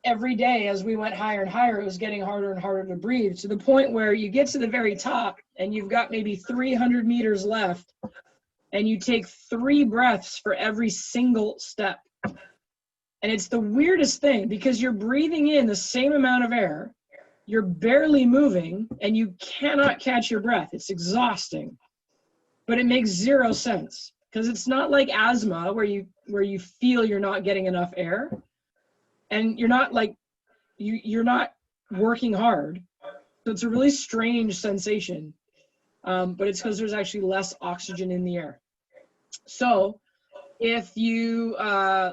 every day as we went higher and higher, it was getting harder and harder to breathe, to the point where you get to the very top and you've got maybe 300 meters left and you take 3 breaths for every single step. And it's the weirdest thing because you're breathing in the same amount of air, you're barely moving, and you cannot catch your breath. It's exhausting, but it makes 0 sense because it's not like asthma where you feel you're not getting enough air and you're not like, you're not working hard. So it's a really strange sensation, but it's because there's actually less oxygen in the air. So if you,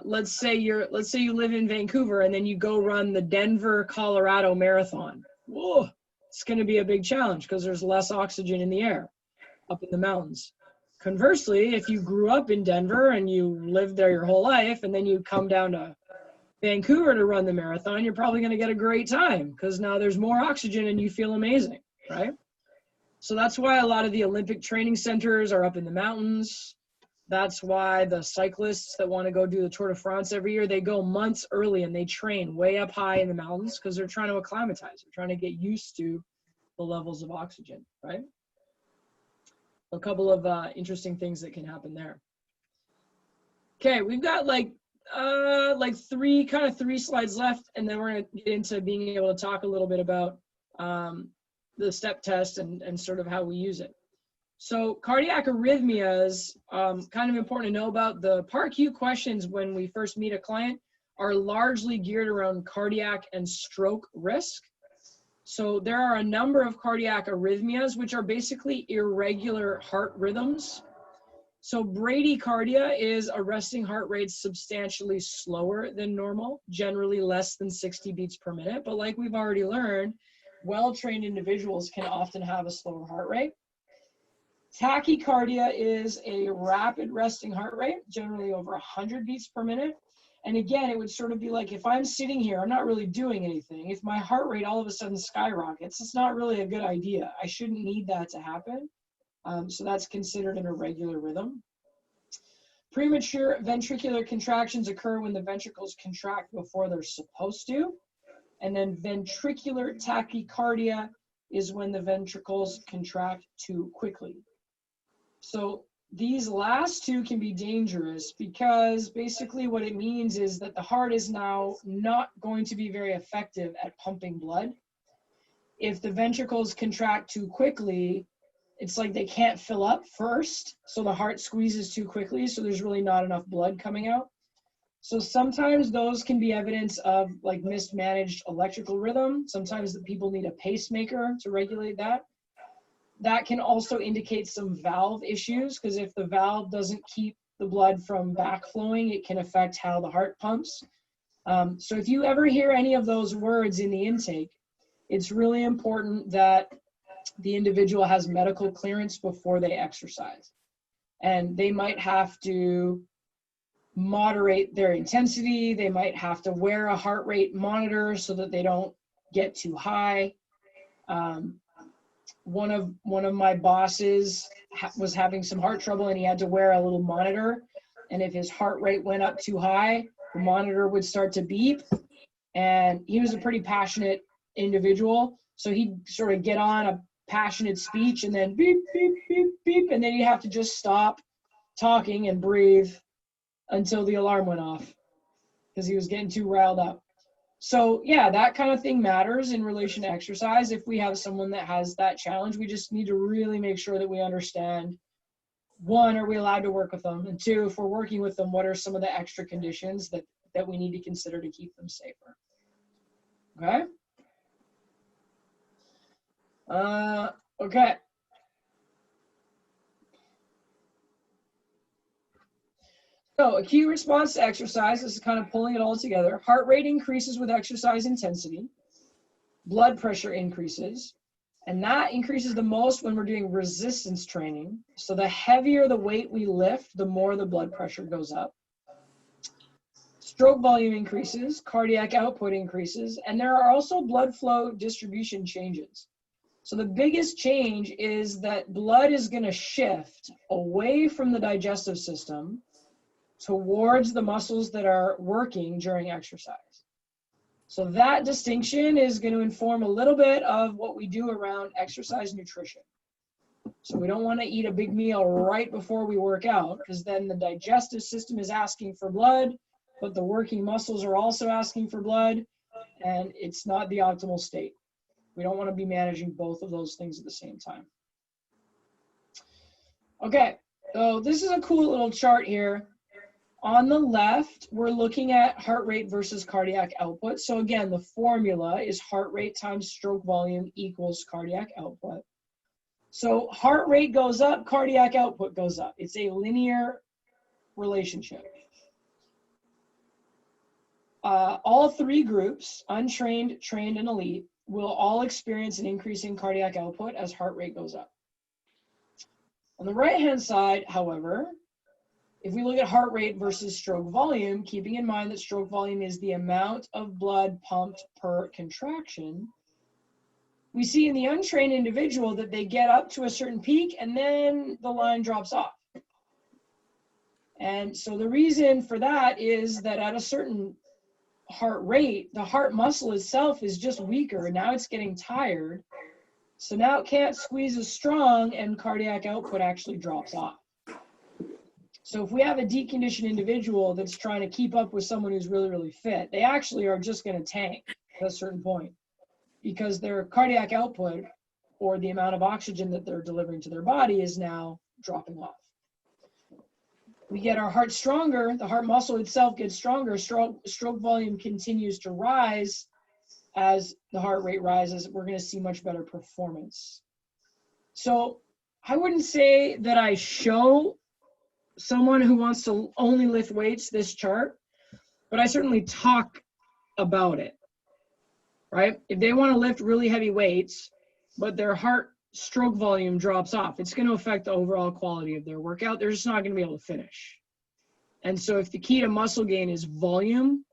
let's say you live in Vancouver and then you go run the Denver, Colorado Marathon. Whoa, it's going to be a big challenge because there's less oxygen in the air up in the mountains. Conversely, if you grew up in Denver and you lived there your whole life, and then you come down to Vancouver to run the marathon, you're probably going to get a great time because now there's more oxygen and you feel amazing, right? So that's why a lot of the Olympic training centers are up in the mountains. That's why the cyclists that want to go do the Tour de France every year, they go months early and they train way up high in the mountains because they're trying to acclimatize. They're trying to get used to the levels of oxygen, right? A couple of interesting things that can happen there. Okay, we've got like three slides left, and then we're going to get into being able to talk a little bit about the STEP test and sort of how we use it. So cardiac arrhythmias, kind of important to know about. The PAR-Q questions when we first meet a client are largely geared around cardiac and stroke risk. So there are a number of cardiac arrhythmias, which are basically irregular heart rhythms. So bradycardia is a resting heart rate substantially slower than normal, generally less than 60 beats per minute. But like we've already learned, well-trained individuals can often have a slower heart rate. Tachycardia is a rapid resting heart rate, generally over 100 beats per minute. And again, it would sort of be like if I'm sitting here, I'm not really doing anything. If my heart rate all of a sudden skyrockets, it's not really a good idea. I shouldn't need that to happen. So that's considered an irregular rhythm. Premature ventricular contractions occur when the ventricles contract before they're supposed to. And then ventricular tachycardia is when the ventricles contract too quickly. So these last two can be dangerous because basically what it means is that the heart is now not going to be very effective at pumping blood. If the ventricles contract too quickly, it's like they can't fill up first, so the heart squeezes too quickly, so there's really not enough blood coming out. So sometimes those can be evidence of like mismanaged electrical rhythm. Sometimes the people need a pacemaker to regulate that. That can also indicate some valve issues, because if the valve doesn't keep the blood from backflowing, it can affect how the heart pumps. So if you ever hear any of those words in the intake, it's really important that the individual has medical clearance before they exercise. And they might have to moderate their intensity. They might have to wear a heart rate monitor so that they don't get too high. One of my bosses was having some heart trouble and he had to wear a little monitor. And if his heart rate went up too high, the monitor would start to beep. And he was a pretty passionate individual. So he'd sort of get on a passionate speech and then beep, beep, beep, beep. And then he'd have to just stop talking and breathe until the alarm went off because he was getting too riled up. So yeah, that kind of thing matters in relation to exercise. If we have someone that has that challenge, we just need to really make sure that we understand, one, are we allowed to work with them? And two, if we're working with them, what are some of the extra conditions that we need to consider to keep them safer? Okay? Okay. So a key response to exercise is kind of pulling it all together. Heart rate increases with exercise intensity. Blood pressure increases. And that increases the most when we're doing resistance training. So the heavier the weight we lift, the more the blood pressure goes up. Stroke volume increases, cardiac output increases, and there are also blood flow distribution changes. So the biggest change is that blood is going to shift away from the digestive system towards the muscles that are working during exercise. So that distinction is going to inform a little bit of what we do around exercise nutrition. So we don't want to eat a big meal right before we work out, because then the digestive system is asking for blood, but the working muscles are also asking for blood, and it's not the optimal state. We don't want to be managing both of those things at the same time. Okay, so this is a cool little chart here. On the left, we're looking at heart rate versus cardiac output. So again, the formula is heart rate times stroke volume equals cardiac output. So heart rate goes up, cardiac output goes up. It's a linear relationship. All three groups, untrained, trained, and elite, will all experience an increase in cardiac output as heart rate goes up. On the right-hand side, however, if we look at heart rate versus stroke volume, keeping in mind that stroke volume is the amount of blood pumped per contraction, we see in the untrained individual that they get up to a certain peak and then the line drops off. And so the reason for that is that at a certain heart rate, the heart muscle itself is just weaker, and now it's getting tired. So now it can't squeeze as strong, and cardiac output actually drops off. So if we have a deconditioned individual that's trying to keep up with someone who's really, really fit, they actually are just going to tank at a certain point because their cardiac output, or the amount of oxygen that they're delivering to their body, is now dropping off. We get our heart stronger, the heart muscle itself gets stronger, stroke volume continues to rise. As the heart rate rises, we're going to see much better performance. So I wouldn't say that I show someone who wants to only lift weights this chart, but I certainly talk about it, right? If they want to lift really heavy weights, but their heart stroke volume drops off, it's going to affect the overall quality of their workout. They're just not going to be able to finish. And so if the key to muscle gain is volume,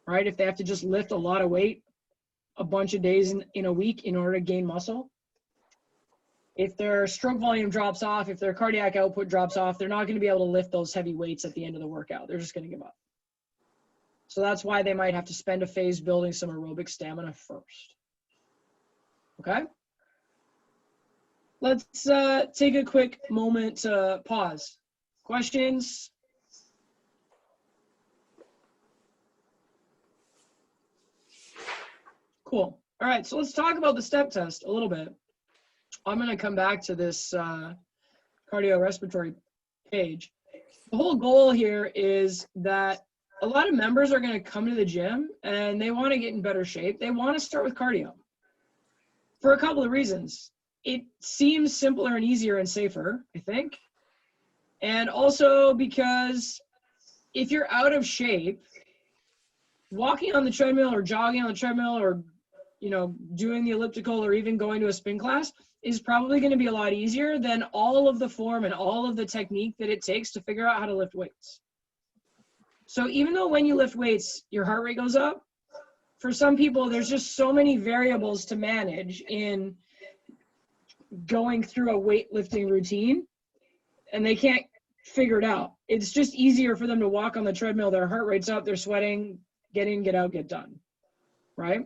right? If they have to just lift a lot of weight a bunch of days in a week in order to gain muscle, if their stroke volume drops off, if their cardiac output drops off, they're not going to be able to lift those heavy weights at the end of the workout. They're just going to give up. So that's why they might have to spend a phase building some aerobic stamina first. Okay? Let's take a quick moment to pause. Questions? Cool. All right, so let's talk about the step test a little bit. I'm going to come back to this cardiorespiratory page. The whole goal here is that a lot of members are going to come to the gym and they want to get in better shape. They want to start with cardio for a couple of reasons. It seems simpler and easier and safer, I think. And also because if you're out of shape, walking on the treadmill or jogging on the treadmill or, you know, doing the elliptical or even going to a spin class is probably going to be a lot easier than all of the form and all of the technique that it takes to figure out how to lift weights. So even though when you lift weights, your heart rate goes up, for some people, there's just so many variables to manage in going through a weightlifting routine, and they can't figure it out. It's just easier for them to walk on the treadmill, their heart rate's up, they're sweating, get in, get out, get done, right?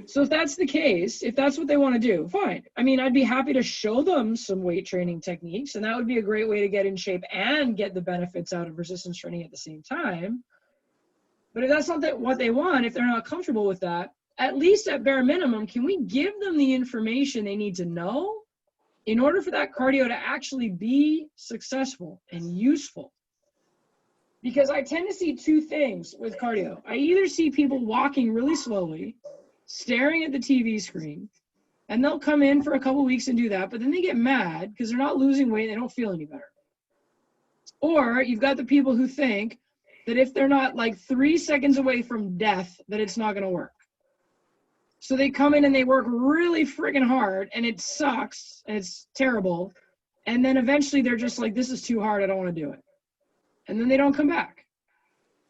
So if that's the case, if that's what they want to do, fine. I mean, I'd be happy to show them some weight training techniques, and that would be a great way to get in shape and get the benefits out of resistance training at the same time. But if that's not what they want, if they're not comfortable with that, at least at bare minimum, can we give them the information they need to know in order for that cardio to actually be successful and useful? Because I tend to see two things with cardio. I either see people walking really slowly, staring at the TV screen, and they'll come in for a couple weeks and do that, but then they get mad because they're not losing weight, they don't feel any better. Or you've got the people who think that if they're not like 3 seconds away from death, that it's not going to work. So they come in and they work really friggin' hard, and it sucks, and it's terrible, and then eventually they're just like, this is too hard, I don't want to do it. And then they don't come back,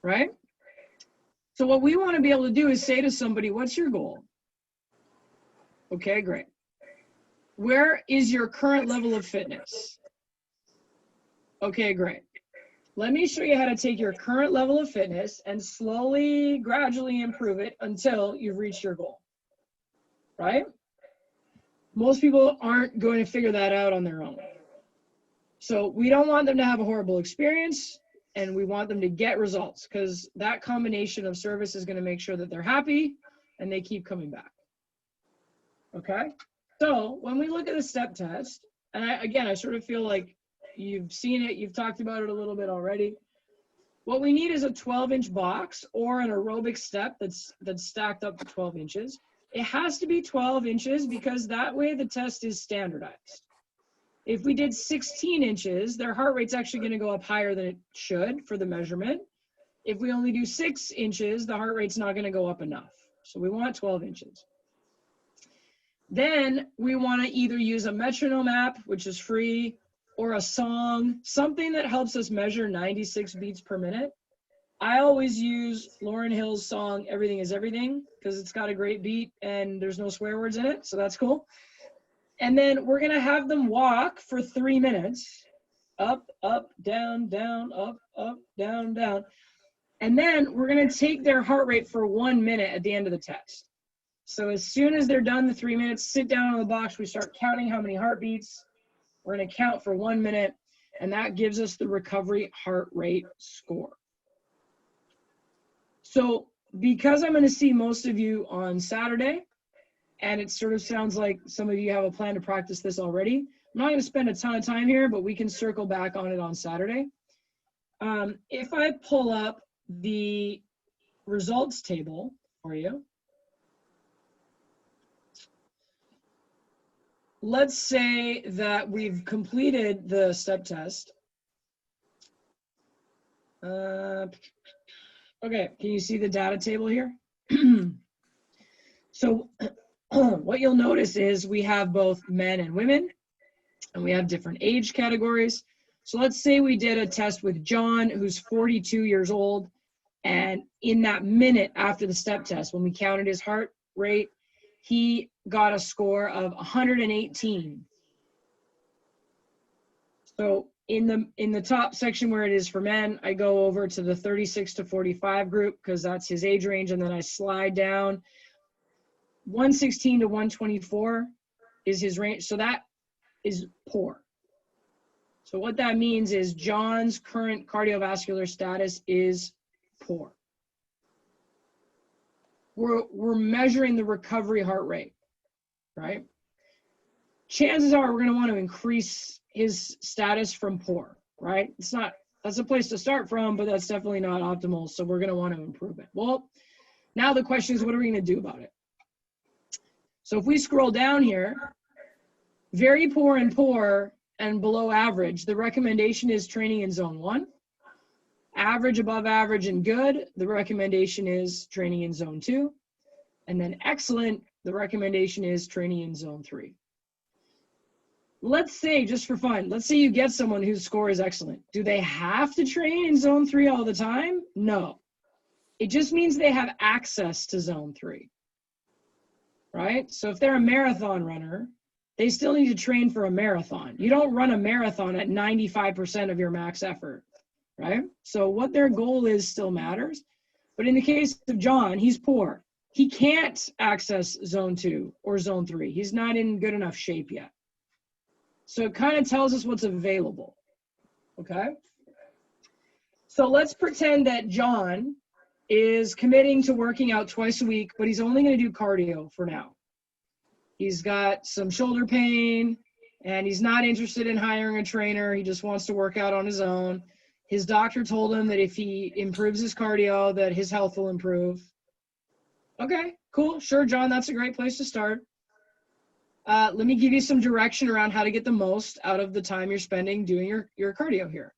right? So what we want to be able to do is say to somebody, what's your goal? Okay, great. Where is your current level of fitness? Okay, great. Let me show you how to take your current level of fitness and slowly, gradually improve it until you've reached your goal, right? Most people aren't going to figure that out on their own. So we don't want them to have a horrible experience, and we want them to get results, because that combination of service is going to make sure that they're happy and they keep coming back. Okay? So when we look at the step test, and I sort of feel like you've seen it, you've talked about it a little bit already. What we need is a 12-inch box or an aerobic step that's stacked up to 12 inches. It has to be 12 inches because that way the test is standardized. If we did 16 inches, their heart rate's actually going to go up higher than it should for the measurement. If we only do 6 inches, the heart rate's not going to go up enough. So we want 12 inches. Then we want to either use a metronome app, which is free, or a song, something that helps us measure 96 beats per minute. I always use Lauryn Hill's song, Everything is Everything, because it's got a great beat and there's no swear words in it, so that's cool. And then we're gonna have them walk for 3 minutes, up, up, down, down, up, up, down, down. And then we're gonna take their heart rate for 1 minute at the end of the test. So as soon as they're done the 3 minutes, sit down on the box, we start counting how many heartbeats. We're gonna count for 1 minute, and that gives us the recovery heart rate score. So because I'm gonna see most of you on Saturday, and it sort of sounds like some of you have a plan to practice this already, I'm not gonna spend a ton of time here, but we can circle back on it on Saturday. If I pull up the results table for you, let's say that we've completed the step test. Okay, can you see the data table here? So what you'll notice is we have both men and women, and we have different age categories. So let's say we did a test with John, who's 42 years old, and in that minute after the step test, when we counted his heart rate, he got a score of 118. So in the top section where it is for men, I go over to the 36 to 45 group because that's his age range, and then I slide down. 116 to 124 is his range, so that is poor. So what that means is John's current cardiovascular status is poor. We're measuring the recovery heart rate, right? Chances are we're going to want to increase his status from poor, right? That's a place to start from, but that's definitely not optimal. So we're going to want to improve it. Well, now the question is, what are we going to do about it? So if we scroll down here, very poor and poor and below average, the recommendation is training in zone 1. Average, above average, and good, the recommendation is training in zone 2. And then excellent, the recommendation is training in zone 3. Let's say, just for fun, let's say you get someone whose score is excellent. Do they have to train in zone 3 all the time? No. It just means they have access to zone 3, right? So if they're a marathon runner, they still need to train for a marathon. You don't run a marathon at 95% of your max effort, right? So what their goal is still matters. But in the case of John, he's poor. He can't access zone 2 or zone 3. He's not in good enough shape yet. So it kind of tells us what's available, okay? So let's pretend that John is committing to working out twice a week, but he's only going to do cardio for now. He's got some shoulder pain, and he's not interested in hiring a trainer. He just wants to work out on his own. His doctor told him that if he improves his cardio, that his health will improve. Okay, cool. Sure, John, that's a great place to start. Let me give you some direction around how to get the most out of the time you're spending doing your cardio here.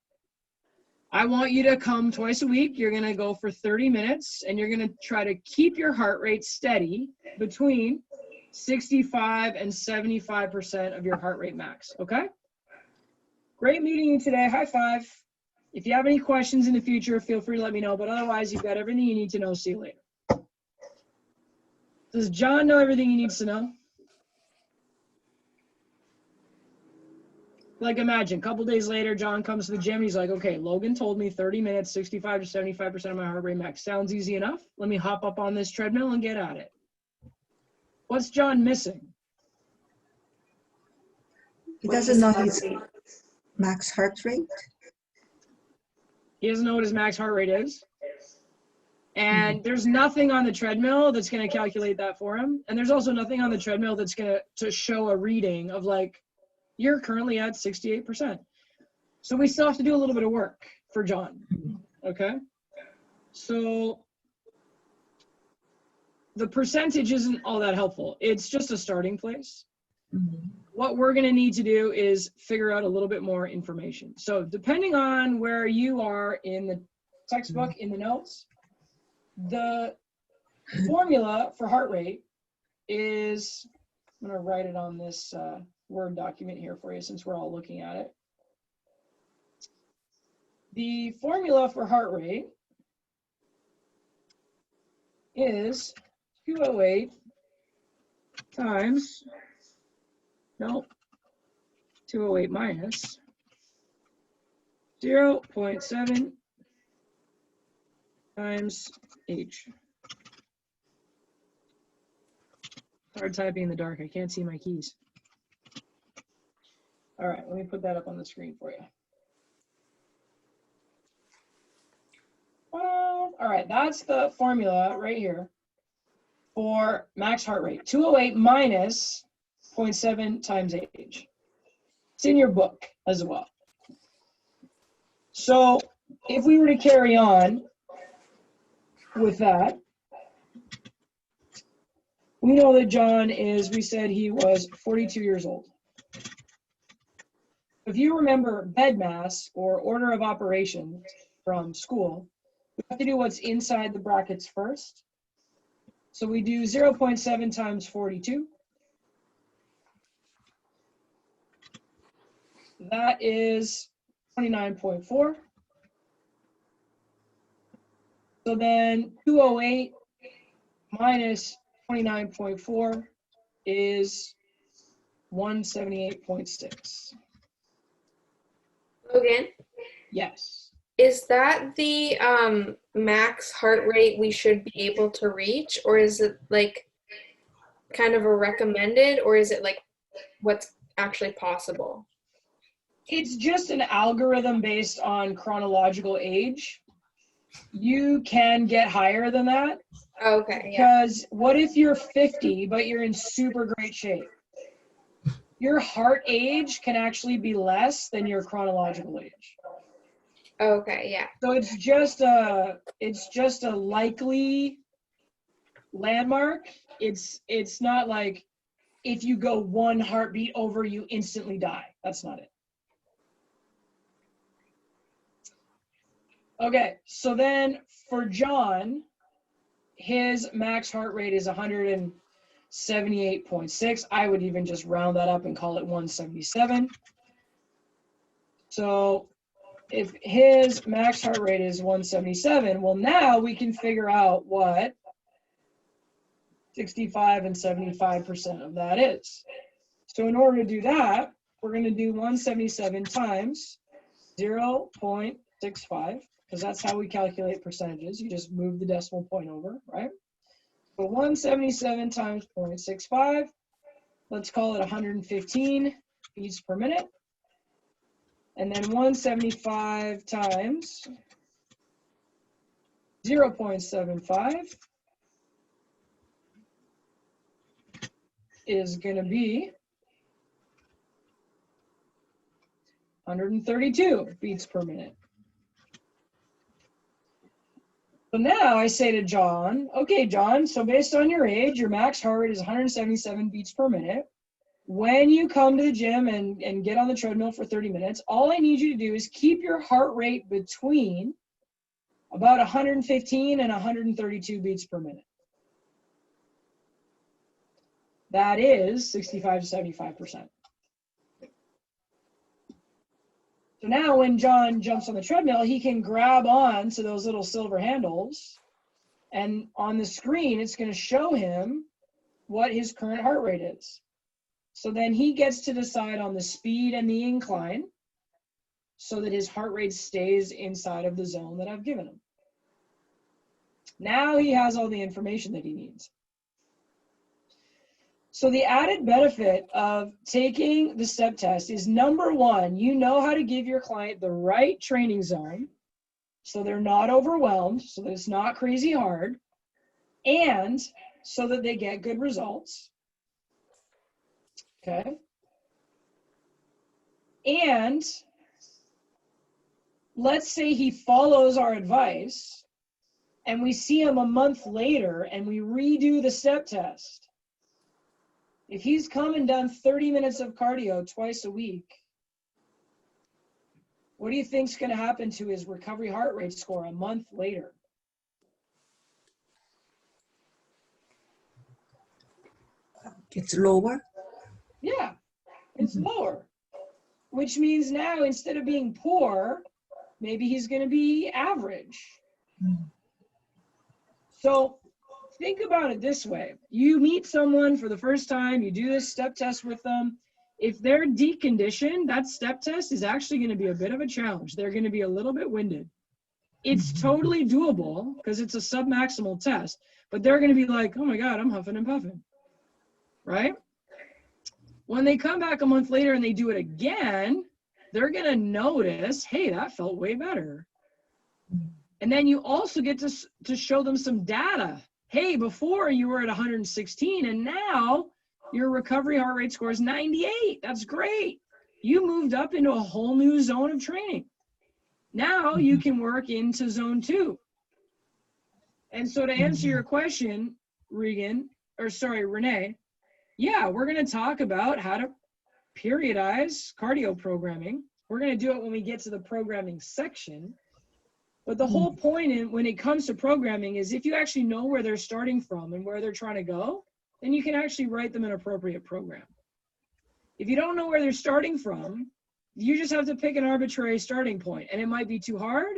I want you to come twice a week. You're going to go for 30 minutes, and you're going to try to keep your heart rate steady between 65 and 75% of your heart rate max, okay? Great meeting you today. High five. If you have any questions in the future, feel free to let me know, but otherwise, you've got everything you need to know. See you later. Does John know everything he needs to know? Like imagine, a couple days later, John comes to the gym. He's like, okay, Logan told me 30 minutes, 65 to 75% of my heart rate max. Sounds easy enough. Let me hop up on this treadmill and get at it. What's John missing? He doesn't know his max heart rate. He doesn't know what his max heart rate is. And there's nothing on the treadmill that's going to calculate that for him. And there's also nothing on the treadmill that's going to show a reading of like, you're currently at 68%. So we still have to do a little bit of work for John, okay? So the percentage isn't all that helpful. It's just a starting place. What we're gonna need to do is figure out a little bit more information. So depending on where you are in the textbook, in the notes, the formula for heart rate is, I'm gonna write it on this Word document here for you since we're all looking at it. The formula for heart rate is 208 times, no, 208 minus 0.7 times H. Hard typing in the dark. I can't see my keys. All right, let me put that up on the screen for you. Well, all right, that's the formula right here for max heart rate. 208 minus 0.7 times age. It's in your book as well. So if we were to carry on with that, we know that John is, we said he was 42 years old. If you remember bed mass or order of operations from school, we have to do what's inside the brackets first. So we do 0.7 times 42. That is 29.4. So then 208 minus 29.4 is 178.6. Logan, Yes. is that the max heart rate we should be able to reach, or is it like kind of a recommended, or is it like what's actually possible? It's just an algorithm based on chronological age. You can get higher than that. Okay, yeah. Because what if you're 50, but you're in super great shape? Your heart age can actually be less than your chronological age. Okay, yeah. So it's just a likely landmark. It's not like if you go one heartbeat over, you instantly die. That's not it. Okay, so then for John, his max heart rate is 178.6. I would even just round that up and call it 177. So if his max heart rate is 177, well, now we can figure out what 65 and 75% of that is. So in order to do that, we're going to do 177 times 0.65, because that's how we calculate percentages. You just move the decimal point over, right? So 177 times 0.65, let's call it 115 beats per minute. And then 175 times 0.75 is going to be 132 beats per minute. So now I say to John, okay, John, so based on your age, your max heart rate is 177 beats per minute. When you come to the gym and get on the treadmill for 30 minutes, all I need you to do is keep your heart rate between about 115 and 132 beats per minute. That is 65 to 75%. So now when John jumps on the treadmill, he can grab on to those little silver handles, and on the screen, it's going to show him what his current heart rate is. So then he gets to decide on the speed and the incline so that his heart rate stays inside of the zone that I've given him. Now he has all the information that he needs. So the added benefit of taking the STEP test is, number one, you know how to give your client the right training zone so they're not overwhelmed, so that it's not crazy hard, and so that they get good results. Okay? And let's say he follows our advice and we see him a month later and we redo the STEP test. If he's come and done 30 minutes of cardio twice a week, what do you think's going to happen to his recovery heart rate score a month later? It's lower. Yeah, it's lower, which means now instead of being poor, Maybe he's going to be average. So think about it this way. You meet someone for the first time, you do this step test with them. If they're deconditioned, that step test is actually going to be a bit of a challenge. They're going to be a little bit winded. It's totally doable because it's a submaximal test, but they're going to be like, oh my God, I'm huffing and puffing, right? When they come back a month later and they do it again, they're going to notice, hey, that felt way better. And then you also get to show them some data. Hey, before you were at 116 and now your recovery heart rate score is 98. That's great. You moved up into a whole new zone of training. Now you can work into zone 2. And so to answer your question, Renee, yeah, we're going to talk about how to periodize cardio programming. We're going to do it when we get to the programming section. But the whole point when it comes to programming is if you actually know where they're starting from and where they're trying to go, then you can actually write them an appropriate program. If you don't know where they're starting from, you just have to pick an arbitrary starting point, and it might be too hard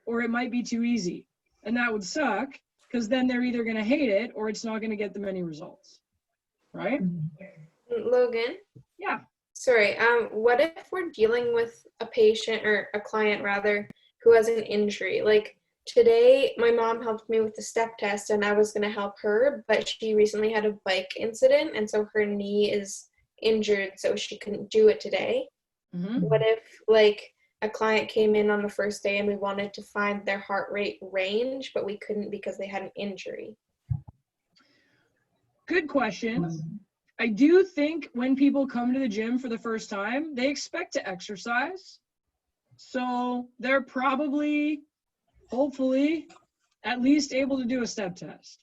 or it might be too easy. And that would suck because then they're either going to hate it or it's not going to get them any results. Right? Logan? Yeah. Sorry, what if we're dealing with a patient or a client rather who has an injury? Like today, my mom helped me with the step test and I was going to help her, but she recently had a bike incident and so her knee is injured, so she couldn't do it today. What if like a client came in on the first day and we wanted to find their heart rate range, but we couldn't because they had an injury? Good question. I do think when people come to the gym for the first time, they expect to exercise. So they're probably, hopefully, at least able to do a step test.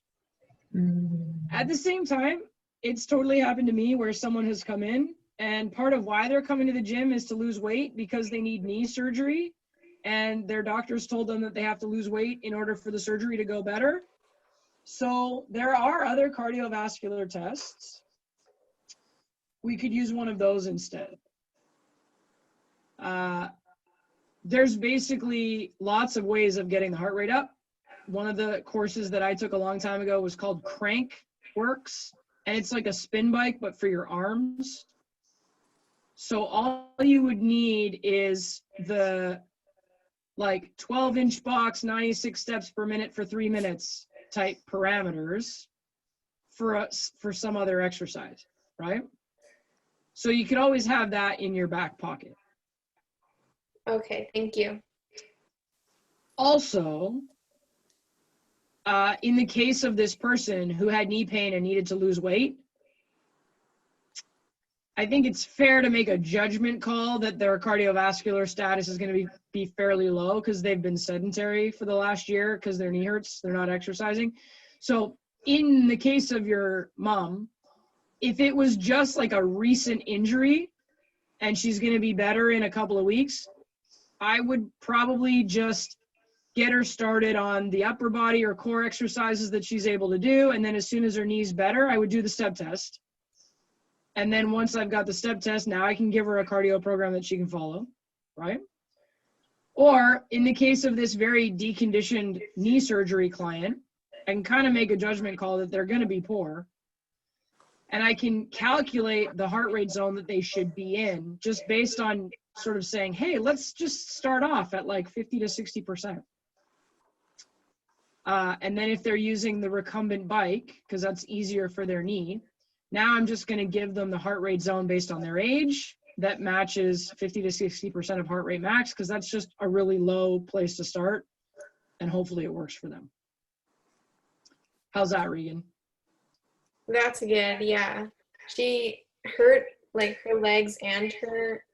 At the same time, it's totally happened to me where someone has come in and part of why they're coming to the gym is to lose weight because they need knee surgery and their doctors told them that they have to lose weight in order for the surgery to go better. So there are other cardiovascular tests. We could use one of those instead. There's basically lots of ways of getting the heart rate up. One of the courses that I took a long time ago was called Crank Works, and it's like a spin bike, but for your arms. So all you would need is the like 12-inch box, 96 steps per minute for 3 minutes type parameters for some other exercise, right? So you could always have that in your back pocket. Okay, thank you. Also, in the case of this person who had knee pain and needed to lose weight, I think it's fair to make a judgment call that their cardiovascular status is going to be fairly low because they've been sedentary for the last year because their knee hurts, they're not exercising. So in the case of your mom, if it was just like a recent injury and she's going to be better in a couple of weeks, I would probably just get her started on the upper body or core exercises that she's able to do. And then as soon as her knee's better, I would do the step test. And then once I've got the step test, now I can give her a cardio program that she can follow, right? Or in the case of this very deconditioned knee surgery client, I can kind of make a judgment call that they're going to be poor. And I can calculate the heart rate zone that they should be in just based on sort of saying, hey, let's just start off at like 50 to 60%. And then if they're using the recumbent bike, because that's easier for their knee, now I'm just going to give them the heart rate zone based on their age that matches 50 to 60% of heart rate max, because that's just a really low place to start. And hopefully it works for them. How's that, Regan? That's good, yeah. She hurt like her legs and her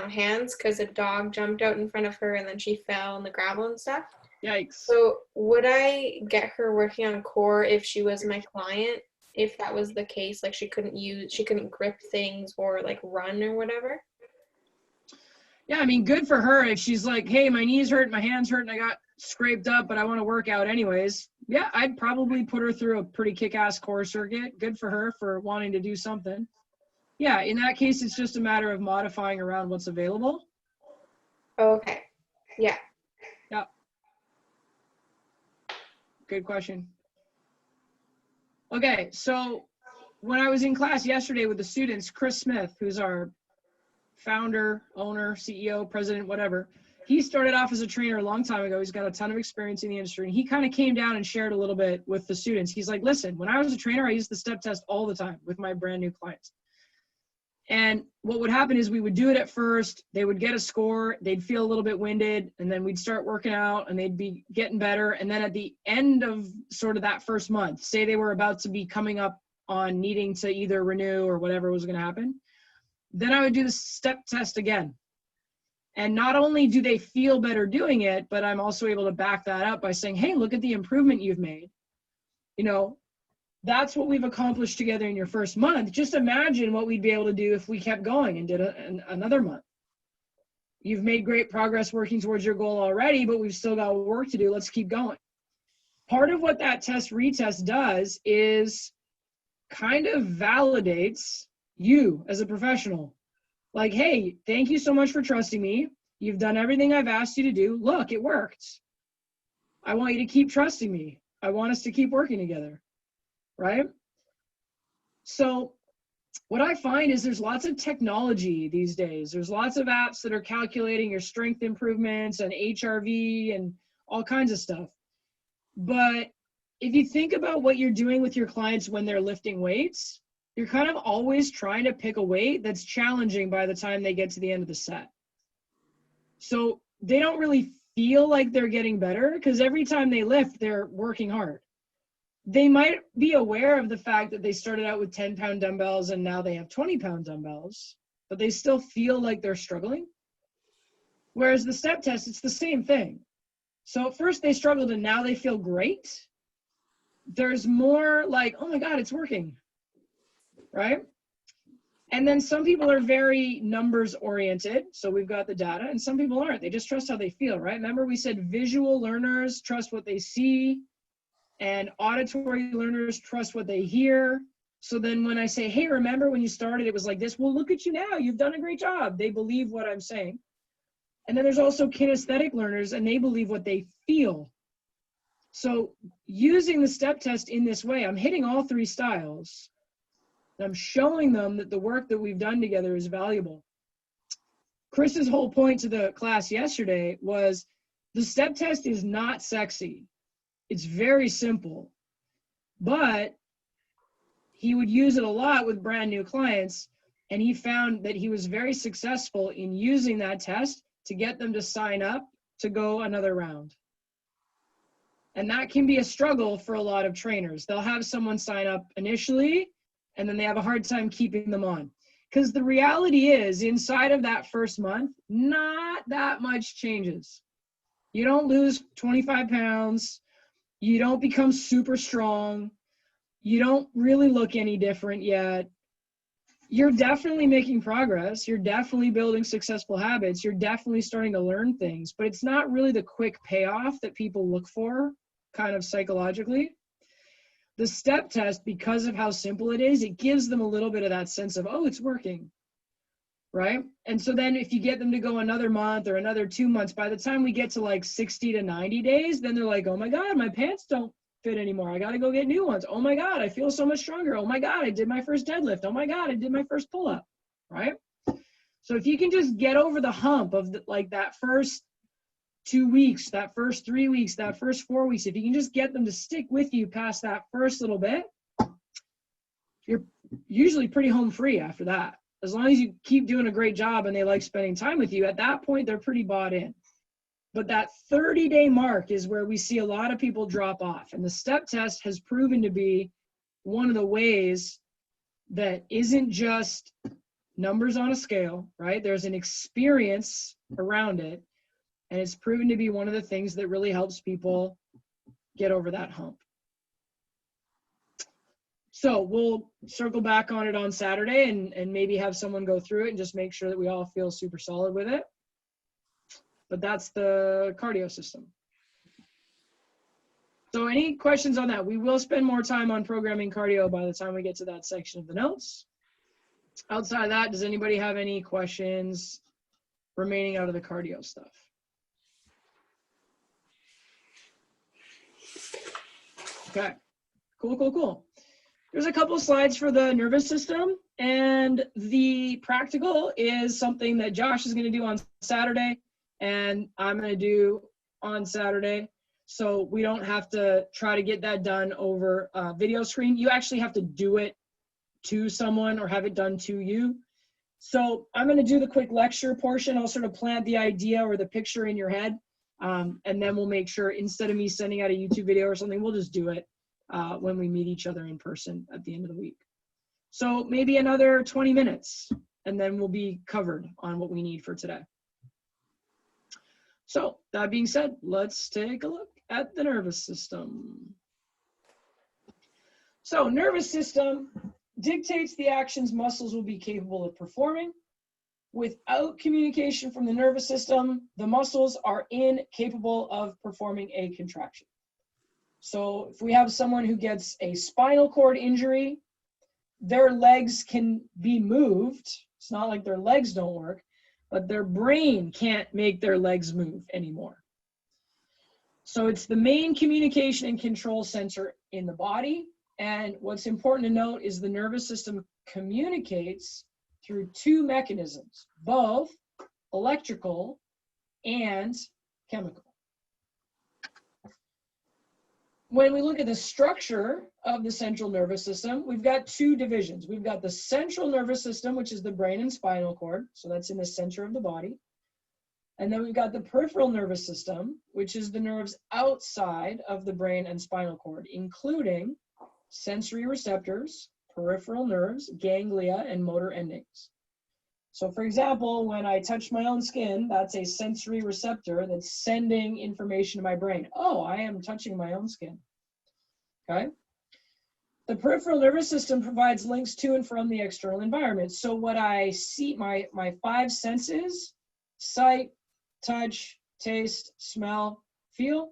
hands because a dog jumped out in front of her and then she fell in the gravel and stuff. Yikes. So would I get her working on core if she was my client? If that was the case, like she couldn't grip things or like run or whatever? Yeah, I mean, good for her if she's like, hey, my knees hurt, my hands hurt, and I got scraped up, but I want to work out anyways. Yeah, I'd probably put her through a pretty kick-ass core circuit. Good for her for wanting to do something. Yeah, in that case, it's just a matter of modifying around what's available. Okay. Yeah. Good question. Okay, so when I was in class yesterday with the students, Chris Smith, who's our founder, owner, CEO, president, whatever, he started off as a trainer a long time ago. He's got a ton of experience in the industry. And he kind of came down and shared a little bit with the students. He's like, listen, when I was a trainer, I used the step test all the time with my brand new clients. And what would happen is we would do it at first, they would get a score, they'd feel a little bit winded, and then we'd start working out and they'd be getting better. And then at the end of sort of that first month, say they were about to be coming up on needing to either renew or whatever was going to happen, then I would do the step test again. And not only do they feel better doing it, but I'm also able to back that up by saying, hey, look at the improvement you've made. You know, that's what we've accomplished together in your first month. Just imagine what we'd be able to do if we kept going and did another month. You've made great progress working towards your goal already, but we've still got work to do. Let's keep going. Part of what that test retest does is kind of validates you as a professional. Like, hey, thank you so much for trusting me. You've done everything I've asked you to do. Look, it worked. I want you to keep trusting me. I want us to keep working together. Right? So what I find is there's lots of technology these days. There's lots of apps that are calculating your strength improvements and HRV and all kinds of stuff. But if you think about what you're doing with your clients when they're lifting weights, you're kind of always trying to pick a weight that's challenging by the time they get to the end of the set. So they don't really feel like they're getting better because every time they lift, they're working hard. They might be aware of the fact that they started out with 10-pound dumbbells and now they have 20-pound dumbbells, but they still feel like they're struggling. Whereas the step test, it's the same thing. So at first they struggled and now they feel great. There's more like, oh my God, it's working, right? And then some people are very numbers oriented. So we've got the data, and some people aren't. They just trust how they feel, right? Remember we said visual learners trust what they see, and auditory learners trust what they hear. So then when I say, hey, remember when you started, it was like this, well, look at you now, you've done a great job. They believe what I'm saying. And then there's also kinesthetic learners, and they believe what they feel. So using the step test in this way, I'm hitting all three styles. And I'm showing them that the work that we've done together is valuable. Chris's whole point to the class yesterday was the step test is not sexy. It's very simple, but he would use it a lot with brand new clients, and he found that he was very successful in using that test to get them to sign up to go another round. And that can be a struggle for a lot of trainers. They'll have someone sign up initially, and then they have a hard time keeping them on. Because the reality is, inside of that first month, not that much changes. You don't lose 25 pounds. You don't become super strong. You don't really look any different yet. You're definitely making progress. You're definitely building successful habits. You're definitely starting to learn things, but it's not really the quick payoff that people look for, kind of psychologically. The step test, because of how simple it is, it gives them a little bit of that sense of, oh, it's working, right? And so then if you get them to go another month or another 2 months, by the time we get to like 60 to 90 days, then they're like, oh my God, my pants don't fit anymore. I got to go get new ones. Oh my God, I feel so much stronger. Oh my God, I did my first deadlift. Oh my God, I did my first pull-up, right? So if you can just get over the hump of like that first 2 weeks, that first 3 weeks, that first 4 weeks, if you can just get them to stick with you past that first little bit, you're usually pretty home free after that. As long as you keep doing a great job and they like spending time with you, at that point, they're pretty bought in. But that 30-day mark is where we see a lot of people drop off. And the step test has proven to be one of the ways that isn't just numbers on a scale, right? There's an experience around it. And it's proven to be one of the things that really helps people get over that hump. So we'll circle back on it on Saturday and maybe have someone go through it and just make sure that we all feel super solid with it. But that's the cardio system. So any questions on that? We will spend more time on programming cardio by the time we get to that section of the notes. Outside of that, does anybody have any questions remaining out of the cardio stuff? Okay, cool. There's a couple slides for the nervous system, and the practical is something that Josh is going to do on Saturday, and I'm going to do on Saturday. So we don't have to try to get that done over a video screen. You actually have to do it to someone or have it done to you. So I'm going to do the quick lecture portion. I'll sort of plant the idea or the picture in your head. And then we'll make sure, instead of me sending out a YouTube video or something, we'll just do it when we meet each other in person at the end of the week. So maybe another 20 minutes, and then we'll be covered on what we need for today. So that being said, let's take a look at the nervous system. So nervous system dictates the actions muscles will be capable of performing. Without communication from the nervous system, the muscles are incapable of performing a contraction. So if we have someone who gets a spinal cord injury, their legs can be moved. It's not like their legs don't work, but their brain can't make their legs move anymore. So it's the main communication and control center in the body. And what's important to note is the nervous system communicates through two mechanisms, both electrical and chemical. When we look at the structure of the central nervous system, we've got two divisions. We've got the central nervous system, which is the brain and spinal cord. So that's in the center of the body. And then we've got the peripheral nervous system, which is the nerves outside of the brain and spinal cord, including sensory receptors, peripheral nerves, ganglia, and motor endings. So for example, when I touch my own skin, that's a sensory receptor that's sending information to my brain. Oh, I am touching my own skin. Okay? The peripheral nervous system provides links to and from the external environment. So what I see, my five senses, sight, touch, taste, smell, feel.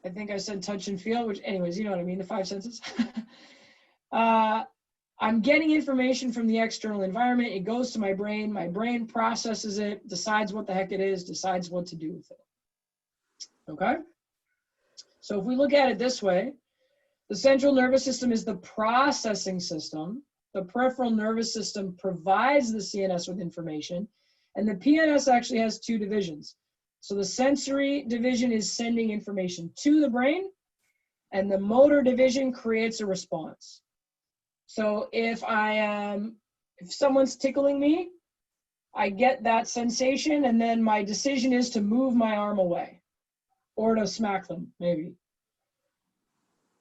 I think I said touch and feel, which anyways, you know what I mean, the five senses. I'm getting information from the external environment. It goes to my brain processes it, decides what the heck it is, decides what to do with it. Okay? So if we look at it this way, the central nervous system is the processing system. The peripheral nervous system provides the CNS with information, and the PNS actually has two divisions. So the sensory division is sending information to the brain, and the motor division creates a response. So if someone's tickling me, I get that sensation, and then my decision is to move my arm away or to smack them, maybe.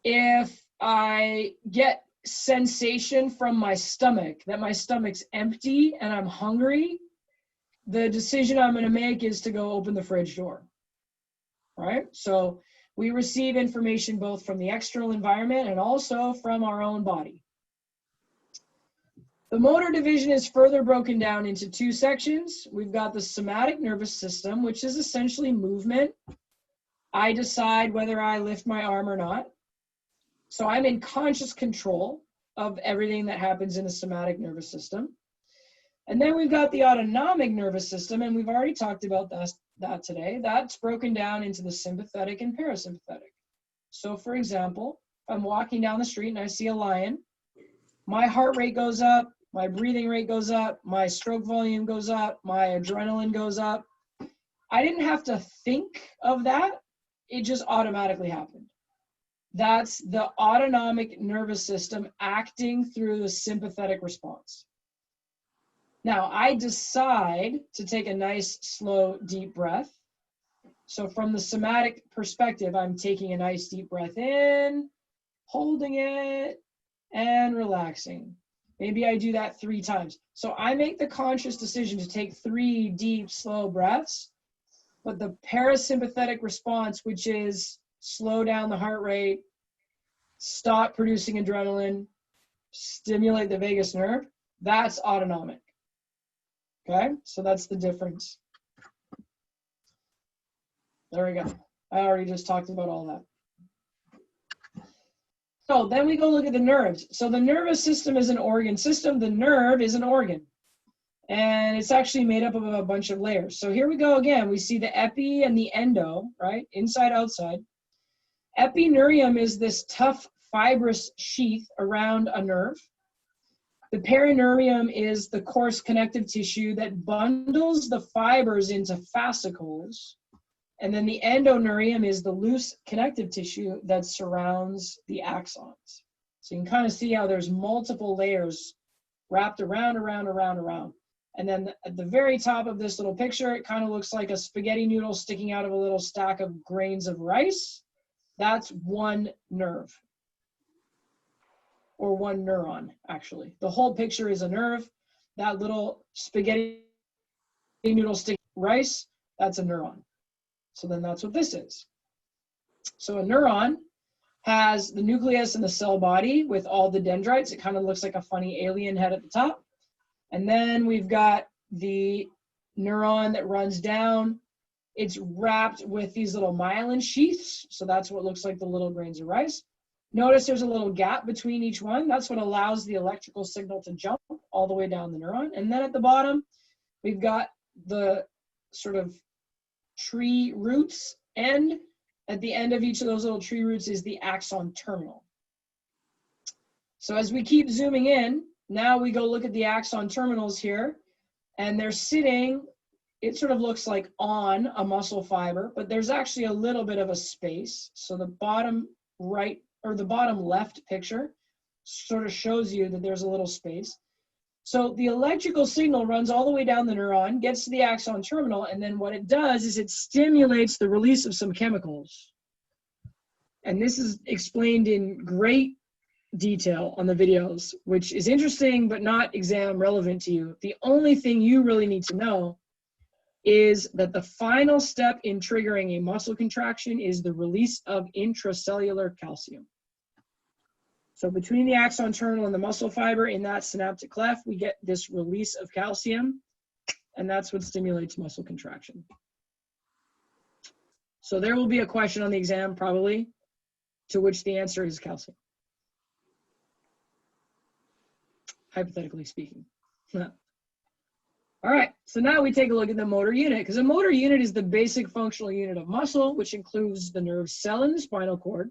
If I get sensation from my stomach, that my stomach's empty and I'm hungry, the decision I'm going to make is to go open the fridge door. All right? So we receive information both from the external environment and also from our own body. The motor division is further broken down into two sections. We've got the somatic nervous system, which is essentially movement. I decide whether I lift my arm or not. So I'm in conscious control of everything that happens in the somatic nervous system. And then we've got the autonomic nervous system, and we've already talked about that today. That's broken down into the sympathetic and parasympathetic. So for example, if I'm walking down the street and I see a lion, my heart rate goes up, my breathing rate goes up, my stroke volume goes up, my adrenaline goes up. I didn't have to think of that. It just automatically happened. That's the autonomic nervous system acting through the sympathetic response. Now, I decide to take a nice, slow, deep breath. So from the somatic perspective, I'm taking a nice, deep breath in, holding it, and relaxing. Maybe I do that 3 times. So I make the conscious decision to take 3 deep, slow breaths, but the parasympathetic response, which is slow down the heart rate, stop producing adrenaline, stimulate the vagus nerve, that's autonomic. Okay, so that's the difference. There we go. I already just talked about all that. So then we go look at the nerves. So the nervous system is an organ system. The nerve is an organ. And it's actually made up of a bunch of layers. So here we go again. We see the epi and the endo, right? Inside, outside. Epineurium is this tough fibrous sheath around a nerve. The perineurium is the coarse connective tissue that bundles the fibers into fascicles. And then the endoneurium is the loose connective tissue that surrounds the axons. So you can kind of see how there's multiple layers wrapped around. And then at the very top of this little picture, it kind of looks like a spaghetti noodle sticking out of a little stack of grains of rice. That's one nerve, or one neuron, actually. The whole picture is a nerve. That little spaghetti noodle stick rice, that's a neuron. So then that's what this is. So a neuron has the nucleus and the cell body with all the dendrites. It kind of looks like a funny alien head at the top. And then we've got the neuron that runs down. It's wrapped with these little myelin sheaths. So that's what looks like the little grains of rice. Notice there's a little gap between each one. That's what allows the electrical signal to jump all the way down the neuron. And then at the bottom, we've got the sort of tree roots, and at the end of each of those little tree roots is the axon terminal. So as we keep zooming in, now we go look at the axon terminals here, and they're sitting, it sort of looks like on a muscle fiber, but there's actually a little bit of a space. So the bottom right, or the bottom left picture sort of shows you that there's a little space. So the electrical signal runs all the way down the neuron, gets to the axon terminal, and then what it does is it stimulates the release of some chemicals. And this is explained in great detail on the videos, which is interesting but not exam relevant to you. The only thing you really need to know is that the final step in triggering a muscle contraction is the release of intracellular calcium. So between the axon terminal and the muscle fiber in that synaptic cleft, we get this release of calcium, and that's what stimulates muscle contraction. So there will be a question on the exam probably to which the answer is calcium, hypothetically speaking. All right, so now we take a look at the motor unit, because a motor unit is the basic functional unit of muscle, which includes the nerve cell in the spinal cord,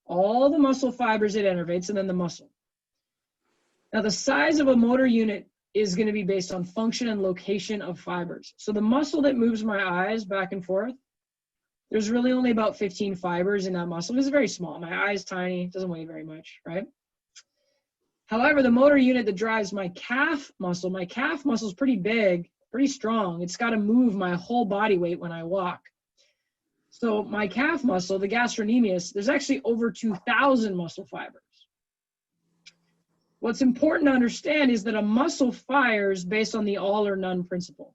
all the muscle fibers it innervates, and then the muscle. Now the size of a motor unit is going to be based on function and location of fibers. So the muscle that moves my eyes back and forth, there's really only about 15 fibers in that muscle. It's very small. My eye is tiny, it doesn't weigh very much, right? However, the motor unit that drives my calf muscle is pretty big, pretty strong. It's got to move my whole body weight when I walk. So my calf muscle, the gastrocnemius, there's actually over 2,000 muscle fibers. What's important to understand is that a muscle fires based on the all or none principle.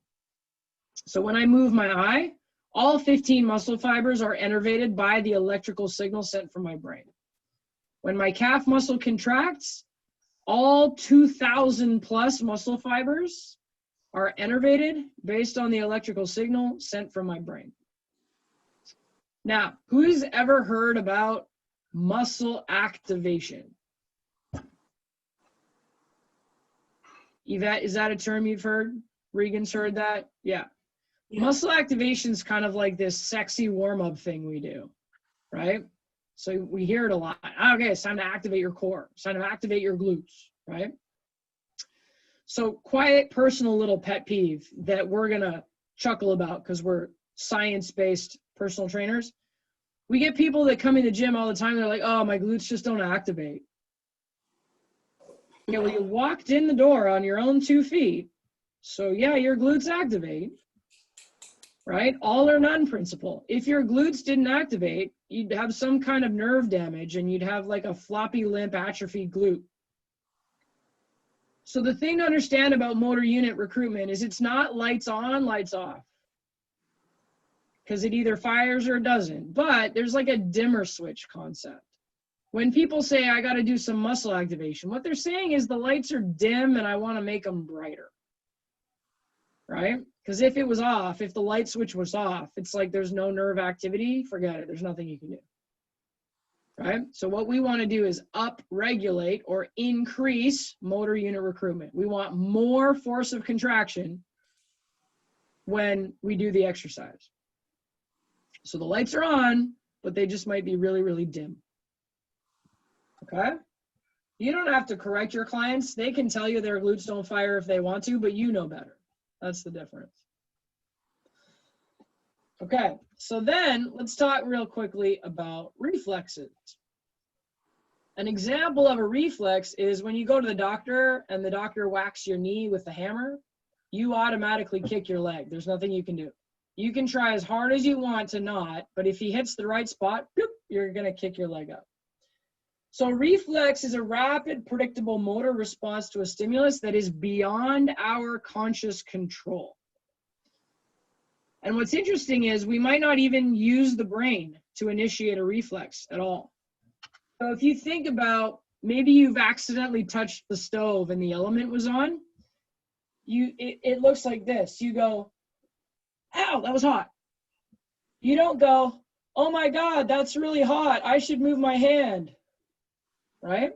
So when I move my eye, all 15 muscle fibers are innervated by the electrical signal sent from my brain. When my calf muscle contracts, all 2,000 plus muscle fibers are innervated based on the electrical signal sent from my brain. Now, who's ever heard about muscle activation? Yvette, is that a term you've heard? Regan's heard that? Yeah. Muscle activation is kind of like this sexy warm-up thing we do, right? So we hear it a lot. Okay, it's time to activate your core. It's time to activate your glutes, right? So quiet, personal little pet peeve that we're going to chuckle about because we're science-based personal trainers. We get people that come in the gym all the time. They're like, oh, my glutes just don't activate. Yeah, well, you walked in the door on your own 2 feet. So yeah, your glutes activate, right? All or none principle. If your glutes didn't activate, you'd have some kind of nerve damage and you'd have like a floppy, limp, atrophied glute. So the thing to understand about motor unit recruitment is it's not lights on, lights off. Because it either fires or it doesn't. But there's like a dimmer switch concept. When people say, I got to do some muscle activation, what they're saying is the lights are dim and I want to make them brighter. Right? Because if it was off, if the light switch was off, it's like there's no nerve activity, forget it. There's nothing you can do. Right? So what we want to do is up-regulate or increase motor unit recruitment. We want more force of contraction when we do the exercise. So the lights are on, but they just might be really, really dim. Okay? You don't have to correct your clients. They can tell you their glutes don't fire if they want to, but you know better. That's the difference. Okay, so then let's talk real quickly about reflexes. An example of a reflex is when you go to the doctor and the doctor whacks your knee with a hammer, you automatically kick your leg. There's nothing you can do. You can try as hard as you want to not, but if he hits the right spot, bloop, you're gonna kick your leg up. So reflex is a rapid, predictable motor response to a stimulus that is beyond our conscious control. And what's interesting is we might not even use the brain to initiate a reflex at all. So if you think about, maybe you've accidentally touched the stove and the element was on, it looks like this. You go, ow, that was hot. You don't go, oh my God, that's really hot. I should move my hand, right?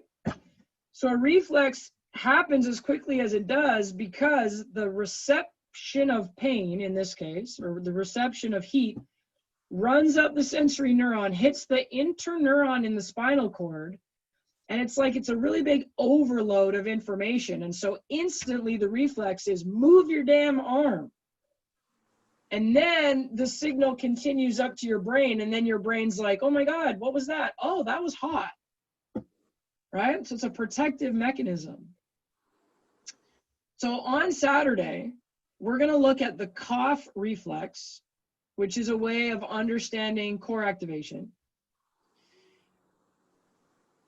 So a reflex happens as quickly as it does because the reception of pain, in this case, or the reception of heat, runs up the sensory neuron, hits the interneuron in the spinal cord, and it's like it's a really big overload of information. And so instantly the reflex is move your damn arm. And then the signal continues up to your brain, and then your brain's like, oh my God, what was that? Oh, that was hot, right? So it's a protective mechanism. So on Saturday, we're gonna look at the cough reflex, which is a way of understanding core activation.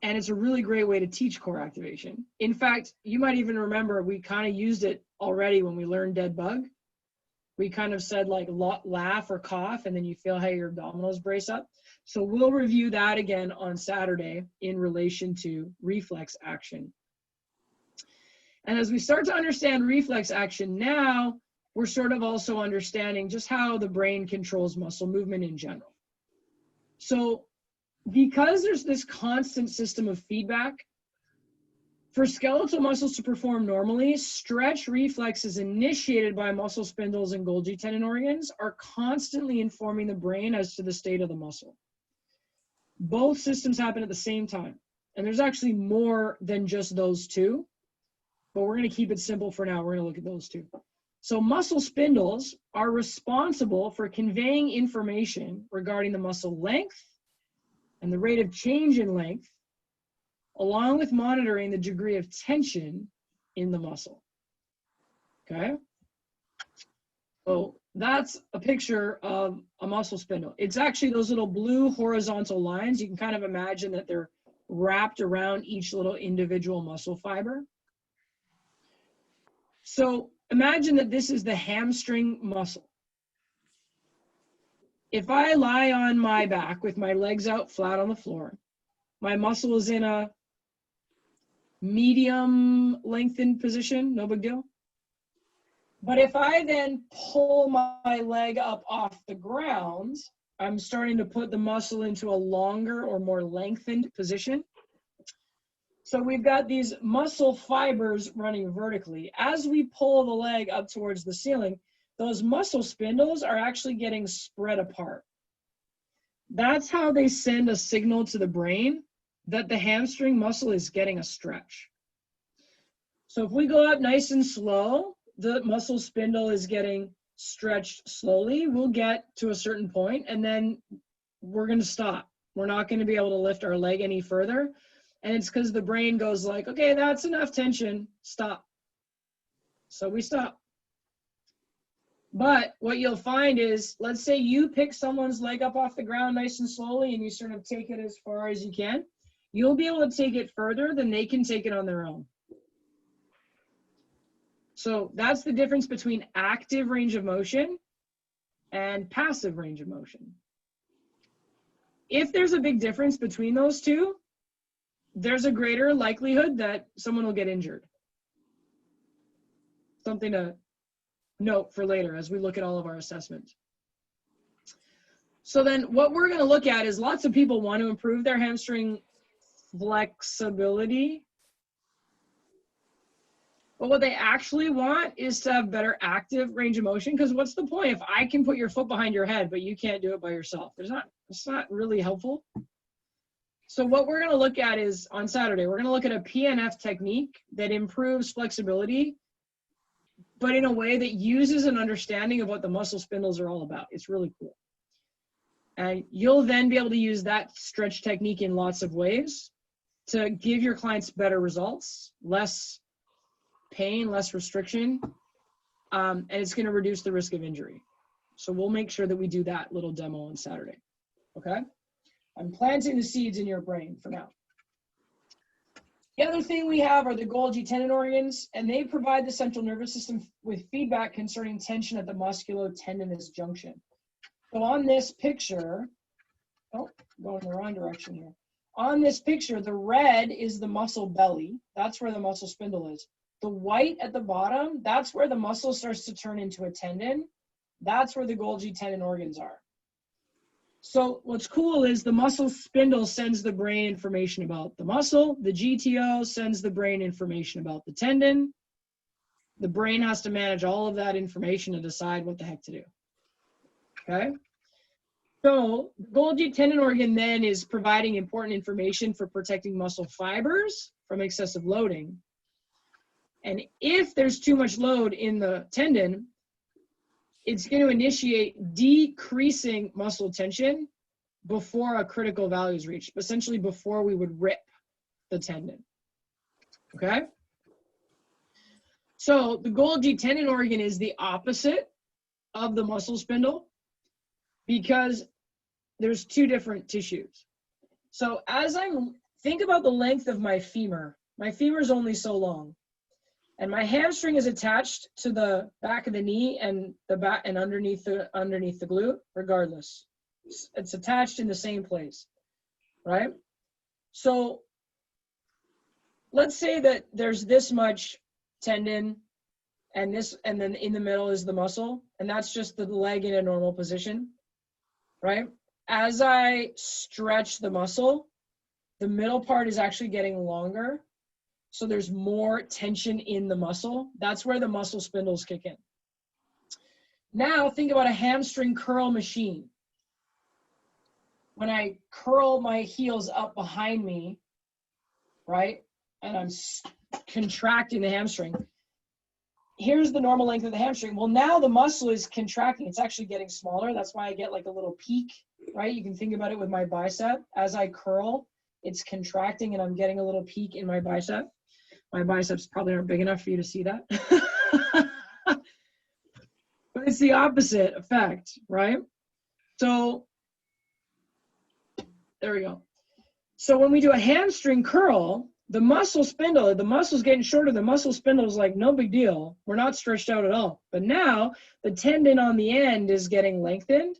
And it's a really great way to teach core activation. In fact, you might even remember we kind of used it already when we learned dead bug. We kind of said like laugh or cough, and then you feel how your abdominals brace up. So we'll review that again on Saturday in relation to reflex action. And as we start to understand reflex action now, we're sort of also understanding just how the brain controls muscle movement in general. So because there's this constant system of feedback, for skeletal muscles to perform normally, stretch reflexes initiated by muscle spindles and Golgi tendon organs are constantly informing the brain as to the state of the muscle. Both systems happen at the same time. And there's actually more than just those two, but we're gonna keep it simple for now. We're gonna look at those two. So muscle spindles are responsible for conveying information regarding the muscle length and the rate of change in length, along with monitoring the degree of tension in the muscle. Okay? So that's a picture of a muscle spindle. It's actually those little blue horizontal lines. You can kind of imagine that they're wrapped around each little individual muscle fiber. So imagine that this is the hamstring muscle. If I lie on my back with my legs out flat on the floor, my muscle is in a medium lengthened position, no big deal. But if I then pull my leg up off the ground, I'm starting to put the muscle into a longer or more lengthened position. So we've got these muscle fibers running vertically. As we pull the leg up towards the ceiling, those muscle spindles are actually getting spread apart. That's how they send a signal to the brain that the hamstring muscle is getting a stretch. So if we go up nice and slow, the muscle spindle is getting stretched slowly. We'll get to a certain point and then we're going to stop. We're not going to be able to lift our leg any further. And it's because the brain goes like, okay, that's enough tension, stop. So we stop. But what you'll find is, let's say you pick someone's leg up off the ground nice and slowly and you sort of take it as far as you can. You'll be able to take it further than they can take it on their own. So that's the difference between active range of motion and passive range of motion. If there's a big difference between those two, there's a greater likelihood that someone will get injured. Something to note for later as we look at all of our assessments. So then what we're going to look at is lots of people want to improve their hamstring flexibility. But what they actually want is to have better active range of motion, because what's the point if I can put your foot behind your head, but you can't do it by yourself? It's not really helpful. So what we're going to look at is on Saturday, we're going to look at a PNF technique that improves flexibility, but in a way that uses an understanding of what the muscle spindles are all about. It's really cool. And you'll then be able to use that stretch technique in lots of ways to give your clients better results, less pain, less restriction, and it's going to reduce the risk of injury. So we'll make sure that we do that little demo on Saturday, okay? I'm planting the seeds in your brain for now. The other thing we have are the Golgi tendon organs, and they provide the central nervous system with feedback concerning tension at the musculo-tendinous junction. So on this picture, oh, going in the wrong direction here. On this picture, the red is the muscle belly. That's where the muscle spindle is. The white at the bottom, that's where the muscle starts to turn into a tendon. That's where the Golgi tendon organs are. So what's cool is the muscle spindle sends the brain information about the muscle. The GTO sends the brain information about the tendon. The brain has to manage all of that information to decide what the heck to do. Okay? So the Golgi tendon organ then is providing important information for protecting muscle fibers from excessive loading. And if there's too much load in the tendon, it's going to initiate decreasing muscle tension before a critical value is reached, essentially before we would rip the tendon, okay? So the Golgi tendon organ is the opposite of the muscle spindle because there's two different tissues. So as I think about the length of my femur is only so long. And my hamstring is attached to the back of the knee and the back and underneath the glute, regardless. It's attached in the same place, right? So let's say that there's this much tendon and then in the middle is the muscle, and that's just the leg in a normal position, right? As I stretch the muscle, the middle part is actually getting longer. So there's more tension in the muscle. That's where the muscle spindles kick in. Now think about a hamstring curl machine. When I curl my heels up behind me, right, and I'm contracting the hamstring, here's the normal length of the hamstring. Well, now the muscle is contracting. It's actually getting smaller. That's why I get like a little peak, right? You can think about it with my bicep. As I curl, it's contracting and I'm getting a little peak in my bicep. My biceps probably aren't big enough for you to see that. But it's the opposite effect, right? So there we go. So when we do a hamstring curl, the muscle spindle, the muscle's getting shorter. The muscle spindle is like, no big deal. We're not stretched out at all. But now the tendon on the end is getting lengthened.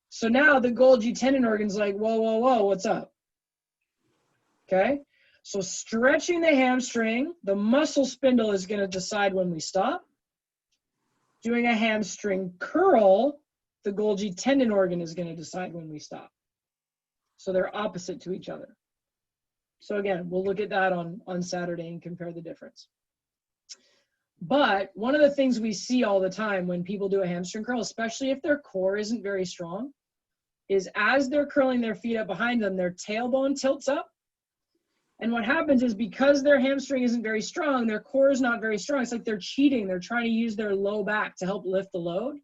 So now the Golgi tendon organ's like, whoa, whoa, whoa, what's up? Okay. So stretching the hamstring, the muscle spindle is going to decide when we stop. Doing a hamstring curl, the Golgi tendon organ is going to decide when we stop. So they're opposite to each other. So again, we'll look at that on Saturday and compare the difference. But one of the things we see all the time when people do a hamstring curl, especially if their core isn't very strong, is as they're curling their feet up behind them, their tailbone tilts up. And what happens is because their hamstring isn't very strong, their core is not very strong. It's like they're cheating. They're trying to use their low back to help lift the load.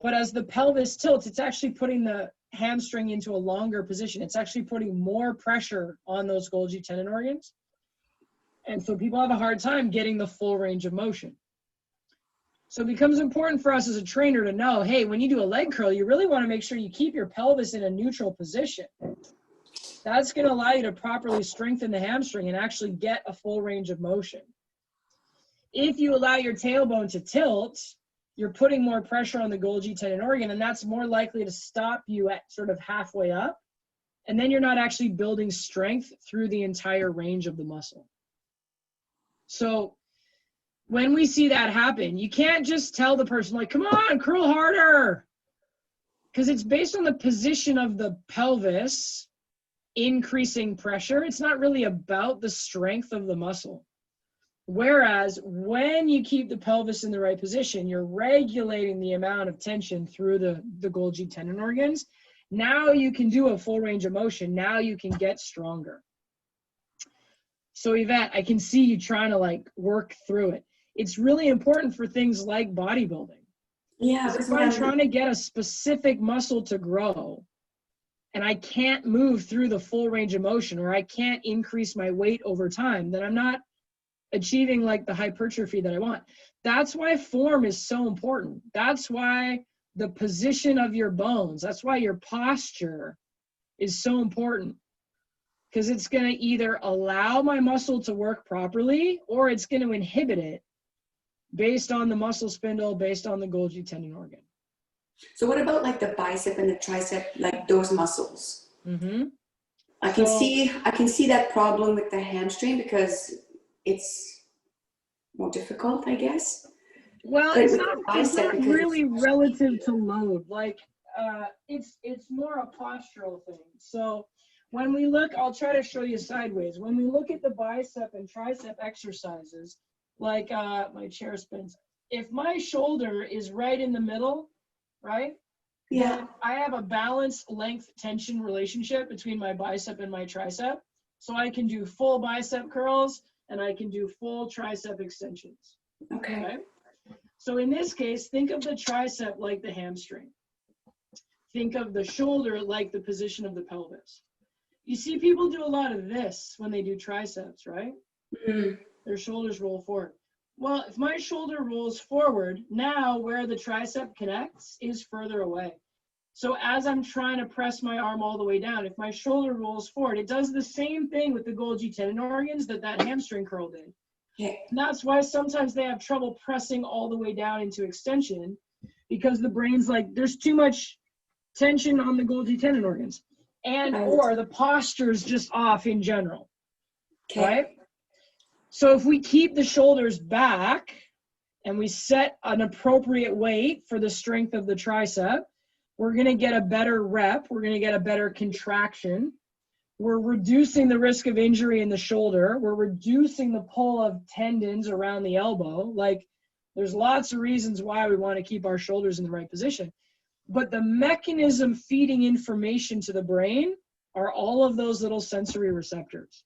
But as the pelvis tilts, it's actually putting the hamstring into a longer position. It's actually putting more pressure on those Golgi tendon organs. And so people have a hard time getting the full range of motion. So it becomes important for us as a trainer to know, hey, when you do a leg curl, you really want to make sure you keep your pelvis in a neutral position. That's going to allow you to properly strengthen the hamstring and actually get a full range of motion. If you allow your tailbone to tilt, you're putting more pressure on the Golgi tendon organ, and that's more likely to stop you at sort of halfway up. And then you're not actually building strength through the entire range of the muscle. So when we see that happen, you can't just tell the person, like, come on, curl harder. Because it's based on the position of the pelvis increasing pressure. It's not really about the strength of the muscle. Whereas when you keep the pelvis in the right position, you're regulating the amount of tension through the Golgi tendon organs. Now you can do a full range of motion. Now you can get stronger. So Yvette, I can see you trying to like work through it. It's really important for things like bodybuilding. Yeah. If I'm trying to get a specific muscle to grow and I can't move through the full range of motion, or I can't increase my weight over time, then I'm not achieving like the hypertrophy that I want. That's why form is so important. That's why the position of your bones, that's why your posture is so important, because it's going to either allow my muscle to work properly or it's going to inhibit it based on the muscle spindle, based on the Golgi tendon organ. So what about like the bicep and the tricep, like those muscles? Mm-hmm. I can see that problem with the hamstring because it's more difficult, I guess. Well, But it's with not, the it's bicep, not because really relative to load. Like, it's more a postural thing. So when we look, I'll try to show you sideways. When we look at the bicep and tricep exercises, like my chair spins, if my shoulder is right in the middle, right? Yeah. Then I have a balanced length tension relationship between my bicep and my tricep. So I can do full bicep curls and I can do full tricep extensions. Okay. So in this case, think of the tricep like the hamstring. Think of the shoulder like the position of the pelvis. You see people do a lot of this when they do triceps, right? Mm-hmm. Their shoulders roll forward. Well, if my shoulder rolls forward, now where the tricep connects is further away. So as I'm trying to press my arm all the way down, if my shoulder rolls forward, it does the same thing with the Golgi tendon organs that hamstring curl did. Okay. And that's why sometimes they have trouble pressing all the way down into extension, because the brain's like, there's too much tension on the Golgi tendon organs, and or the posture's just off in general, Okay. right? So if we keep the shoulders back and we set an appropriate weight for the strength of the tricep, we're going to get a better rep. We're going to get a better contraction. We're reducing the risk of injury in the shoulder. We're reducing the pull of tendons around the elbow. Like, there's lots of reasons why we want to keep our shoulders in the right position. But the mechanism feeding information to the brain are all of those little sensory receptors.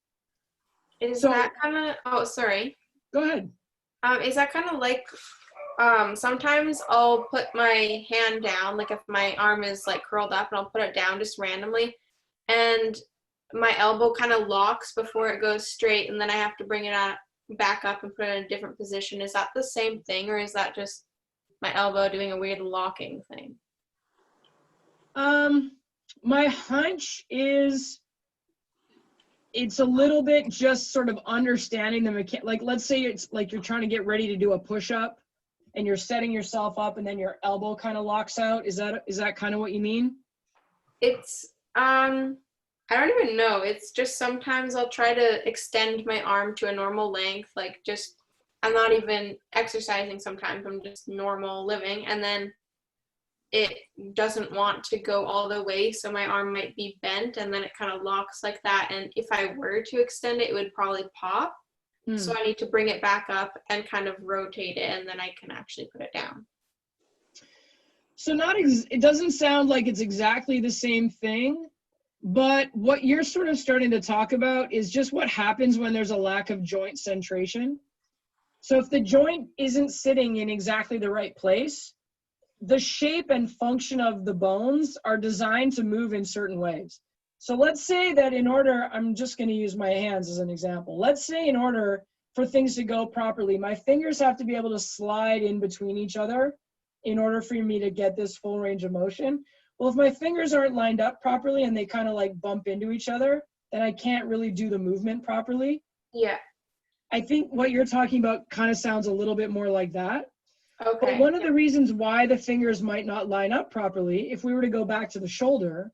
Is that kind of, oh, sorry. Go ahead. Is that kind of like, sometimes I'll put my hand down, like if my arm is like curled up, and I'll put it down just randomly, and my elbow kind of locks before it goes straight, and then I have to bring it back up and put it in a different position. Is that the same thing, or is that just my elbow doing a weird locking thing? My hunch is it's a little bit just sort of understanding the mechanics. Like, let's say it's like you're trying to get ready to do a push-up and you're setting yourself up and then your elbow kind of locks out. Is that kind of what you mean? It's, I don't even know. It's just sometimes I'll try to extend my arm to a normal length, like just, I'm not even exercising sometimes, I'm just normal living, and then it doesn't want to go all the way, so my arm might be bent, and then it kind of locks like that, and if I were to extend it, it would probably pop. So I need to bring it back up and kind of rotate it, and then I can actually put it down. So it doesn't sound like it's exactly the same thing, but what you're sort of starting to talk about is just what happens when there's a lack of joint centration. So if the joint isn't sitting in exactly the right place, the shape and function of the bones are designed to move in certain ways. So let's say that I'm just going to use my hands as an example. Let's say in order for things to go properly, my fingers have to be able to slide in between each other in order for me to get this full range of motion. Well, if my fingers aren't lined up properly and they kind of like bump into each other, then I can't really do the movement properly. Yeah. I think what you're talking about kind of sounds a little bit more like that. Okay. But one of the reasons why the fingers might not line up properly, if we were to go back to the shoulder,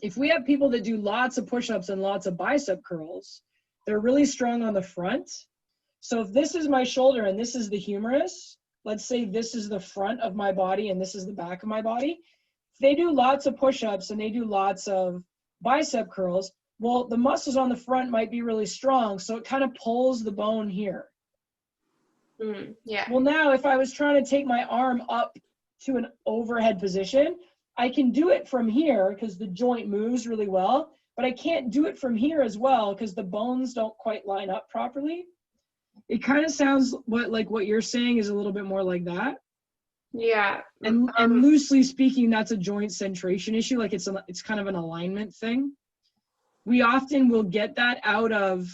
if we have people that do lots of push-ups and lots of bicep curls, they're really strong on the front. So if this is my shoulder and this is the humerus, let's say this is the front of my body and this is the back of my body, if they do lots of push-ups and they do lots of bicep curls, well, the muscles on the front might be really strong, so it kind of pulls the bone here. Yeah. Well, now if I was trying to take my arm up to an overhead position, I can do it from here because the joint moves really well, but I can't do it from here as well because the bones don't quite line up properly. It kind of sounds like what you're saying is a little bit more like that. Yeah. And loosely speaking, that's a joint centration issue. Like it's kind of an alignment thing. We often will get that out of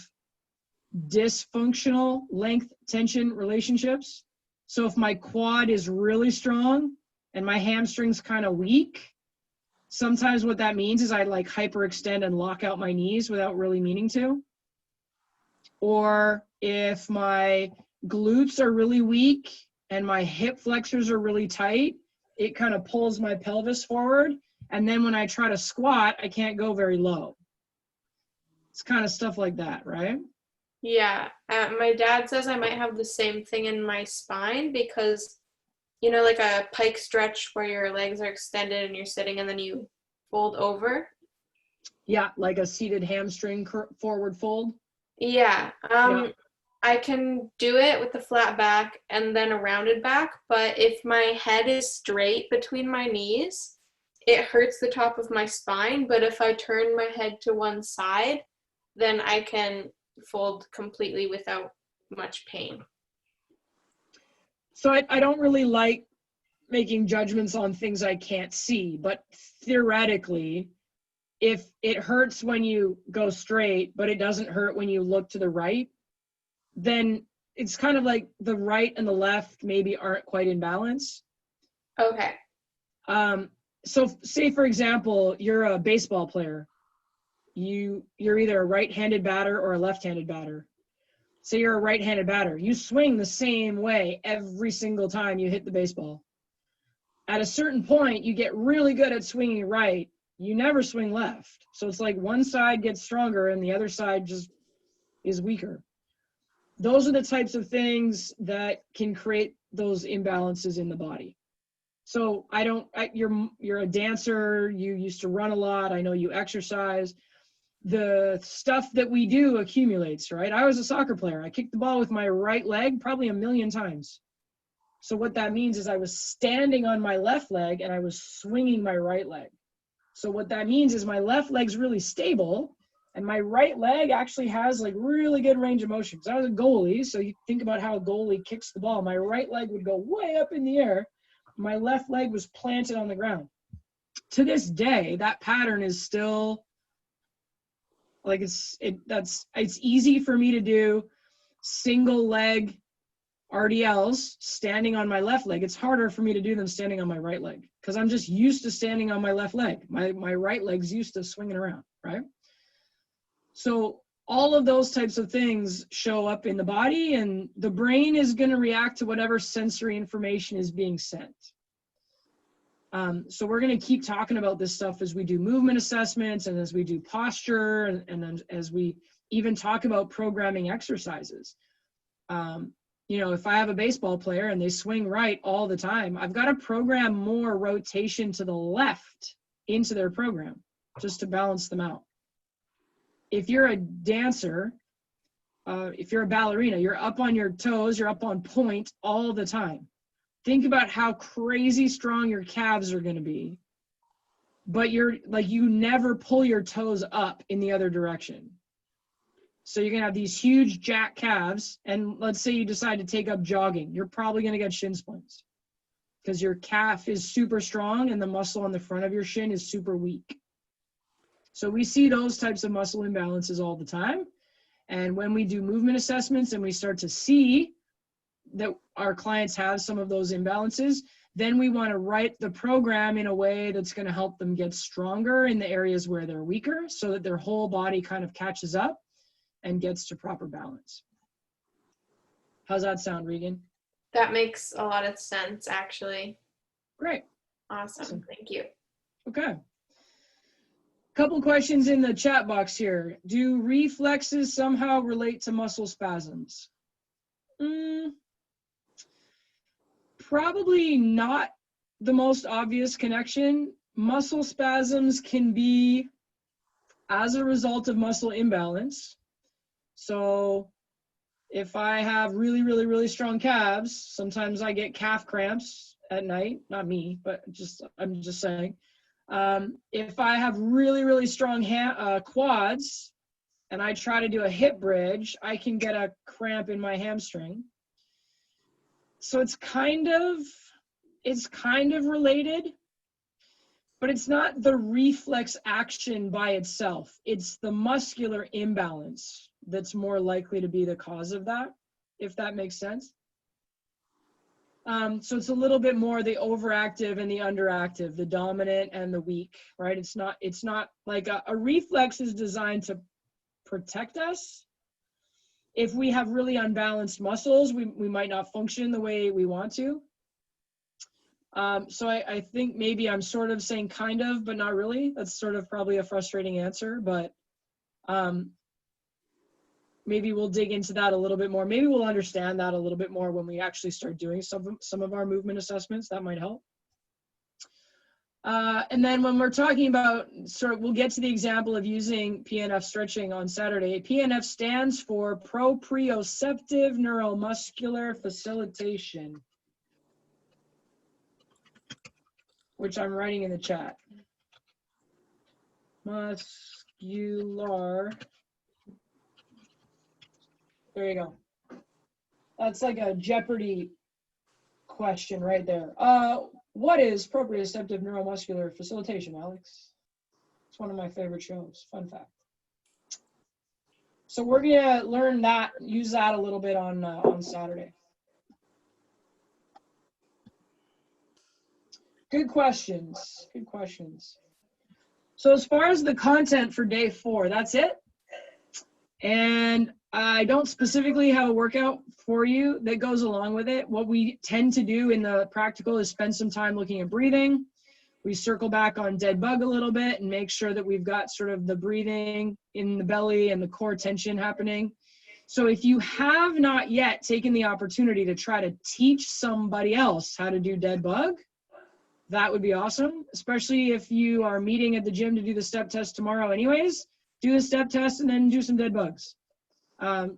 dysfunctional length tension relationships. So if my quad is really strong and my hamstring's kind of weak, sometimes what that means is I like hyperextend and lock out my knees without really meaning to. Or if my glutes are really weak and my hip flexors are really tight, it kind of pulls my pelvis forward. And then when I try to squat, I can't go very low. It's kind of stuff like that, right? Yeah. My dad says I might have the same thing in my spine because, like a pike stretch where your legs are extended and you're sitting and then you fold over. Yeah, like a seated hamstring forward fold. Yeah. Yeah. I can do it with the flat back and then a rounded back, but if my head is straight between my knees, it hurts the top of my spine. But if I turn my head to one side, then I can fold completely without much pain. So I don't really like making judgments on things I can't see, but theoretically, if it hurts when you go straight, but it doesn't hurt when you look to the right, then it's kind of like the right and the left maybe aren't quite in balance. Okay. So say, for example, you're a baseball player. You're either a right-handed batter or a left-handed batter. Say you're a right-handed batter. You swing the same way every single time you hit the baseball. At a certain point, you get really good at swinging right. You never swing left. So it's like one side gets stronger and the other side just is weaker. Those are the types of things that can create those imbalances in the body. So you're a dancer, you used to run a lot, I know you exercise. The stuff that we do accumulates, right? I was a soccer player. I kicked the ball with my right leg probably 1 million times. So what that means is I was standing on my left leg and I was swinging my right leg. So what that means is my left leg's really stable and my right leg actually has like really good range of motion. Because I was a goalie, so you think about how a goalie kicks the ball. My right leg would go way up in the air. My left leg was planted on the ground. To this day, that pattern is still like it's easy for me to do single leg RDLs standing on my left leg. It's harder for me to do them standing on my right leg because I'm just used to standing on my left leg. My right leg's used to swinging around, right? So all of those types of things show up in the body, and the brain is going to react to whatever sensory information is being sent. So we're going to keep talking about this stuff as we do movement assessments and as we do posture and then as we even talk about programming exercises. If I have a baseball player and they swing right all the time, I've got to program more rotation to the left into their program just to balance them out. If you're a dancer, if you're a ballerina, you're up on your toes, you're up on point all the time. Think about how crazy strong your calves are going to be, but you never pull your toes up in the other direction. So you're going to have these huge jack calves, and let's say you decide to take up jogging. You're probably going to get shin splints because your calf is super strong and the muscle on the front of your shin is super weak. So we see those types of muscle imbalances all the time. And when we do movement assessments and we start to see that our clients have some of those imbalances, then we want to write the program in a way that's going to help them get stronger in the areas where they're weaker so that their whole body kind of catches up and gets to proper balance. How's that sound, Regan? That makes a lot of sense, actually. Great. Awesome. Thank you. Okay. Couple questions in the chat box here. Do reflexes somehow relate to muscle spasms? Probably not the most obvious connection. Muscle spasms can be as a result of muscle imbalance. So If I have really, really, really strong calves, sometimes I get calf cramps at night. Not me, but I'm just saying. If I have really, really strong quads and I try to do a hip bridge, I can get a cramp in my hamstring. So it's kind of related, but it's not the reflex action by itself. It's the muscular imbalance that's more likely to be the cause of that, if that makes sense. So it's a little bit more the overactive and the underactive, the dominant and the weak, right? It's not like a reflex is designed to protect us. If we have really unbalanced muscles, we might not function the way we want to. So I think maybe I'm sort of saying kind of, but not really. That's sort of probably a frustrating answer, but maybe we'll dig into that a little bit more. Maybe we'll understand that a little bit more when we actually start doing some of our movement assessments. That might help. And then when we're talking about we'll get to the example of using PNF stretching on Saturday. PNF stands for proprioceptive neuromuscular facilitation, which I'm writing in the chat. Muscular. There you go. That's like a Jeopardy question right there. What is proprioceptive neuromuscular facilitation, Alex? It's one of my favorite shows. Fun fact. So we're gonna learn that, use that a little bit on Saturday. Good questions. Good questions. So as far as the content for day 4, that's it. And I don't specifically have a workout for you that goes along with it. What we tend to do in the practical is spend some time looking at breathing. We circle back on dead bug a little bit and make sure that we've got sort of the breathing in the belly and the core tension happening. So if you have not yet taken the opportunity to try to teach somebody else how to do dead bug, that would be awesome, especially if you are meeting at the gym to do the step test tomorrow anyways. Do the step test and then do some dead bugs.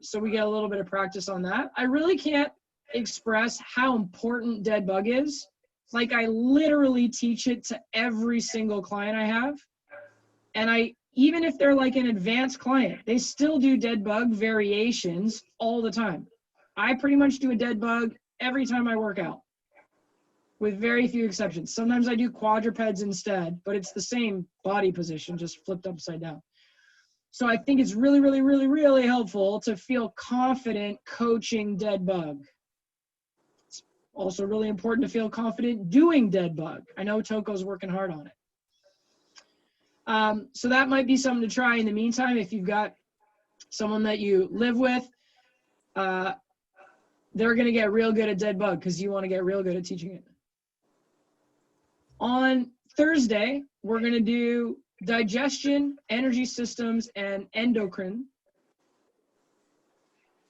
So we get a little bit of practice on that. I really can't express how important dead bug is. Like I literally teach it to every single client I have. And even if they're like an advanced client, they still do dead bug variations all the time. I pretty much do a dead bug every time I work out, with very few exceptions. Sometimes I do quadrupeds instead, but it's the same body position, just flipped upside down. So I think it's really, really, really, really helpful to feel confident coaching dead bug. It's also really important to feel confident doing dead bug. I know Toko's working hard on it. So that might be something to try in the meantime. If you've got someone that you live with, they're going to get real good at dead bug because you want to get real good at teaching it. On Thursday, we're going to do digestion, energy systems, and endocrine.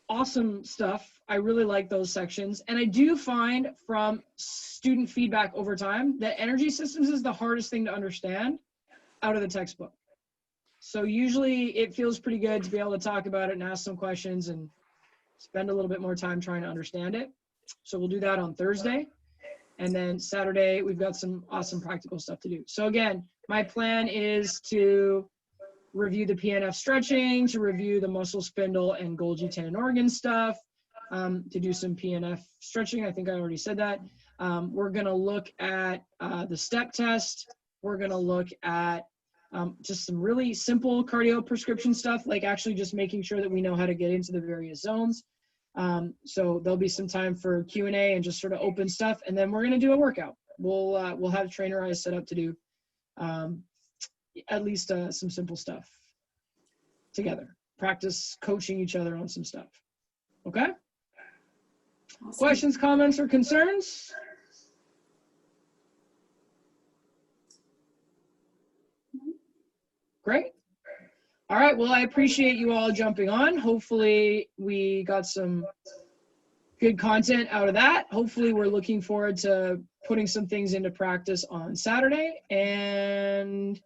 Awesome stuff. I really like those sections. And I do find from student feedback over time that energy systems is the hardest thing to understand out of the textbook. So usually it feels pretty good to be able to talk about it and ask some questions and spend a little bit more time trying to understand it. So we'll do that on Thursday. And then Saturday, we've got some awesome practical stuff to do. So again, my plan is to review the PNF stretching, to review the muscle spindle and Golgi tendon organ stuff, to do some PNF stretching. I think I already said that. We're going to look at the step test. We're going to look at just some really simple cardio prescription stuff, like actually just making sure that we know how to get into the various zones. So there'll be some time for Q&A and just sort of open stuff. And then we're going to do a workout. We'll have trainer eyes set up to do at least some simple stuff together. Practice coaching each other on some stuff. Okay? Awesome. Questions, comments, or concerns? Great. All right, well, I appreciate you all jumping on. Hopefully we got some good content out of that. Hopefully we're looking forward to putting some things into practice on Saturday. And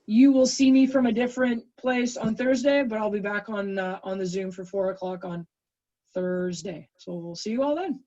you will see me from a different place on Thursday, but I'll be back on the Zoom for 4 o'clock on Thursday. So we'll see you all then.